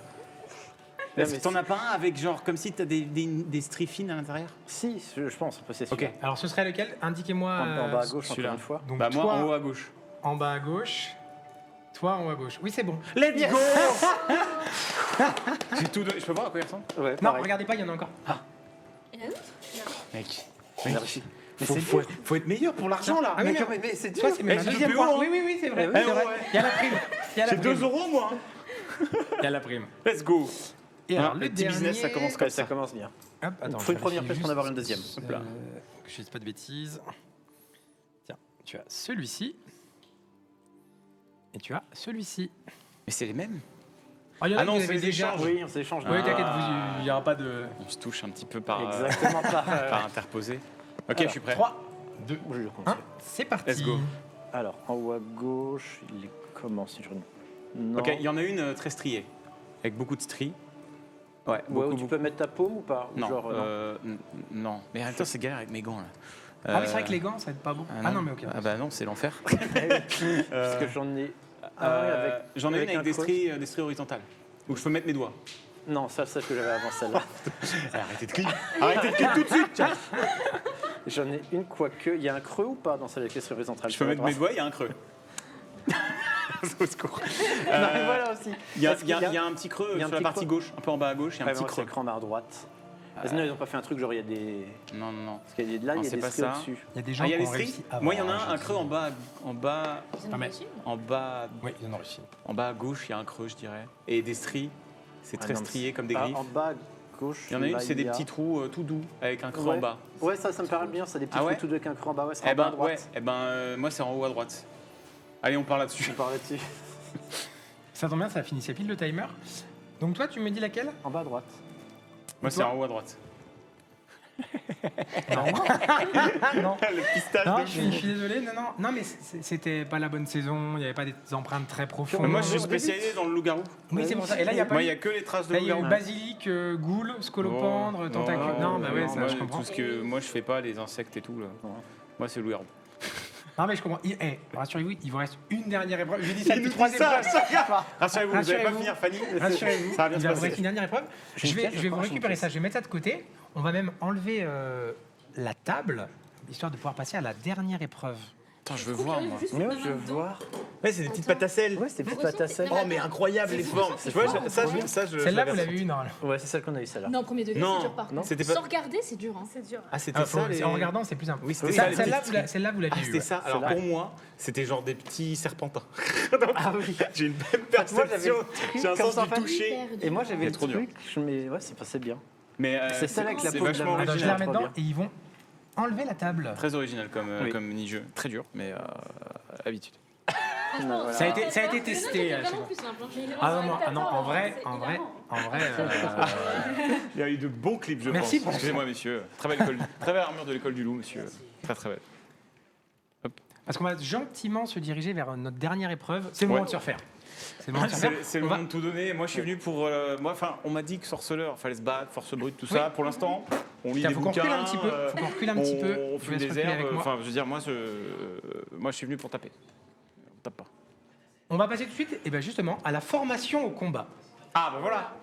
Non, Est-ce mais que t'en as pas un avec genre comme si t'as des stries fines à l'intérieur? Si, je pense. C'est Ok. celui-là. Alors ce serait lequel? Indiquez-moi. En bas à gauche, celui-là. encore une fois. Donc Bah moi toi, en haut à gauche. en bas à gauche. Toi en haut à gauche. Oui, c'est bon. Let's go. J'ai tout donné. Je peux voir à quoi il ressemble? Ouais, Non, pareil. regardez pas, il y en a encore. Mec. On a réussi. Faut être meilleur pour l'argent là. Ah oui, Mais non, quand même, mais c'est Toi, dur. c'est même Eh, un j'ai deuxième le point. PO, hein. Oui, c'est vrai. Eh oui, c'est vrai. ouais. Il y a la prime. Il y a la J'ai prime. 2 euros moi. Hein. Il y a la prime. Let's go. Et alors, Le le petit business, ça commence Ouais, comme ça ça. commence bien. Hop, attends, faut une je première vérifie pièce pour en juste, avoir une deuxième. Hop là. Que je dise pas de bêtises. Tiens, tu as celui-ci. Et tu as celui-ci. Mais c'est les mêmes. il y en a Ah que non, vous c'est avez les déjà. échanges. Oui, on s'échange. Oui, Ah. t'inquiète, il n'y aura pas de. On se touche un petit peu par, Exactement pas. par interposé. Ok, Alors, je suis prêt. 3, 2, Je le 1, c'est parti. Let's go. Alors, en haut à gauche, il est comment si je... Non. Ok, il y en a une très striée, avec beaucoup de stries. Ouais, Ouais, beaucoup, tu peux mettre ta paume ou pas? Ou Non, genre, non. Mais en même temps, c'est galère avec mes gants là. Ah, mais c'est vrai que les gants, ça aide pas beaucoup. Ah non, mais ok. Ah bah non, c'est l'enfer. Parce que j'en ai un avec... J'en ai une avec un des creux. des stries horizontales. Où je peux mettre mes doigts. Non, ça que j'avais avant celle-là. Arrêtez de cliquer. Arrêtez de cliquer tout de suite. Tiens. J'en ai une quoique. Il y a un creux ou pas dans celle avec les horizontales? Je peux mettre mes doigts, il y a un creux. Au secours. Non, mais voilà aussi. Il y a Parce qu'il un petit creux il y a un sur la petit partie creux. gauche, un peu en bas à gauche, il y a un petit C'est creux. l'écran en bas à droite. Parce que non, ils n'ont pas fait un truc genre il y a des... Non, non, non. Parce qu'il y a des... Là, Non, il y a c'est des pas stries ça. au-dessus. Il y a des gens Ah, il y a qui des ont stries réussi avant. Moi, il y en a hein, un je creux dis. en bas, Ah, mais- Oui, ils en ont réussi. en bas à gauche, il y a un creux, je dirais. Et des stries, c'est très Ah, non, mais strié comme des Ah, griffes. en bas à gauche. Il y en a une, là, c'est des y a- petits trous tout doux, avec un creux Ouais. en bas. Ouais, ça me paraît bien. Ça, des petits Ah trous ouais tout deux avec un creux en bas. Ouais, c'est Eh en bas à ben, droite. ouais, eh ben, moi, c'est en haut à droite. Allez, on parle là-dessus. On parle là-dessus. Ça tombe bien, ça finissait pile le timer. Donc toi, tu me dis laquelle? En bas à droite. Moi, c'est en haut à droite. Non. Non. Le pistage Non, de je suis désolé. Non, mais c'était pas la bonne saison. Il n'y avait pas des empreintes très profondes. Mais moi, je suis spécialisé dans le loup-garou. Oui, c'est pour ça. Et là, il n'y a pas. Moi, il n'y a que les traces de Là, il y a eu loup-garou. basilic, goule, scolopendre, Oh, tentacule. Non, bah ouais, ça, moi, je comprends. tout ce que moi, je fais pas les insectes et tout là. Moi, c'est le loup-garou. Non, mais je comprends. Rassurez-vous, il vous reste une dernière épreuve. Je dis ça depuis 3 ça, épreuves. Rassurez-vous, vous n'allez pas Rassurez-vous. finir, Fanny. Rassurez-vous, Ça va bien il se va vous passer. rester une dernière épreuve. J'ai Je une vais, pièce, je vais je vous crois, j'ai une récupérer pièce. ça, je vais mettre ça de côté. On va même enlever la table, histoire de pouvoir passer à la dernière épreuve. Attends, je veux voir moi. Mais ouais, je veux voir. Ouais, c'est des petites pâtes à sel. Ouais, c'est des petites pâtes à sel. Oh, mais incroyable les formes. Tu vois, ça, je. Celle-là, je vous l'avais l'avez eu, normalement. Ouais, c'est celle qu'on a eu, celle-là. Non, premier degré, Non, c'est dur par non, contre. c'était pas. Sans regarder, c'est dur. Hein. C'est dur. Ah, c'était Ah, ça les. En regardant, c'est plus simple. Oui, c'était Oui, ça. les Celle-là, petites- celle-là, vous l'avez Ah, eu. c'était ouais. ça. Alors Celle-là. pour moi, c'était genre des petits serpentins. Ah oui. J'ai une bonne Moi, j'avais perception. le truc J'ai un comme sens ça, du Fanny. toucher. Et moi, j'avais C'est le trop dur. truc. Mais ouais, c'est passé bien. Mais C'est celle avec la c'est peau de la vachement main. Attends, je vais la original. remettre trop dedans bien. et ils vont enlever la table. Très original Oui. comme mini-jeu. Très dur, mais habitude. Voilà. Ça a été testé. C'est vraiment plus simple. hein. Ah non, en vrai, Il y a eu de bons clips, je Merci pense. pour Excusez-moi, messieurs. Très belle armure de l'école du loup, monsieur. Très, très belle. parce qu'on va gentiment se diriger vers notre dernière épreuve. C'est le moment Ouais. de se refaire. C'est le moment de se refaire. C'est le On va- moment de tout donner. Moi, je suis venu pour. Moi, enfin, on m'a dit que sorceleur, fallait se battre, force brute, tout Oui. ça. Pour l'instant, on lit Tiens, des faut qu'on bouquins. recule un petit peu. Faut qu'on recule un petit peu. On Je fume laisse des reculer herbes. avec moi. Enfin, je veux dire, moi, je suis venu pour taper. On tape pas. On va passer tout de suite, et ben justement, à la formation au combat. Ah, ben voilà.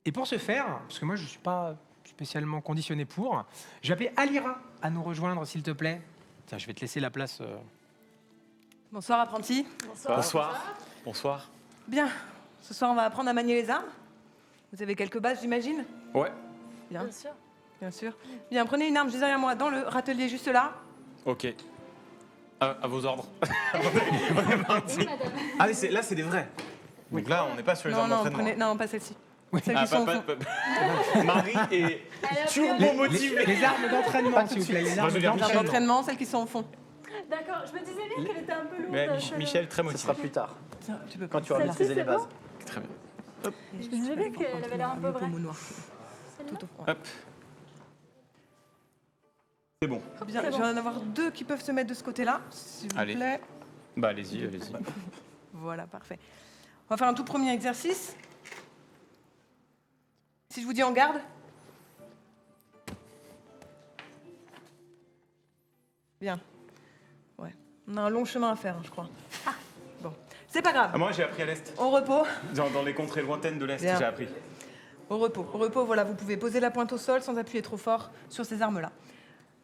Et pour ce faire, parce que moi je ne suis pas spécialement conditionné pour, je vais appeler Alira à nous rejoindre, s'il te plaît. Tiens, je vais te laisser la place. Bonsoir apprenti. Bonsoir. Bonsoir. Bien, ce soir on va apprendre à manier les armes. Vous avez quelques bases j'imagine? Ouais. Bien, Bien sûr. bien sûr. Bien, prenez une arme juste derrière moi dans le râtelier juste là. Ok. À vos ordres. On est parti. Ah, mais là, c'est des vrais. Donc là, on n'est pas sur les Non, armes non, d'entraînement. prenez... non, pas celle-ci. Celles Ah, qui sont au fond. Marie est turbo motivée. Les armes d'entraînement, s'il vous plaît. Les Moi, armes je veux dire, Les armes d'entraînement. d'entraînement, celles qui sont au fond. D'accord, je me disais bien qu'elle était un peu lourde. Mais Michel, très Ce motivé. sera plus tard, Tiens, tu peux quand prendre tu auras Celle-ci, maîtrisé les c'est bon bases. Très bien. Je me disais bien qu'elle avait l'air un peu vraie. pommeau noir. Celle-là. tout au fond. Hop. C'est bon. Très bien, je vais en avoir 2 qui peuvent se mettre de ce côté-là, s'il vous Allez. plaît. Bah allez-y, allez-y. Voilà, parfait. On va faire un tout premier exercice. Si je vous dis en garde. Bien. Ouais. On a un long chemin à faire, je crois. Bon. C'est pas grave. Ah, moi j'ai appris à l'Est. Au repos. Dans les contrées lointaines de l'Est, Bien. j'ai appris. Au repos. Au repos, voilà, vous pouvez poser la pointe au sol sans appuyer trop fort sur ces armes-là.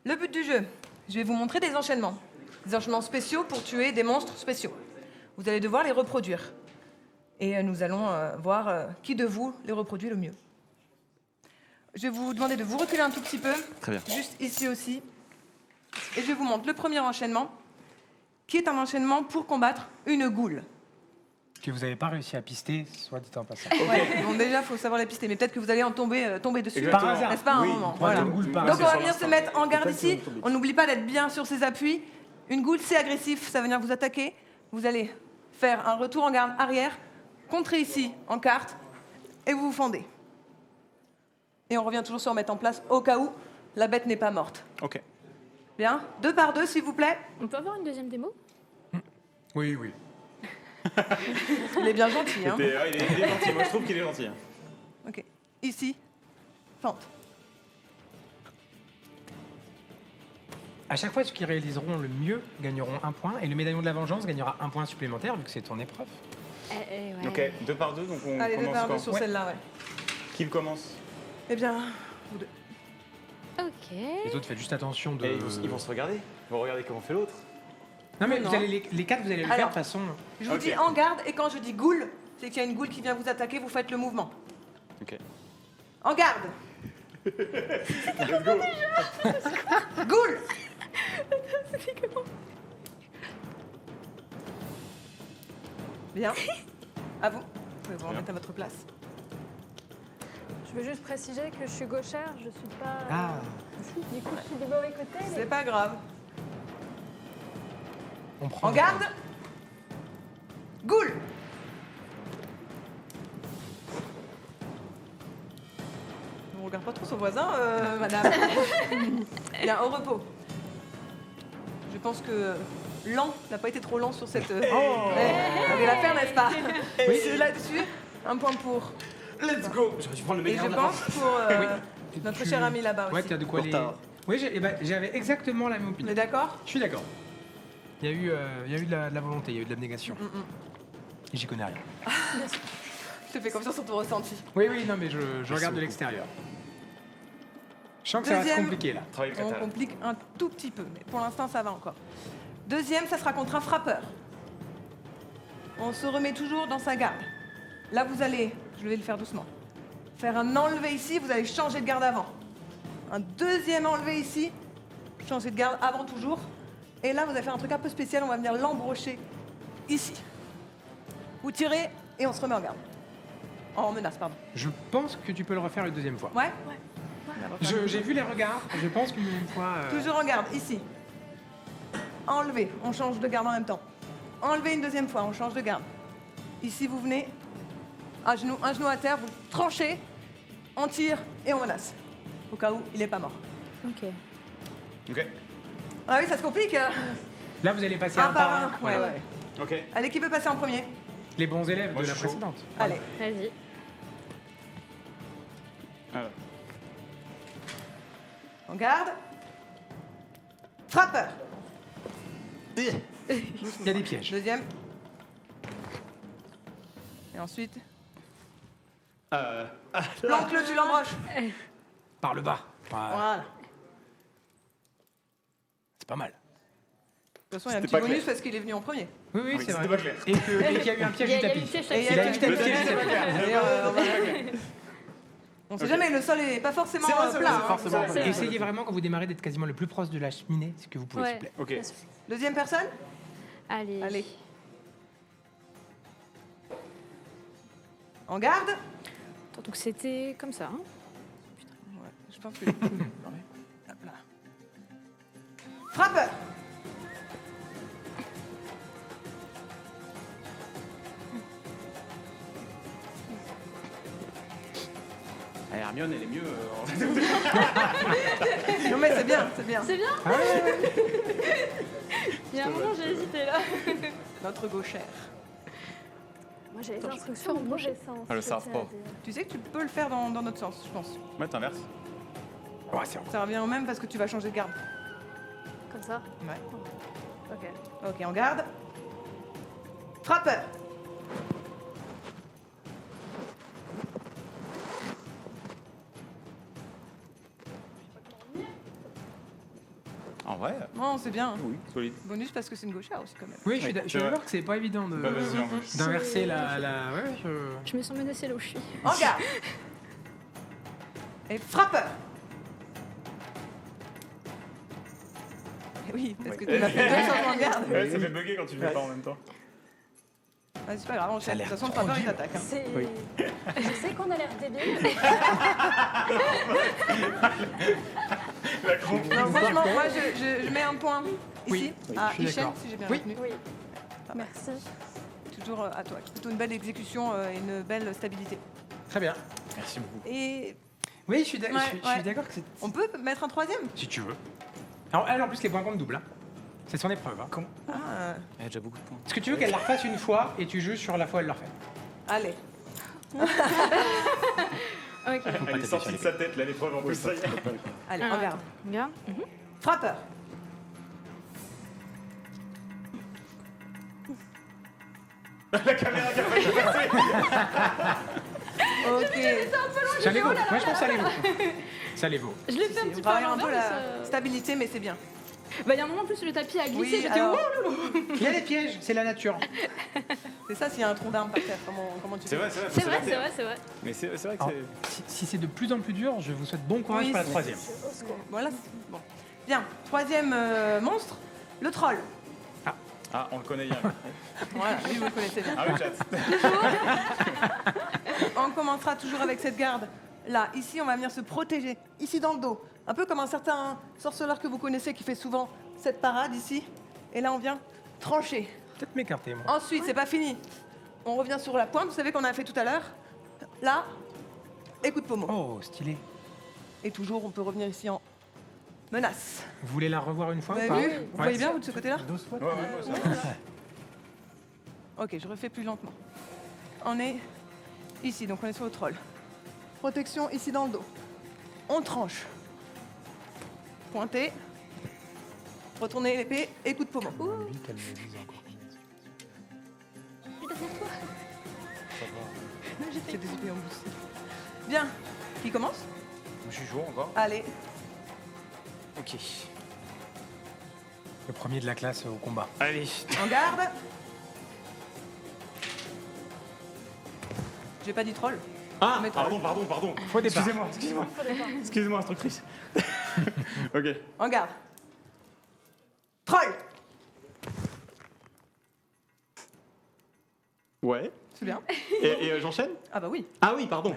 Le but du jeu, je vais vous montrer des enchaînements. Des enchaînements spéciaux pour tuer des monstres spéciaux. Vous allez devoir les reproduire. Et nous allons voir qui de vous les reproduit le mieux. Je vais vous demander de vous reculer un tout petit peu. Très bien. Juste ici aussi. Et je vous montre le premier enchaînement, qui est un enchaînement pour combattre une goule. Que vous n'avez pas réussi à pister, soit dit en passant. Ouais, bon, déjà, il faut savoir la pister, mais peut-être que vous allez en tomber dessus. Exactement. Par hasard. N'est-ce pas, à un Oui. moment Voilà. voilà. Une goule par Donc on hasard. va venir se mettre en garde ici. On n'oublie pas d'être bien sur ses appuis. Une goule, c'est agressif, ça va venir vous attaquer. Vous allez faire un retour en garde arrière, contrer ici en carte, et vous vous fendez. Et on revient toujours se remettre en place au cas où la bête n'est pas morte. Ok. Bien, 2 par 2, s'il vous plaît. On peut avoir une deuxième démo? Oui, oui. Il est bien gentil, hein. Il est gentil, moi je trouve qu'il est gentil. Ok. Ici, fente. À chaque fois, ceux qui réaliseront le mieux gagneront 1 point, et le médaillon de la vengeance gagnera 1 point supplémentaire, vu que c'est ton épreuve. Ouais. Ok, 2 par 2, donc on Allez, 2 commence par 2 quand sur Ouais. celle-là, ouais. Qui le commence? Eh bien, vous 2. Ok. Les autres, faites juste attention de... Et ils vont se regarder. Ils vont regarder comment fait l'autre. Non, mais Non. vous allez les 4, vous allez le faire Alors. de façon... Je vous Ok. dis en garde, et quand je dis goule, c'est qu'il y a une goule qui vient vous attaquer, vous faites le mouvement. Ok. En garde. Let's go. Goule. Bien. À vous. Vous pouvez vous remettre à votre place. Je veux juste préciser que je suis gauchère, je suis pas. Ah. Du coup, je suis du mauvais côté. C'est pas grave. On prend... En garde. Goule. On regarde pas trop son voisin, madame. Bien, au repos. Je pense que lent n'a pas été trop lent sur cette... Vous allez la faire, n'est-ce pas? C'est là-dessus, un point pour... Let's go. J'aurais dû prendre le Et meilleur je de la pense pour Et notre tu- cher ami là-bas Ouais, aussi. tu as de quoi Pour les... ta- Oui, j'avais exactement la même On opinion. est d'accord? Je suis d'accord. Il y a eu de la volonté, il y a eu de l'abnégation. Et j'y connais rien. Je te fais confiance sur ton ressenti. Oui, oui, non, mais je regarde de l'extérieur. Je sens que ça va se Deuxième. compliquer, là. Travail On catalan. complique un tout petit peu, mais pour l'instant ça va encore. Deuxième, ça sera contre un frappeur. On se remet toujours dans sa garde. Là, vous allez, je vais le faire doucement, faire un enlevé ici, vous allez changer de garde avant. Un deuxième enlevé ici, changer de garde avant toujours. Et là, vous allez faire un truc un peu spécial, on va venir l'embrocher ici. Vous tirez et on se remet en garde. En menace, pardon. Je pense que tu peux le refaire une deuxième fois. Ouais. J'ai vu les regards, je pense qu'une deuxième fois... Toujours en garde, ici. Enlever, on change de garde en même temps. Enlever une deuxième fois, on change de garde. Ici, vous venez, un genou à terre, vous tranchez, on tire et on menace. Au cas où il n'est pas mort. Ok. Ok. Ah oui, ça se complique. Là, vous allez passer Un un par par un. un. Ouais, Voilà. ouais. Ok. Allez, qui peut passer en premier? Les bons élèves Moi, de je la suis chaud. précédente. Allez, Vas-y. Alors. en garde. Frappeur. Il y a des pièges. Deuxième. Et ensuite, planque-le, tu l'embroches. Par le bas. Voilà. Voilà. C'est pas mal. De toute façon, il y a un C'était petit pas bonus clair. parce qu'il est venu en premier. Oui, oui, c'est c'était vrai. pas clair. Et qu'il y a eu un piège Il y du a eu tapis. le piège Et il y a Il a un eu petit le bonus. piège du tapis. D'ailleurs, on sait jamais, le sol est pas forcément C'est vrai, c'est plat. vrai, hein. forcément. C'est vrai. Essayez vraiment quand vous démarrez d'être quasiment le plus proche de la cheminée, ce que vous pouvez, s'il vous plaît. Ok. bien sûr. Deuxième personne? Allez. Allez. En garde? Donc c'était comme ça. Hein. Ouais, je pense que... Non, mais- Hop là. Frappeur! Hermione, elle est mieux. Non mais c'est bien, c'est bien. C'est bien. Ah ouais. Il y a un moment, j'ai hésité là. Notre gauchère. Moi, j'ai les Attends, je instructions peux dans faire mauvais sens. Ah, le je tiens à Southpaw. dire. Tu sais que tu peux le faire dans notre sens, je pense. Ouais, t'inverses. Ouais, c'est Ça revient au même parce que tu vas changer de garde. Comme ça. Ouais. Ok. Ok, on garde. Frappeur. En vrai, Non, c'est bien. oui, solide. Bonus parce que c'est une gauchère aussi quand même. Oui, je suis Oui, je suis c'est vrai. d'accord que c'est pas évident de Bah, vas-y, en plus. d'inverser la. Ouais, Je me sens menacée là où je suis. En garde. Et frappeur. Eh oui, parce que tu l'as fait deux changements de garde. Ouais, ça fait bugger quand tu le fais pas en même temps. Ouais, c'est pas grave, on Ça a de l'air toute façon, le trop frappeur il dur. t'attaque. Hein. C'est... Oui. Je sais qu'on a l'air débile. Non, franchement, moi je mets un point ici, Oui, à je suis Ishen, d'accord. si j'ai bien Oui. retenu. Oui. Pas mal. Merci. Toujours à toi. Plutôt une belle exécution et une belle stabilité. Très bien. Merci beaucoup. Et Oui, je suis Ouais, je suis ouais. d'accord que c'est. on peut mettre un troisième. Si tu veux. Alors, elle, en plus, les points comptent double. Hein. C'est son épreuve. Hein. Ah, Elle a déjà beaucoup de points. Est-ce que tu veux qu'elle la refasse une fois et tu joues sur la fois où elle la refait? allez. Ok. Elle est sortie de sa tête, là, l'épreuve en plus. Ça y est. Allez, Ah, regarde. Regarde. Frappeur. La caméra qui a failli passer. Ok. Ça les vaut. Moi, je pense que ça les vaut. Ça les vaut. Je l'ai fait un On petit peu travaille à un peu l'envers, la mais ça- stabilité, mais c'est bien. Bah, il y a un moment en plus, le tapis a glissé. Oui, J'étais alors, wow. Il y a des pièges, c'est la nature. c'est ça s'il y a un tronc d'arbre par terre. Comment tu C'est fais vrai, c'est vrai. C'est faut vrai, s'adapter, c'est hein. vrai, c'est vrai. Mais c'est vrai que Alors, c'est. si c'est de plus en plus dur, je vous souhaite bon courage Oui, pour la c'est- troisième. Voilà. Bon. Bien. Troisième monstre, le troll. Ah, on le connaît bien. Voilà, lui vous le connaissez bien. Ah oui, chat. On commencera toujours avec cette garde. Là, ici, on va venir se protéger. Ici, dans le dos. Un peu comme un certain sorceleur que vous connaissez qui fait souvent cette parade ici. Et là, on vient trancher. Peut-être m'écarter, moi. Ensuite, c'est pas fini. On revient sur la pointe, vous savez qu'on a fait tout à l'heure. Là, écoute pommeau. Oh, stylé. Et toujours, on peut revenir ici en menace. Vous voulez la revoir une fois Vous ou avez pas vu Ouais. Vous voyez bien, vous, de ce côté-là Ouais, ouais, ça. Ok, je refais plus lentement. On est ici, donc on est sur le troll. Protection ici dans le dos. On tranche. Pointer. Retourner l'épée et coup de pommeau. Lui, qu'elle me dise encore. J'ai des épées en bouche. Bien. Qui commence Je suis chaud encore. Allez. Ok. Le premier de la classe au combat. Allez. En garde. J'ai pas dit troll. Ah, Mais pardon. Faux départ. Excusez-moi, instructrice. Ok. En garde. Troll. Ouais. C'est bien. Et j'enchaîne? Ah bah oui. Ah oui, pardon.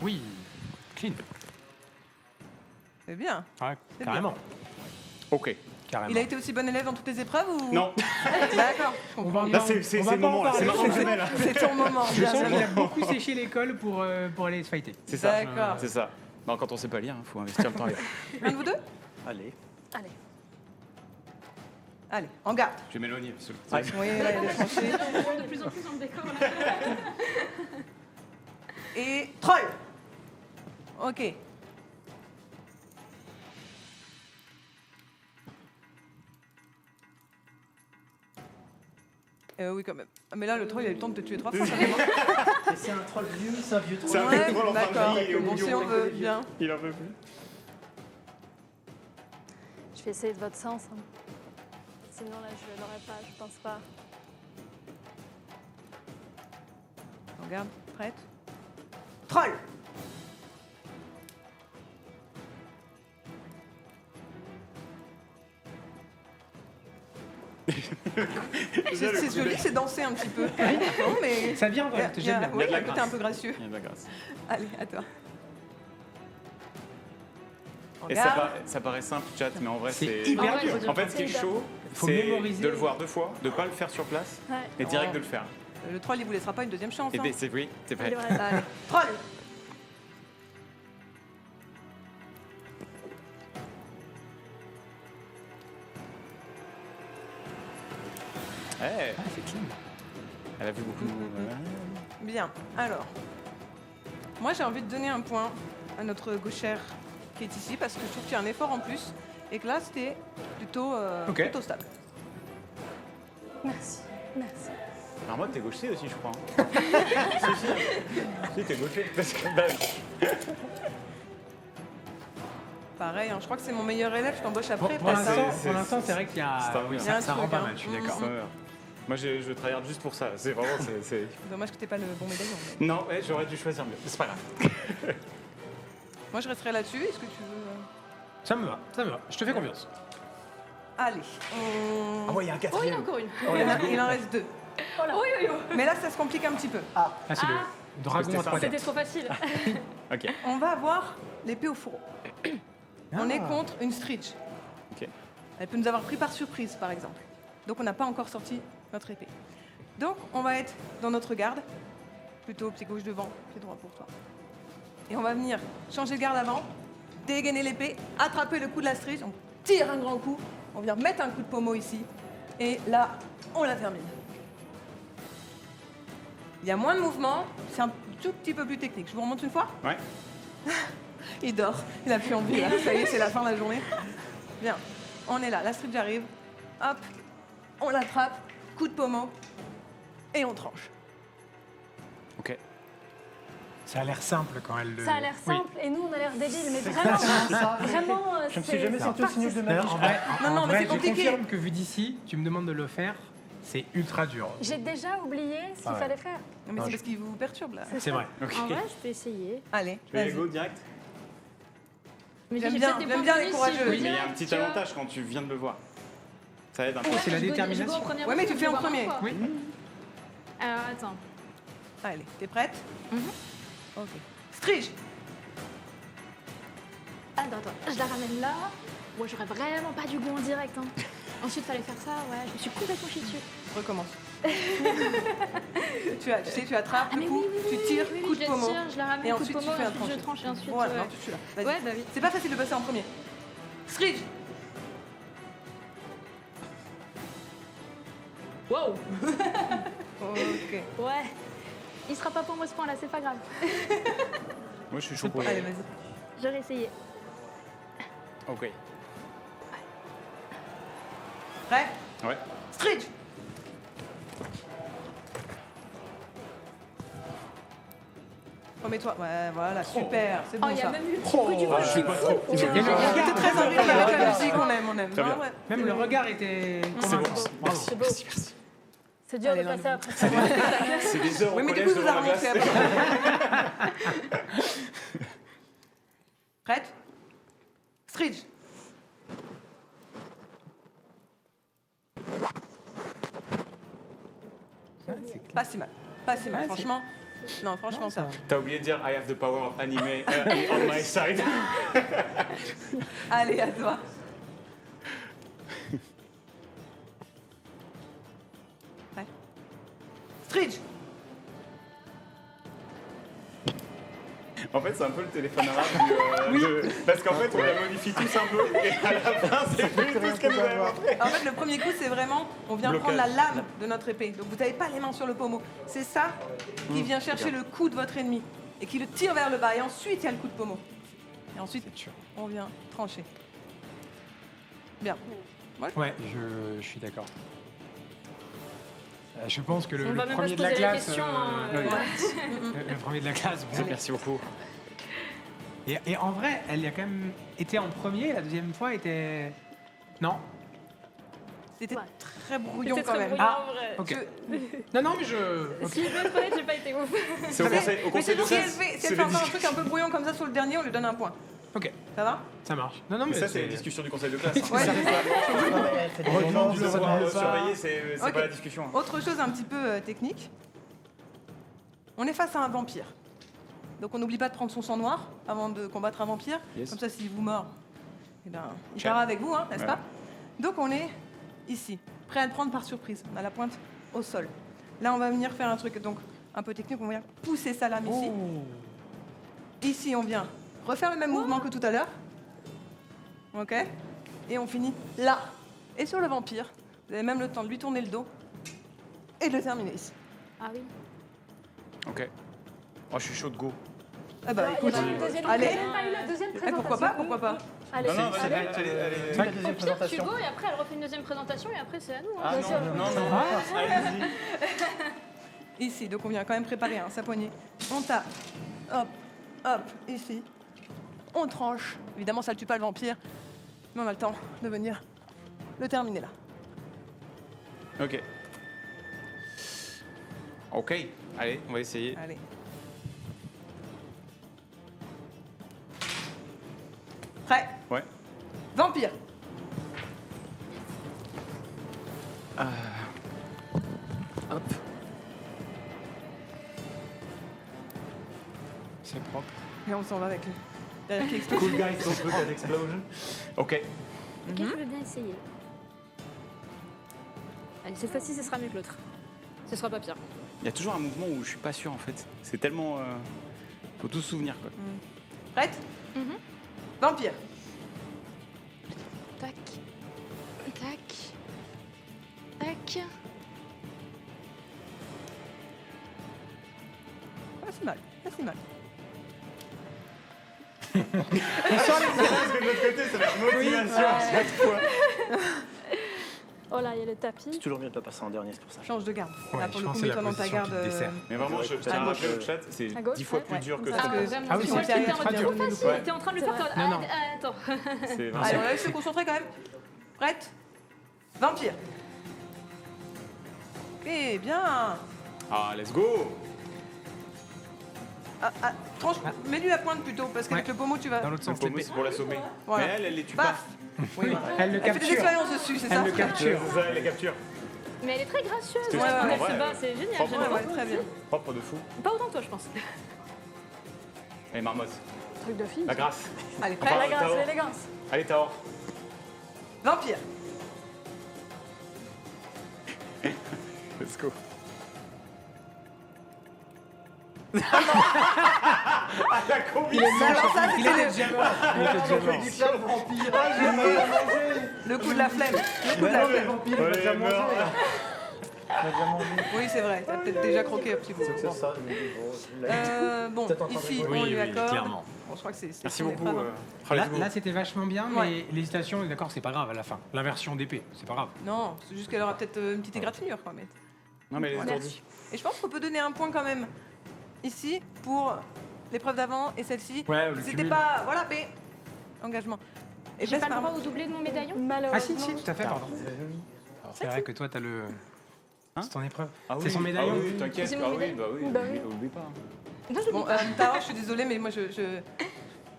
Oui, clean. C'est bien. Ouais, C'est carrément. Ok. Carrément. Il a été aussi bon élève dans toutes les épreuves ou Non, D'accord. je comprends. va- là c'est On va le pas en moment, là. C'est parler. maintenant que je mets, là. C'est ton moment. Je bien, sens bien, qu'il bien. a beaucoup séché l'école pour aller se fighter. C'est ça. D'accord. C'est ça. Non, quand on sait pas lire, il faut investir le temps. Un de vous deux Allez. Allez. Allez, en garde. Je vais m'éloigner. parce que- Oui, là, il y a des tranchées. De plus en plus dans le décor là. Et troll. Ok. Oui, quand même. Ah, mais là, le troll, il a eu le temps de te tuer 3 fois. quand même, hein. Et c'est un troll vieux, c'est un vieux troll. C'est un Ouais, vieux troll en fin de d'accord. vie, il est au bout Bon, du si on monde. veut, bien. Il en peut plus. Je vais essayer de votre sens. Hein. Sinon, là, je l'aurais pas, je pense pas. On garde. Prête. Troll. C'est joli, c'est danser un petit peu. Non, mais... Ça vient, ouais, j'aime bien. Oui, Il y a de la écoute, t'es grâce. un peu gracieux. Il y a de la grâce. Allez, à toi. On Et garde. ça paraît simple, chat, mais en vrai, C'est c'est. hyper En vrai, dur. faut dire- En fait, ce qui est C'est chaud, faut c'est mémoriser. de le voir 2 fois, de ne pas le faire sur place Ouais. et direct Oh. de le faire. Le troll, il vous laissera pas une deuxième chance. Et Hein. oui, c'est vrai. Allez, troll. Eh, Ah, c'est clean. elle a vu beaucoup de Bien, alors. Moi, j'ai envie de donner un point à notre gauchère qui est ici parce que je trouve qu'il y a un effort en plus et que là, c'était plutôt, Ok. plutôt stable. Merci. Merci. Alors moi, t'es gaucher aussi, je crois. Si, t'es gaucher. Parce que, Pareil, hein, je crois que c'est mon meilleur élève, je t'embauche après. Pour parce que- l'instant, c'est vrai qu'il y a. c'est un oui. Il y a un Ça rend truc, pas hein. mal, je suis d'accord. moi, je travaille juste pour ça. C'est vraiment. Dommage que t'aies pas le bon médaillon. mais- Non, ouais, j'aurais dû choisir mieux. C'est pas grave. Moi, je resterai là-dessus. Est-ce que tu veux. Ça me va, ça me va. Je te fais confiance. Allez. on- Ah ouais, il y a un Oh, il y quatrième. a encore une. Il en reste 2. Mais là, ça se complique un petit peu. Ah, c'est le dragon à 3 C'était têtes. trop facile. Ok. On va avoir l'épée au fourreau. On est Ah. contre une Stritch. Ok. Elle peut nous avoir pris par surprise, par exemple. Donc, on n'a pas encore sorti notre épée. Donc, on va être dans notre garde. Plutôt pied gauche devant, pied droit pour toi. Et on va venir changer de garde avant, dégainer l'épée, attraper le coup de la Stritch, on tire un grand coup, on vient mettre un coup de pommeau ici. Et là, on la termine. Il y a moins de mouvement, c'est un tout petit peu plus technique. Je vous remonte une fois? Ouais. Il dort, il a plus envie là. Ça y est, c'est la fin de la journée. Bien, on est là, la Stritch arrive. Hop, on l'attrape, coup de pommeau, et on tranche. Ok. Ça a l'air simple quand elle le. Ça a l'air Oui. simple et nous on a l'air débiles, mais vraiment, vraiment, Je me suis jamais senti aussi nul de ma D'ailleurs, vie. en vrai, Non, en non, mais vrai, c'est compliqué. Je confirme que vu d'ici, tu me demandes de le faire, c'est ultra dur. J'ai déjà oublié ce qu'il Ah ouais. fallait faire. Non, mais c'est parce qu'il vous perturbe là. C'est vrai. Ok. En vrai, je peux essayer. Allez, Tu veux vas-y. go direct? Mais J'aime j'ai bien- peut-être des j'aime points bien les bonus courageux. si je Oui, mais il y a un direct, petit tu vois. avantage quand tu viens de le voir. Ça aide un peu. C'est la Je go- détermination. je go au premier Ouais, mais tu tour, fais je en vais voir premier. quoi. Oui. Alors attends. Allez, t'es prête? Mhm. Ok. Stritch. Attends, je la ramène là. Moi, j'aurais vraiment pas du goût en direct. Hein. Ensuite, fallait faire ça. Ouais, je me suis complètement chiée dessus. Recommence. tu sais, tu attrapes Ah, le mais coup, oui, tu tires, oui, coup je de la pommeau. tire, je la ramène, Et coup de ensuite, tu pommeau, fais un ensuite je tranché. tranche et ensuite. Voilà, ouais. non, tu suis là. Vas-y. Ouais, bah oui. C'est pas facile de passer en premier. Stritch. Wow. Ok. Ouais. Il sera pas pour moi ce point là, c'est pas grave. Moi, je suis chaud pour Allez, y vas-y. J'aurais essayé. Ok. Prêt? Ouais. Stritch. Remets-toi. Ouais, voilà, super. C'est Oh, bon il y a ça. même eu le petit bruit du vent. Je suis pas trop. Il y a le C'était regard. très en rythme avec la musique, on aime. Très bien. Non, ouais. Même le regard était. C'est bon. convaincant. Merci. C'est beau. Merci, merci. C'est dur Allez, de dans passer le- après ça. C'est des heures au Oui, mais du collège coup, vous a devant la remonté glace. après. Prête? Stritch. Pas si mal. Pas si mal, Ouais, franchement. Non, franchement, ça. T'as oublié de dire I have the power of anime on my side. Allez, à toi. Ouais. Stritch. En fait, c'est un peu le téléphone arabe parce qu'en fait, on la modifie tous un peu et à la fin, c'est plus tout ce qu'elle nous avait montré. En fait, le premier coup, c'est vraiment, on vient Blocage. prendre la lame de notre épée. Donc, vous n'avez pas les mains sur le pommeau. C'est ça qui vient chercher le coup de votre ennemi et qui le tire vers le bas. Et ensuite, il y a le coup de pommeau. Et ensuite, on vient trancher. Bien. Ouais, je suis d'accord. Je pense que On le va même pas premier se de la poser la classe. question. ouais. Ouais. Le premier de la classe. bon. Merci beaucoup. Et en vrai, elle y a quand même été en premier, la deuxième fois était. Non? C'était Ouais. très brouillon C'était quand très même. brouillon, Ah, en vrai. ok. Je- Non, non, mais je. ok. Si je veux être honnête, j'ai pas été ouf. C'est au conseil, au Mais conseil c'est de bon, si elle classe. fait, si c'est elle fait les encore un discussions. truc un peu brouillon comme ça sur le dernier, on lui donne un point. Ok, Ça va? ça marche. Non, non, mais. Ça, c'est les discussions du conseil de classe. Ouais, c'est ça. Redemande Tu le dois redemande pas. surveiller, c'est Ok. pas la discussion. hein. Autre chose un petit peu technique. On est face à un vampire. Donc on n'oublie pas de prendre son sang noir avant de combattre un vampire. Yes. Comme ça, s'il vous mord, eh ben, il Check. part avec vous, hein, n'est-ce Voilà. pas? Donc on est ici, prêt à le prendre par surprise. On a la pointe au sol. Là, on va venir faire un truc donc un peu technique. On va venir pousser sa lame ici. Ici, on vient refaire le même mouvement que tout à l'heure. Ok. Et on finit là. Et sur le vampire, vous avez même le temps de lui tourner le dos et de le terminer ici. Ah oui. Ok. Oh, je suis chaud de go. Ah bah écoute, allez. Même pas eu la deuxième Eh, présentation. pourquoi pas. Allez, Non, non, vas-y, allez. allez. C'est la deuxième Au pire, tu présentation. go et après elle refait une deuxième présentation et après c'est à nous. hein. Ah Bien non, sûr. non, non. Allez-y. Ici, donc on vient quand même préparer sa poignée. On tape. Hop, hop, ici. On tranche. Évidemment, ça ne tue pas le vampire. Mais on a le temps de venir le terminer là. Ok. Ok. Allez, on va essayer. Allez. Prêt? Ouais. Vampire. Hop. C'est propre. Et on s'en va avec lui. Derrière qui explose. Cool guys don't look at explosion. Ok. Ok, je veux bien essayer. Allez, cette fois-ci, ce sera mieux que l'autre. Ce sera pas pire. Il y a toujours un mouvement où je suis pas sûr en fait. C'est tellement. Faut tout se souvenir quoi. Prête? Vampire. Tac. Tac. Tac. Pas si mal, pas si mal. Oh là, il y a le tapis. C'est toujours mieux de pas passer en dernier, c'est pour ça. Change de garde. Ouais, Là, pour je le pense coup, que c'est la mets-toi dans ta position garde. qui te dessert. Mais vraiment, je tiens à rappeler au chat, c'est À gauche, 10 fois ouais. plus dur que Parce ça. que- Vraiment, Ah oui, tu c'est vois, sérieux, t'es en train de tu le viens de faire, nous- t'es en train de le C'est faire. vrai. toi. Non, non. Attends. C'est Allez, on va se concentrer quand même. Prête? Vampire. Ok, bien. Ah, let's go. Tranche, mets-lui la pointe plutôt, parce qu'avec Ouais. le pommeau, tu vas. Dans l'autre C'est sens, pour, l'épée. c'est pour l'assommer. Voilà. Mais elle les tue pas. Paf. Oui, voilà. Elle le Elle fait des capture. expériences dessus, c'est ça? Elle le capture. C'est ça, elle les capture. Mais elle est très gracieuse C'est ouais, ça, quand ouais, elle se ouais. bat, c'est génial. Propre, j'aime Ouais, bien. ouais, très bien. Propre de fou. Pas autant que toi, je pense. Allez, marmotte. Truc de fille. La grâce. Allez, Enfin, prêt? La grâce, Taor. l'élégance. Allez, Taor. Vampire. Let's go. Il est mort. Il était déjà mort. Il était déjà mort. Le coup de la flemme. Le coup de la flemme. Allez, meurs. Oui, c'est vrai. T'as peut-être déjà croqué un petit peu. C'est ça. Bon, Peut-être en train de ici, rigoler. on lui accorde. clairement. Bon, je crois que c'est. Merci son beaucoup. épreuve, hein. Let's Là, go. là, c'était vachement bien, mais Ouais. l'hésitation, on est d'accord, c'est pas grave à la fin. L'inversion d'épée, c'est pas grave. Non, c'est juste qu'elle aura peut-être une petite égratignure quand même. Non, mais elle est Merci. étourdie. Et je pense qu'on peut donner un point quand même ici pour l'épreuve d'avant et celle-ci. Ouais, le C'était cumul. pas. Voilà, mais. Engagement. Et J'ai baisse pas le par- droit au doublé de mon médaillon Malheureusement. Ah si, si, tout à fait, pardon. C'est vrai que toi, t'as le... Hein C'est ton épreuve. Ah C'est son médaillon. Ah oui, t'inquiète. C'est Ah mon oui, médaillon. bah oui. Bah oui. Oublie pas. Bon, Tara, je suis désolée, mais moi je.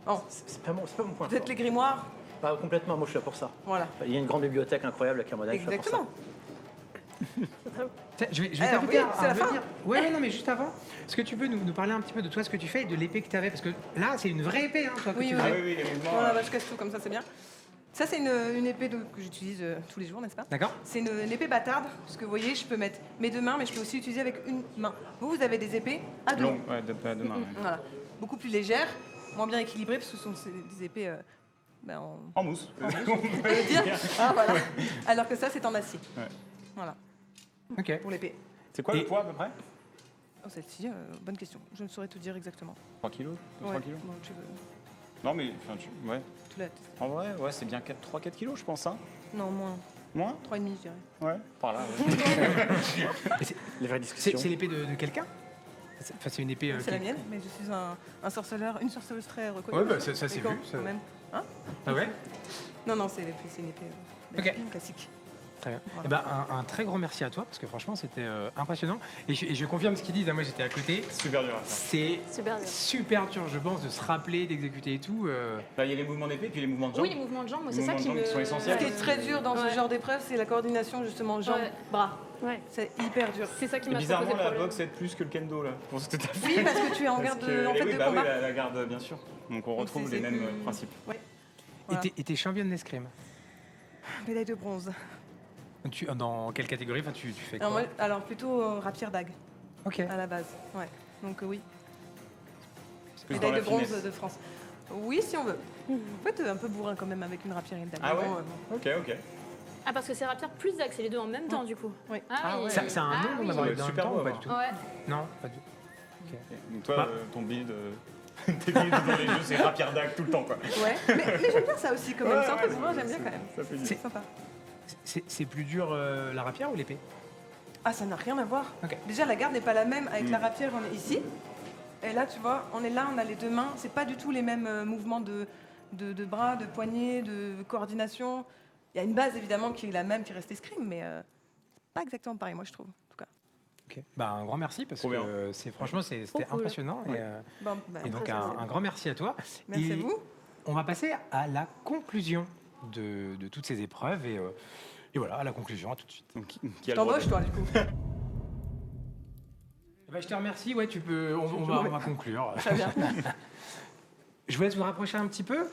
Bon, C'est pas mon point. peut-être les grimoires. Pas complètement, moi je suis là pour ça. Voilà. Il y a une grande bibliothèque incroyable avec un modèle. Exactement. Tiens, je vais Alors, t'écouter oui, à c'est la fin. revenir. Ouais, non, mais juste avant, est-ce que tu peux nous parler un petit peu de toi, ce que tu fais et de l'épée que tu avais? Parce que là, c'est une vraie épée, hein, toi, que Oui, tu oui. Ah faisais. oui, oui, les mouvements. Voilà, bah, je casse tout comme ça, c'est bien. Ça, c'est une épée que j'utilise tous les jours, n'est-ce pas? D'accord? C'est une épée bâtarde, parce que vous voyez, je peux mettre mes deux mains, mais je peux aussi utiliser avec une main. Vous avez des épées à deux. Long, ouais, demain. Ouais. Voilà. Beaucoup plus légères, moins bien équilibrées, parce que ce sont des épées en... En mousse. on peut le dire. Ah, voilà. Alors que ça, c'est en acier. Ouais. Voilà, Ok. pour l'épée. C'est quoi Et- le poids à peu près Oh, celle-ci, bonne question. Je ne saurais te dire exactement. 3 kilos 3 Ouais. kilos Bon, tu veux... Non, mais enfin, ouais. Tu l'as... En vrai, ouais, c'est bien 3-4 kilos, je pense. Hein. Non, moins. Moins 3,5, je dirais. Ouais, par là. Ouais. Les vraies C'est discussions. l'épée de quelqu'un? Enfin, c'est une épée... C'est la qui- mienne, mais je suis un sorceleur, une sorceleuse très reconnue. Ouais, bah, ça c'est D'accord, vu. ça. quand même. Hein? Ah ouais? Non, c'est une épée Ok. classique. Très bien. Voilà. Eh ben, un très grand merci à toi, parce que franchement, c'était impressionnant. Et je confirme ce qu'ils disent, hein, moi j'étais à côté. Super dur à faire. C'est Super dur. super dur, je pense, de se rappeler, d'exécuter et tout. Là, il y a les mouvements d'épée puis les mouvements de jambes. Oui, les mouvements de jambes, moi, c'est Les ça mouvements qui de me. jambes qui sont Ce essentiels. qui est très dur dans Ouais. ce genre d'épreuve, c'est la coordination justement jambes-bras. Ouais. C'est hyper dur. C'est ça qui Et m'a bizarrement, posé la problème. boxe aide plus que le kendo, là. Pour ce que t'as fait. Oui, parce que tu es en Parce garde que- en eh fait oui, de bah oui, combat. la garde, bien sûr. Donc on retrouve c'est les mêmes plus- principes. Ouais. Voilà. Et t'es championne d'escrime. Médaille de bronze. Dans quelle catégorie tu fais quoi? Alors plutôt rapière dague Ok. à la base. Ouais. Donc oui. C'est plus dans Médaille la de bronze finesse. de France. Oui, si on veut. En fait, un peu bourrin quand même avec une rapière et une dague. Ah Mais ouais bon, Ok, ok. Ah, parce que c'est rapière plus dague, c'est les deux en même temps, du coup. Oui. Ah ouais. C'est un nom oui. d'avoir les Ouais, deux en même super temps beau ou pas à du tout? Ouais. Non, pas du tout. Donc toi, Bah. ton build, tes builds dans les jeux, c'est rapière dague tout le temps, quoi. Ouais. Mais j'aime bien ça aussi quand même. Ouais, C'est un peu ouais, bourrin, c'est- j'aime bien quand même. Ça fait du C'est sympa. C'est plus dur la rapière ou l'épée? Ah, ça n'a rien à voir. Ok. Déjà, la garde n'est pas la même avec la rapière, on est ici. Et là, tu vois, on est là, on a les deux mains. C'est pas du tout les mêmes mouvements de bras, de poignets, de coordination. Il y a une base évidemment qui est la même, qui reste escrime, mais pas exactement pareil, moi je trouve. En tout cas. Ok. Bah, un grand merci parce Trop bien. que franchement c'était cool. impressionnant. Bon, bah, Et donc après, un grand merci à toi. Merci Et à vous. On va passer à la conclusion de toutes ces épreuves et voilà, à la conclusion, à tout de suite. Donc, qui a le droit T'embauches toi du coup. Bah, je te remercie, ouais, tu peux, on va conclure. Très bien. Je vous laisse vous rapprocher un petit peu.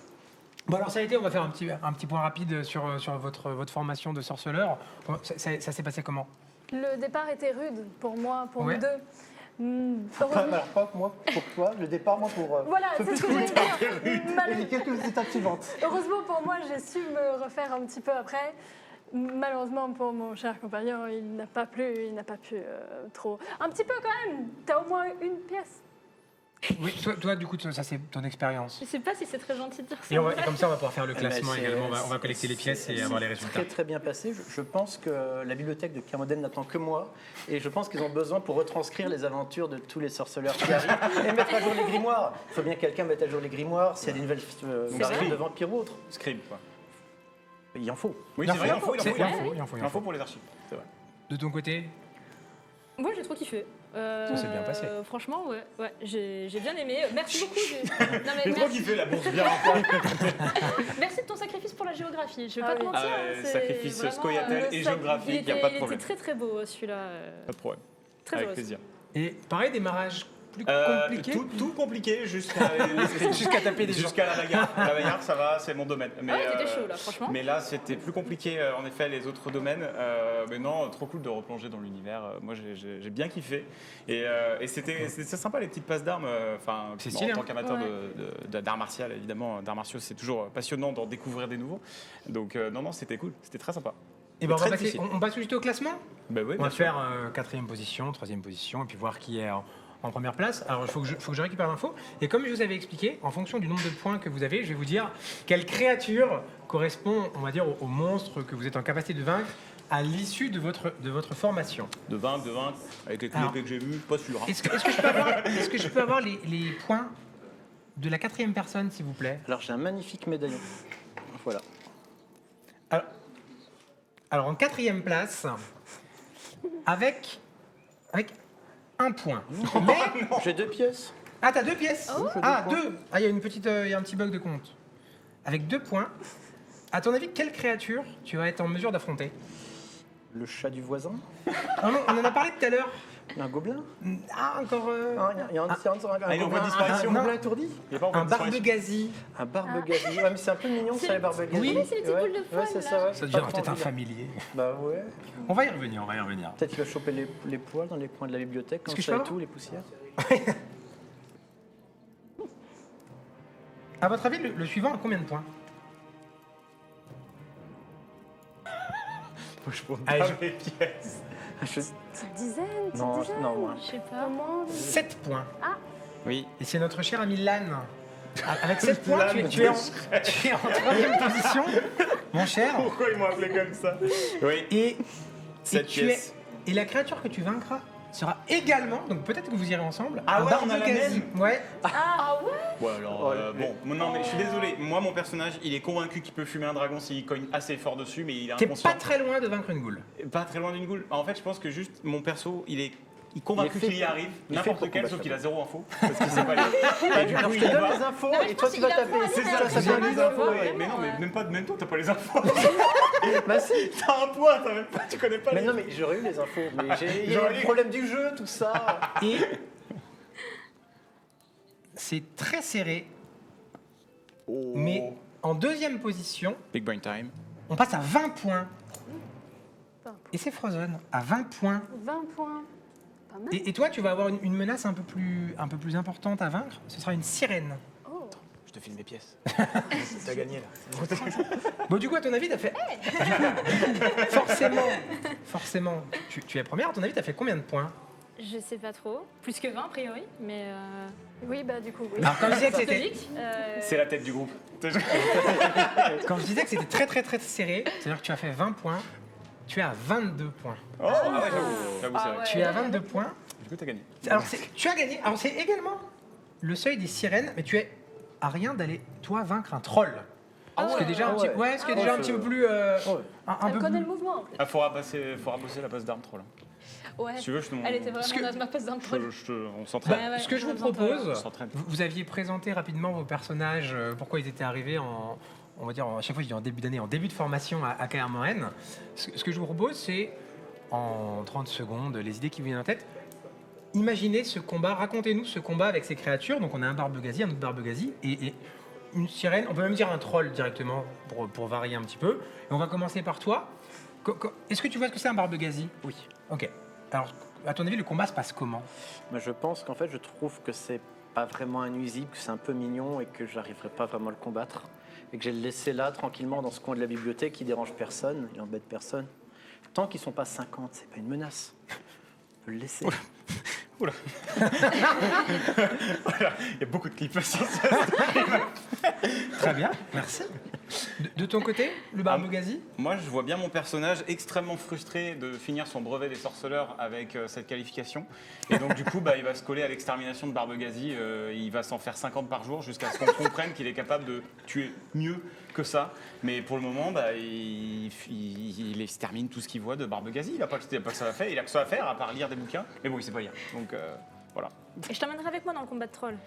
Bon alors ça a été, on va faire un petit point rapide sur votre formation de sorceleur. Bon, ça s'est passé comment? Le départ était rude pour moi, pour Ouais. nous deux. Heureusement. Alors pas moi pour toi, le départ moi pour... Voilà, c'est ce que j'allais dire. Mal- les quelques étapes suivantes. Heureusement pour moi, j'ai su me refaire un petit peu après. Malheureusement pour mon cher compagnon, il n'a pas pu trop. Un petit peu quand même. T'as au moins une pièce. Oui, toi du coup, ça c'est ton expérience. Je sais pas si c'est très gentil de dire ça. Et comme ça, on va pouvoir faire le ben, classement c'est- également. On va collecter les pièces et avoir les résultats. Très très bien passé. Je pense que la bibliothèque de Kermoden n'attend que moi. Et je pense qu'ils ont besoin pour retranscrire les aventures de tous les sorceleurs qui arrivent et mettre à jour les grimoires. Il faut bien que quelqu'un mette à jour les grimoires s'il y a des nouvelles variantes de vampires ou autres. Scribe, quoi. Il en faut. Oui, Il en c'est vrai, il en faut, il en faut, il en faut. il en faut. Il en faut pour les archives, c'est vrai. De ton côté, Moi, j'ai trop kiffé. Ça s'est bien passé. Franchement, ouais, j'ai bien aimé. Merci beaucoup. Non, mais J'ai trop merci, kiffé la bourse bien. merci de ton sacrifice pour la géographie. Je vais Ah pas te oui. mentir. Ah, hein, c'est sacrifice vraiment, scoia'tael et géographique, il il n'y a pas de était problème. très très beau celui-là. Pas de problème. Très Avec heureuse. plaisir. et pareil, démarrage plus compliqué. Tout compliqué jusqu'à Jusqu'à taper des gens. jusqu'à la bagarre. La bagarre, ça va, c'est mon domaine. Ah ouais, t'étais chaud là, franchement. Mais là, c'était plus compliqué, en effet, les autres domaines. Mais non, trop cool de replonger dans l'univers. Moi, j'ai bien kiffé. Et c'était sympa, les petites passes d'armes. Enfin, C'est en stylé, tant hein. qu'amateur d'art martial, évidemment, d'arts martiaux, c'est toujours passionnant d'en découvrir des nouveaux. Donc, non, c'était cool. C'était très sympa. Et ben, Très difficile. on passe juste au classement. Bah oui, On bien va sûr. faire 4e position, 3e position, et puis voir qui est en première place. Alors, il faut que je récupère l'info. Et comme je vous avais expliqué, en fonction du nombre de points que vous avez, je vais vous dire quelle créature correspond, on va dire, au monstre que vous êtes en capacité de vaincre à l'issue de votre formation. De 20, avec les coups Alors, d'épée que j'ai vus, pas sûr. Hein. Est-ce que je peux avoir les points de la 4e personne, s'il vous plaît? Alors j'ai un magnifique médaillon. Voilà. Alors, en 4e place, avec un point. Mais J'ai 2 pièces. ah, t'as 2 pièces. j'ai Ah, 2 points. 2. Ah, il y a un petit bug de compte. Avec 2 points. À ton avis, quelle créature tu vas être en mesure d'affronter? Le chat du voisin. Ah non, on en a parlé tout à l'heure. Un gobelin. Ah, encore. Il y a un il est en voie de disparition. Un gobelin étourdi. Il est pas en voie Un de disparition. barbegazi. Un barbegazi. Ouais, mais c'est un peu mignon ça, les barbegazi. Oui. c'est les petites boules de poils, Ouais, c'est là. ça, ouais. Ça Pas deviendra trop peut-être un envie, là. familier. Bah ouais. On va y revenir, Peut-être qu'il va choper les poils dans les coins de la bibliothèque, Est-ce comme que je ça peux et avoir tout, les poussières. À votre avis, le suivant a combien de points? Je prends Allez, pas je- mes pièces. Petite dizaine, Non, non, moi. Je sais pas. Comment 7 points. Oui. Et c'est notre cher ami Lan. Avec 7 points, tu es en 3e position, mon cher. Pourquoi ils m'ont appelé comme ça? Oui. Et 7 tu es, pièces. et la créature que tu vaincras sera également, donc peut-être que vous irez ensemble, Ah un ouais, on a la barbegazi. même. Ouais. Ah ouais. Ouais, alors, bon, non, mais je suis désolé. Moi, mon personnage, il est convaincu qu'il peut fumer un dragon s'il cogne assez fort dessus, mais il est T'es inconscient. pas très loin de vaincre une goule. Pas très loin d'une goule. En fait, je pense que juste mon perso, il est convaincu fait qu'il y pour- arrive, il est fait n'importe pour lequel, combattre. sauf qu'il a 0 info, parce qu'il sait pas lire. Et du coup, Alors je il te y donne va. les infos Non, mais et je toi pense tu vas qu'il a taper. pas C'est ça, ça vous fait avez les des infos. infos, Ouais, mais non, ouais. mais même toi, t'as pas les infos. Bah si. T'as un poids, t'as même pas, tu connais pas Mais les. non mais j'aurais eu les infos. Mais il y a J'aurais eu eu. le problème du jeu, tout ça. Et c'est très serré, Oh. mais en 2e position, Big brain time. on passe à 20 points. Et c'est Frozen à 20 points. 20 points. Pas mal. Et toi, tu vas avoir une menace un peu plus importante à vaincre. Ce sera une sirène. Oh. Je te file mes pièces. T'as gagné là. Bon, du coup, à ton avis, t'as fait... forcément, tu es première. À ton avis, t'as fait combien de points? Je sais pas trop. Plus que 20 a priori, mais Oui, bah du coup, oui. Alors, quand je disais que c'est c'était... logique. C'est la tête du groupe. Quand je disais que c'était très, très, très serré, c'est-à-dire que tu as fait 20 points, tu es à 22 points. Oh, ah ouais, j'avoue, c'est vrai. Tu es à 22 points. Du coup, t'as gagné. Alors, tu as gagné. Alors, c'est également le seuil des sirènes, mais tu es à rien d'aller, toi, vaincre un troll. Ce qui est déjà un petit, ce qui est déjà un petit peu plus... un Elle peu connaît plus... le mouvement en plus. Ah, faudra bosser la passe d'armes troll. Ouais. Si tu veux, je te montre. Elle était vraiment dans ma passe d'un troll. On s'entraîne. Ouais, ouais, Ce que je vous on a besoin de- propose, On s'entraîne. vous aviez présenté rapidement vos personnages, pourquoi ils étaient arrivés on va dire, à chaque fois je dis en début d'année, en début de formation à KR-Moren. Ce que je vous propose, c'est, en 30 secondes, les idées qui vous viennent en tête, imaginez ce combat, racontez-nous ce combat avec ces créatures. Donc on a un barbegazi, un autre barbegazi, et une sirène, on peut même dire un troll directement, pour varier un petit peu. Et on va commencer par toi. Est-ce que tu vois ce que c'est un barbegazi? Oui. Ok. Alors, à ton avis, le combat se passe comment? Mais je pense qu'en fait, je trouve que c'est pas vraiment nuisible, que c'est un peu mignon et que j'arriverai pas vraiment à le combattre. Et que j'ai le laissé là, tranquillement, dans ce coin de la bibliothèque, qui dérange personne, il embête personne. Tant qu'ils sont pas 50, c'est pas une menace. On peut le laisser. Oula. Voilà, il y a beaucoup de clips sur ça. Très bien, merci. De ton côté, le barbegazi? Moi, je vois bien mon personnage extrêmement frustré de finir son brevet des sorceleurs avec cette qualification. Et donc, du coup, il va se coller à l'extermination de Barbegazi. Il va s'en faire 50 par jour jusqu'à ce qu'on comprenne qu'il est capable de tuer mieux que ça. Mais pour le moment, il extermine tout ce qu'il voit de Barbegazi. Il n'a pas que ça à faire. Il a que ça à faire, à part lire des bouquins. Mais bon, il sait pas lire. Donc, voilà. Et je t'emmènerai avec moi dans le combat de troll.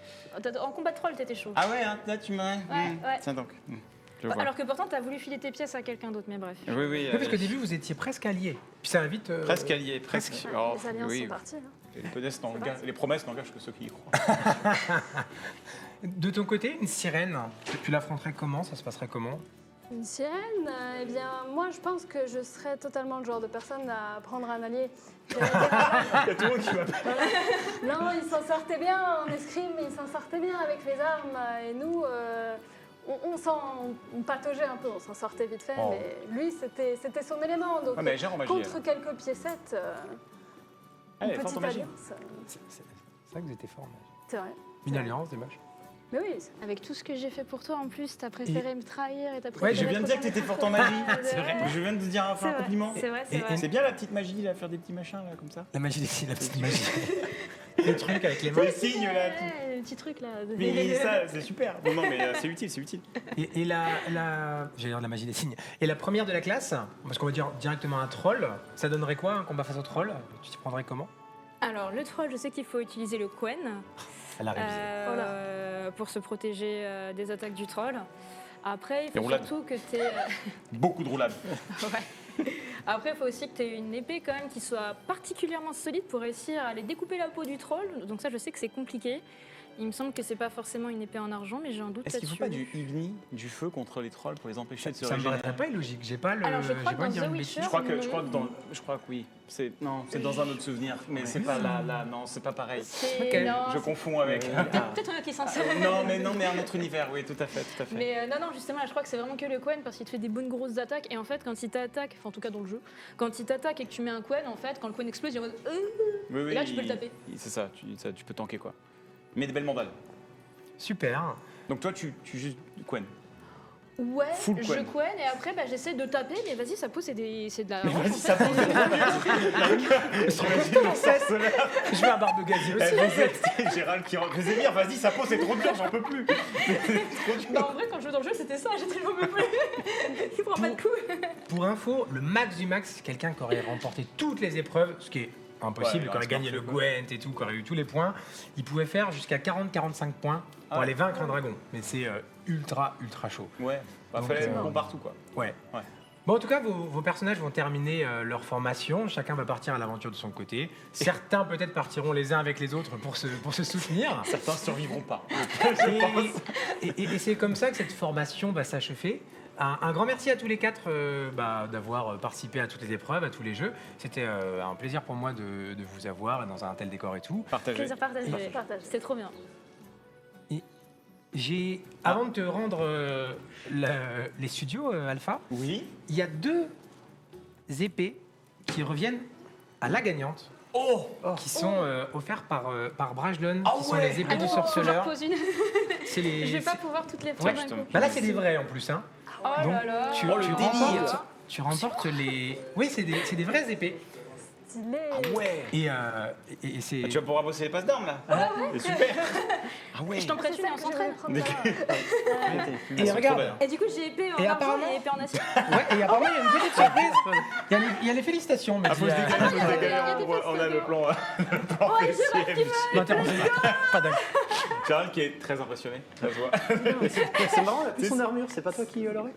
En combat de troll, t'étais chaud. Ah ouais, hein, là, tu m'as... Ouais. Tiens donc. Je vois. Alors que pourtant, t'as voulu filer tes pièces à quelqu'un d'autre, mais bref. Oui, Oui, parce qu'au début, vous étiez presque alliés. Puis ça va vite... Presque allié, presque. Oh, Les alliances oui. sont parties. Hein. Les promesses n'engagent que ceux qui y croient. De ton côté, une sirène, tu l'affronterais comment? Ça se passerait comment? Une sirène, eh bien, moi je pense que je serais totalement le genre de personne à prendre un allié. Il y a tout le monde qui m'appelle. Non, il s'en sortait bien en escrime, il s'en sortait bien avec les armes. Et nous, on pataugeait un peu, on s'en sortait vite fait. Oh. Mais lui, c'était son élément. Donc, Ah, mais elle gère en magie, contre elle. quelques piécettes, Elle est une forte en petite magie. alliance. C'est vrai que vous étiez fort. C'est vrai. Une alliance, des matchs. Mais oui, Avec tout ce que j'ai fait pour toi, en plus, t'as préféré me trahir et t'as Ouais, préféré... Je viens de dire que t'étais forte en magie. C'est vrai. Je viens de te dire un C'est vrai, compliment. c'est vrai, c'est Et- vrai. C'est bien la petite magie, là, faire des petits machins, là, comme ça. La magie des signes, la petite magie. Le truc avec les mains. Les signes, là. Ouais, le petit truc là. Mais ça, c'est super. Non, mais c'est utile, c'est utile. Et j'allais dire la magie des signes. Et la première de la classe, parce qu'on va dire directement un troll, ça donnerait quoi un combat face au troll? Tu t'y prendrais comment? Alors, le troll, je sais qu'il faut utiliser le Quen Elle a révisé. pour se protéger des attaques du troll. Après, il Des faut roulades. surtout que tu aies... Beaucoup de roulades. Ouais. Après, il faut aussi que tu aies une épée quand même qui soit particulièrement solide pour réussir à aller découper la peau du troll. Donc ça, je sais que c'est compliqué. Il me semble que c'est pas forcément une épée en argent, mais j'ai un doute Est-ce qu'il là-dessus. faut pas du igni, du feu contre les trolls pour les empêcher de se Ça me régénérer? paraît pas illogique. J'ai pas le. Alors, je crois j'ai que pas dans dire The une Witcher, bêtise. Je crois que oui. C'est dans un autre souvenir, mais c'est pas là, non, c'est pas pareil. C'est... Ok. Non, Je confonds avec. peut-être un qui s'en sert. Non, mais un autre univers, oui, tout à fait, tout à fait. Mais non, justement, je crois que c'est vraiment que le Quen parce qu'il te fait des bonnes grosses attaques. Et en fait, quand il t'attaque, enfin en tout cas dans le jeu, quand il t'attaque et que tu mets un Quen, en fait, quand le Quen explose, il est en mode Oui, oui, et là, tu peux le taper. C'est ça, tu peux tanker quoi. Mais des belles mandales. Super. Donc toi, tu juste Quen. Ouais, Full je Quen. Quen et après bah, j'essaie de taper, mais vas-y, ça pousse, c'est de la. Vas-y, ça pose. Je veux un barbegazi aussi. Gérald qui rentre. Les émirs, vas-y, ça pose, c'est trop dur, j'en peux plus. Trop dur. Bah, en vrai, quand je jouais dans le jeu, c'était ça, j'étais le peu plus. Il prend pas de coup. Pour info, le max du max, c'est quelqu'un qui aurait remporté toutes les épreuves, ce qui est impossible, Ouais, qui aurait il gagné reste le parfait, quoi. Gwent et tout, qui aurait eu tous les points. Il pouvait faire jusqu'à 40-45 points pour Ah aller vaincre un dragon. Mais c'est ultra chaud. Ouais, Donc, fallait bon partout quoi. Ouais. Ouais. Bon, en tout cas, vos personnages vont terminer leur formation. Chacun va partir à l'aventure de son côté. Certains peut-être partiront les uns avec les autres pour se soutenir. Certains survivront pas. Et c'est comme ça que cette formation va s'achever. Un grand merci à tous les 4 d'avoir participé à toutes les épreuves, à tous les jeux. C'était un plaisir pour moi de vous avoir dans un tel décor et tout. Partagez. Plaisir partagé. Partagé. C'était trop bien. Avant de te rendre les studios Alpha, Oui. il y a 2 épées qui reviennent à la gagnante, qui sont offertes par Brajlon, qui sont les épées du J'en sorceleur. pose une. C'est les. Je vais pas c'est- pouvoir toutes les Ouais, faire d'un coup. bah là c'est des vrais en plus, hein. Oh Donc là là. tu, Oh, le tu délire. remportes, tu remportes les. Oui, c'est des vraies épées. Stylé. Ouais. Et c'est. Tu vas pouvoir bosser les passes d'armes là. C'est super. Ah ouais. Je t'en prête une et on s'entraîne. Et regarde. Et du coup, j'ai épée en Et argent apparemment- et épée en acier. Ouais, et apparemment il y a une petite surprise. Il y a les félicitations, mais Ah, faut se décaler, faut se décaler, on a le plan. précis. Non, t'es rendu pas d'accord. Gérald qui est très impressionné, ça se voit. C'est marrant, la son armure, c'est pas toi qui l'aurais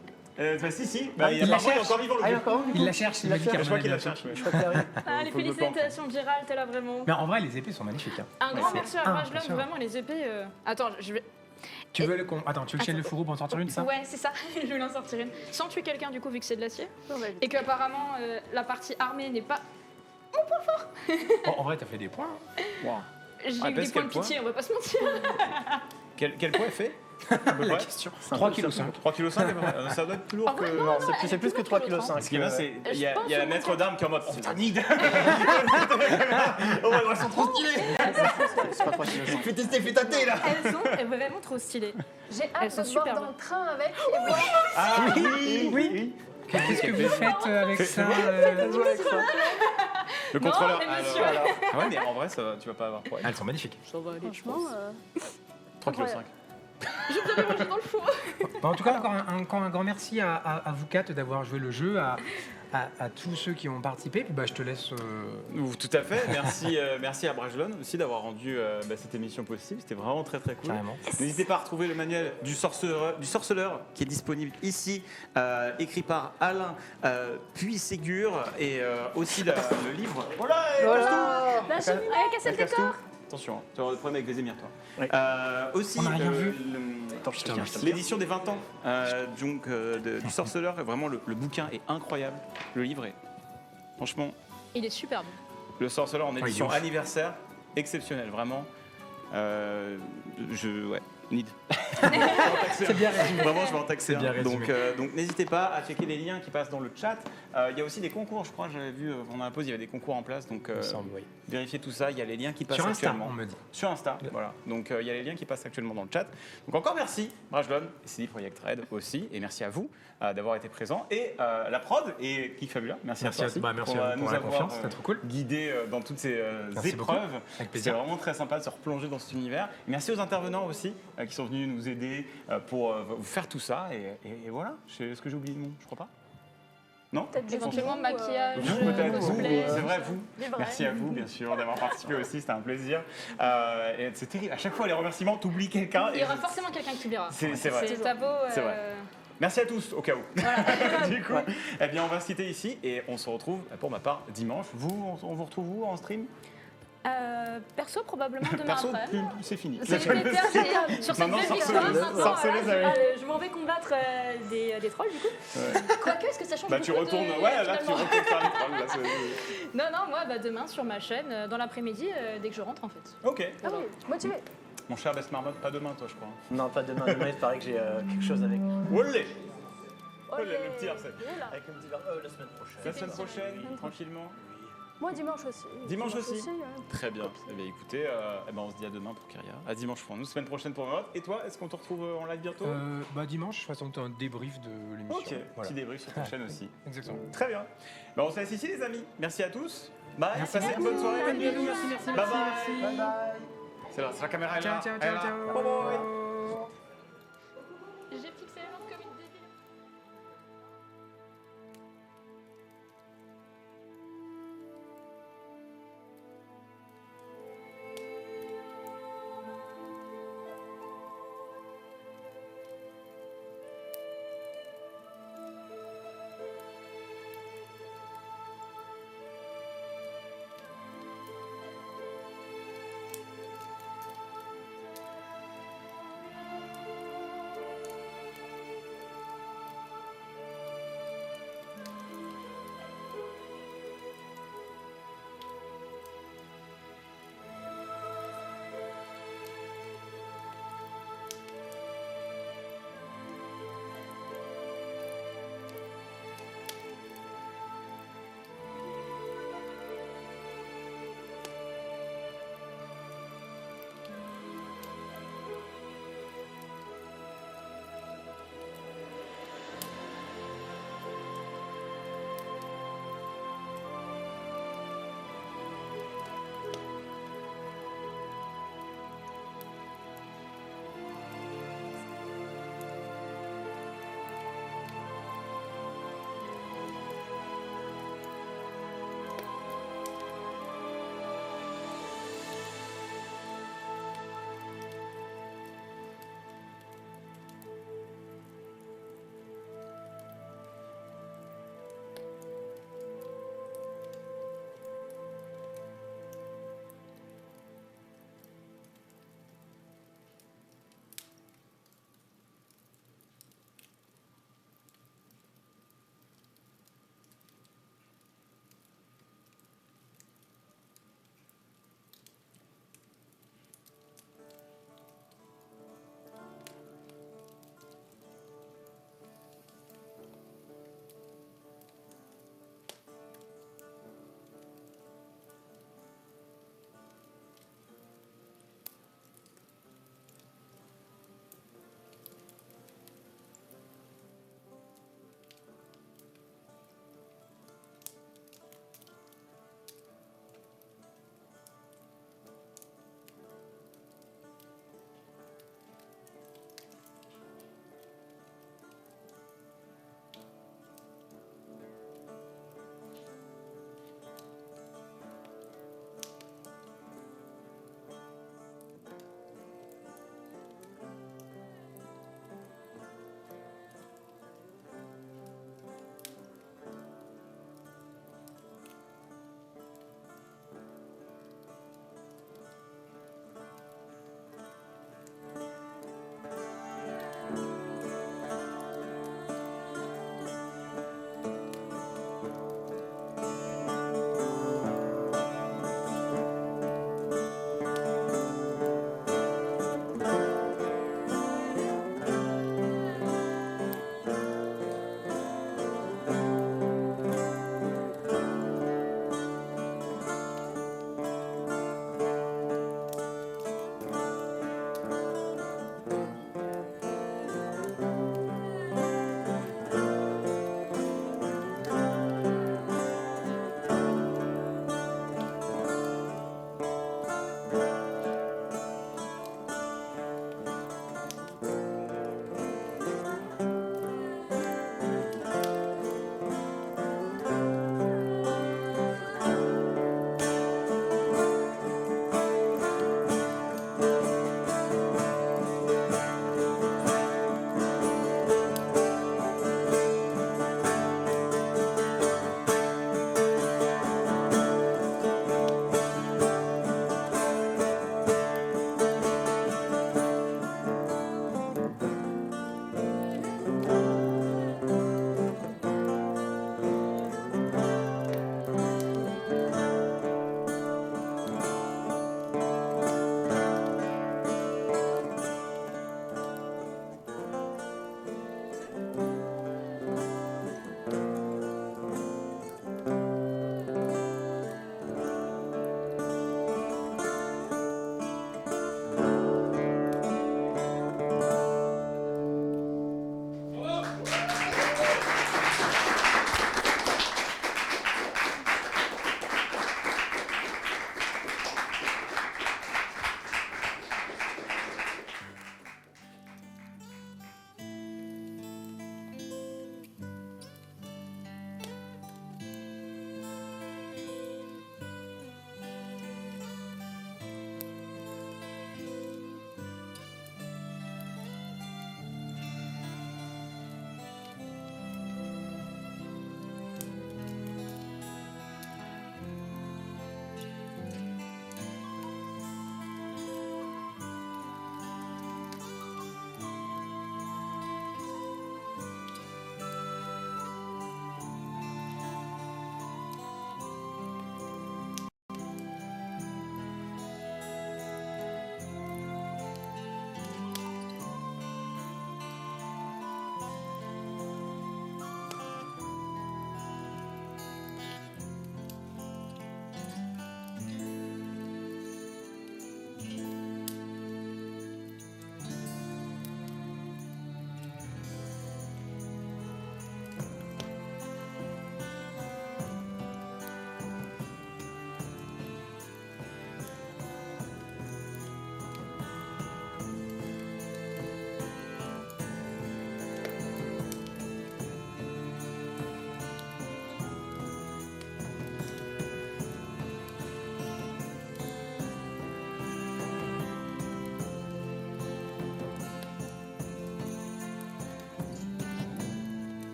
Si. Ah, Il est il la encore cherche. vivant le Ah, il y a jeu. encore un, du Il coup la cherche, Il la Mehdi, cherche. Je crois qu'il la bientôt. cherche. Je crois qu'il arrive. Ah, les Faut que je le félicitations, Gérald, t'es là vraiment. Mais en vrai, les épées sont magnifiques. Hein. Un grand C'est merci à Brajlon, impressionnant. vraiment, les épées. Attends, je vais. Tu veux le Attends, tu veux que je tienne le fourreau pour en sortir une, ça Ouais, c'est ça, je vais en sortir une. Sans tuer quelqu'un, du coup, vu que c'est de l'acier. On va Et qu'apparemment, la partie armée n'est pas. Oh, en vrai, t'as fait des points. Wow. J'ai Ah, eu parce des points de quel point pitié, on va pas se mentir. Quel poids elle fait à peu La près question. C'est un 3 peu kg. ça. 3,5 kg. Ça doit être plus lourd En vrai, que. Non, c'est plus que 3,5 kg. Ce qui est bien, c'est il y a pense la au maître moins d'armes qui est en mode oh putain, nid. Oh, elles sont trop stylées. C'est pas 3,5 kg. Fais tester, fais tâter là. Elles sont vraiment trop stylées. J'ai Elles hâte sont de te voir superbes. dans le train avec et voir. Ah oui. Oui. Qu'est-ce que vous faites avec ça Le contrôleur. mais Alors, monsieur. alors. Ah ouais, mais en vrai, ça, tu vas pas avoir problème. Elles sont magnifiques. Franchement, 3,5 kg. Bon, en tout cas, encore un grand merci à vous 4 d'avoir joué le jeu, à tous ceux qui ont participé. Puis je te laisse. Tout à fait. Merci à Brajlon aussi d'avoir rendu cette émission possible. C'était vraiment très très cool. Carrément. N'hésitez pas à retrouver le manuel du sorceleur qui est disponible ici, écrit par Alain Puy-Ségur et aussi le livre. Voilà. La cheminée, casser le décor. Attention, tu vas avoir des problèmes avec les émirs, toi. Oui. Aussi, On n'a rien vu. Attends, je te tiens. l'édition des 20 ans du sorceleur, vraiment le bouquin est incroyable. Le livre est franchement Il est superbe. le sorceleur en il est édition ouf. anniversaire, exceptionnel, vraiment. Nid. C'est bien résumé. Vraiment, je vais en taxer. C'est bien un. résumé. Donc n'hésitez pas à checker les liens qui passent dans le chat. Il y a aussi des concours, je crois, j'avais vu pendant la pause, il y avait des concours en place. Donc Il me semble, oui. vérifiez tout ça, il y a les liens qui passent Sur Insta, actuellement. on me dit. Sur Insta, voilà. Donc il y a les liens qui passent actuellement dans le chat. Donc encore merci, Brajlon, CD Projekt Red aussi, et merci à vous d'avoir été présents. Et la prod et Kik Fabula, merci à toi aussi Merci pour, à vous nous pour la avoir, confiance, c'était trop cool. guidés dans toutes ces Merci beaucoup. épreuves. Avec C'est plaisir. vraiment très sympa de se replonger dans cet univers. Et merci aux intervenants aussi qui sont venus nous aider pour vous faire tout ça. Et voilà, est-ce que j'ai oublié le nom? Je crois pas. Non? peut-être Éventuellement, maquillage, Vous, peut-être, vous, cosplay. c'est vrai, vous. Vivre. Merci à vous, bien sûr, d'avoir participé aussi, c'était un plaisir. Et c'est terrible, à chaque fois, les remerciements, t'oublies quelqu'un. Il y aura forcément quelqu'un qui oubliera. C'est vrai. C'est ta beau. C'est vrai. Merci à tous, au cas où. Du coup, eh bien, on va se quitter ici et on se retrouve, pour ma part, dimanche. Vous, on vous retrouve où en stream? Perso, probablement demain Perso, après. c'est fini. C'est sur cette Maintenant, belle sorceuse, victoire, maintenant, sorceuse, voilà, avec- je m'en vais combattre des trolls du coup. Quoique, est-ce que ça change Bah, tu beaucoup retournes, de... ouais, là, tu finalement retournes faire les trolls. Là, c'est- Non, moi, demain sur ma chaîne, dans l'après-midi, dès que je rentre en fait. Ok. Ah oui, motivé. Mon cher Best Marmotte, pas demain, toi, je crois. Non, pas demain. Demain, il paraît que j'ai quelque chose avec. Olé! Olé, le petit RC. Oula. Avec un petit verre. La semaine prochaine. La semaine prochaine, tranquillement. Moi, dimanche aussi. Dimanche aussi. ouais. Très bien. Eh bien, écoutez, on se dit à demain pour Kyria. À dimanche pour nous, semaine prochaine pour Marmotte. Et toi, est-ce qu'on te retrouve en live bientôt? Dimanche, de toute façon, tu as un débrief de l'émission. Ok, Voilà. petit débrief sur ta chaîne aussi. Exactement. Très bien. On se laisse ici, les amis. Merci à tous. Bye. Merci Passez une bonne soirée. Merci, merci, Bye bye. C'est la caméra est là. Ciao, ciao, Elle est ciao, là. ciao. Bye bye.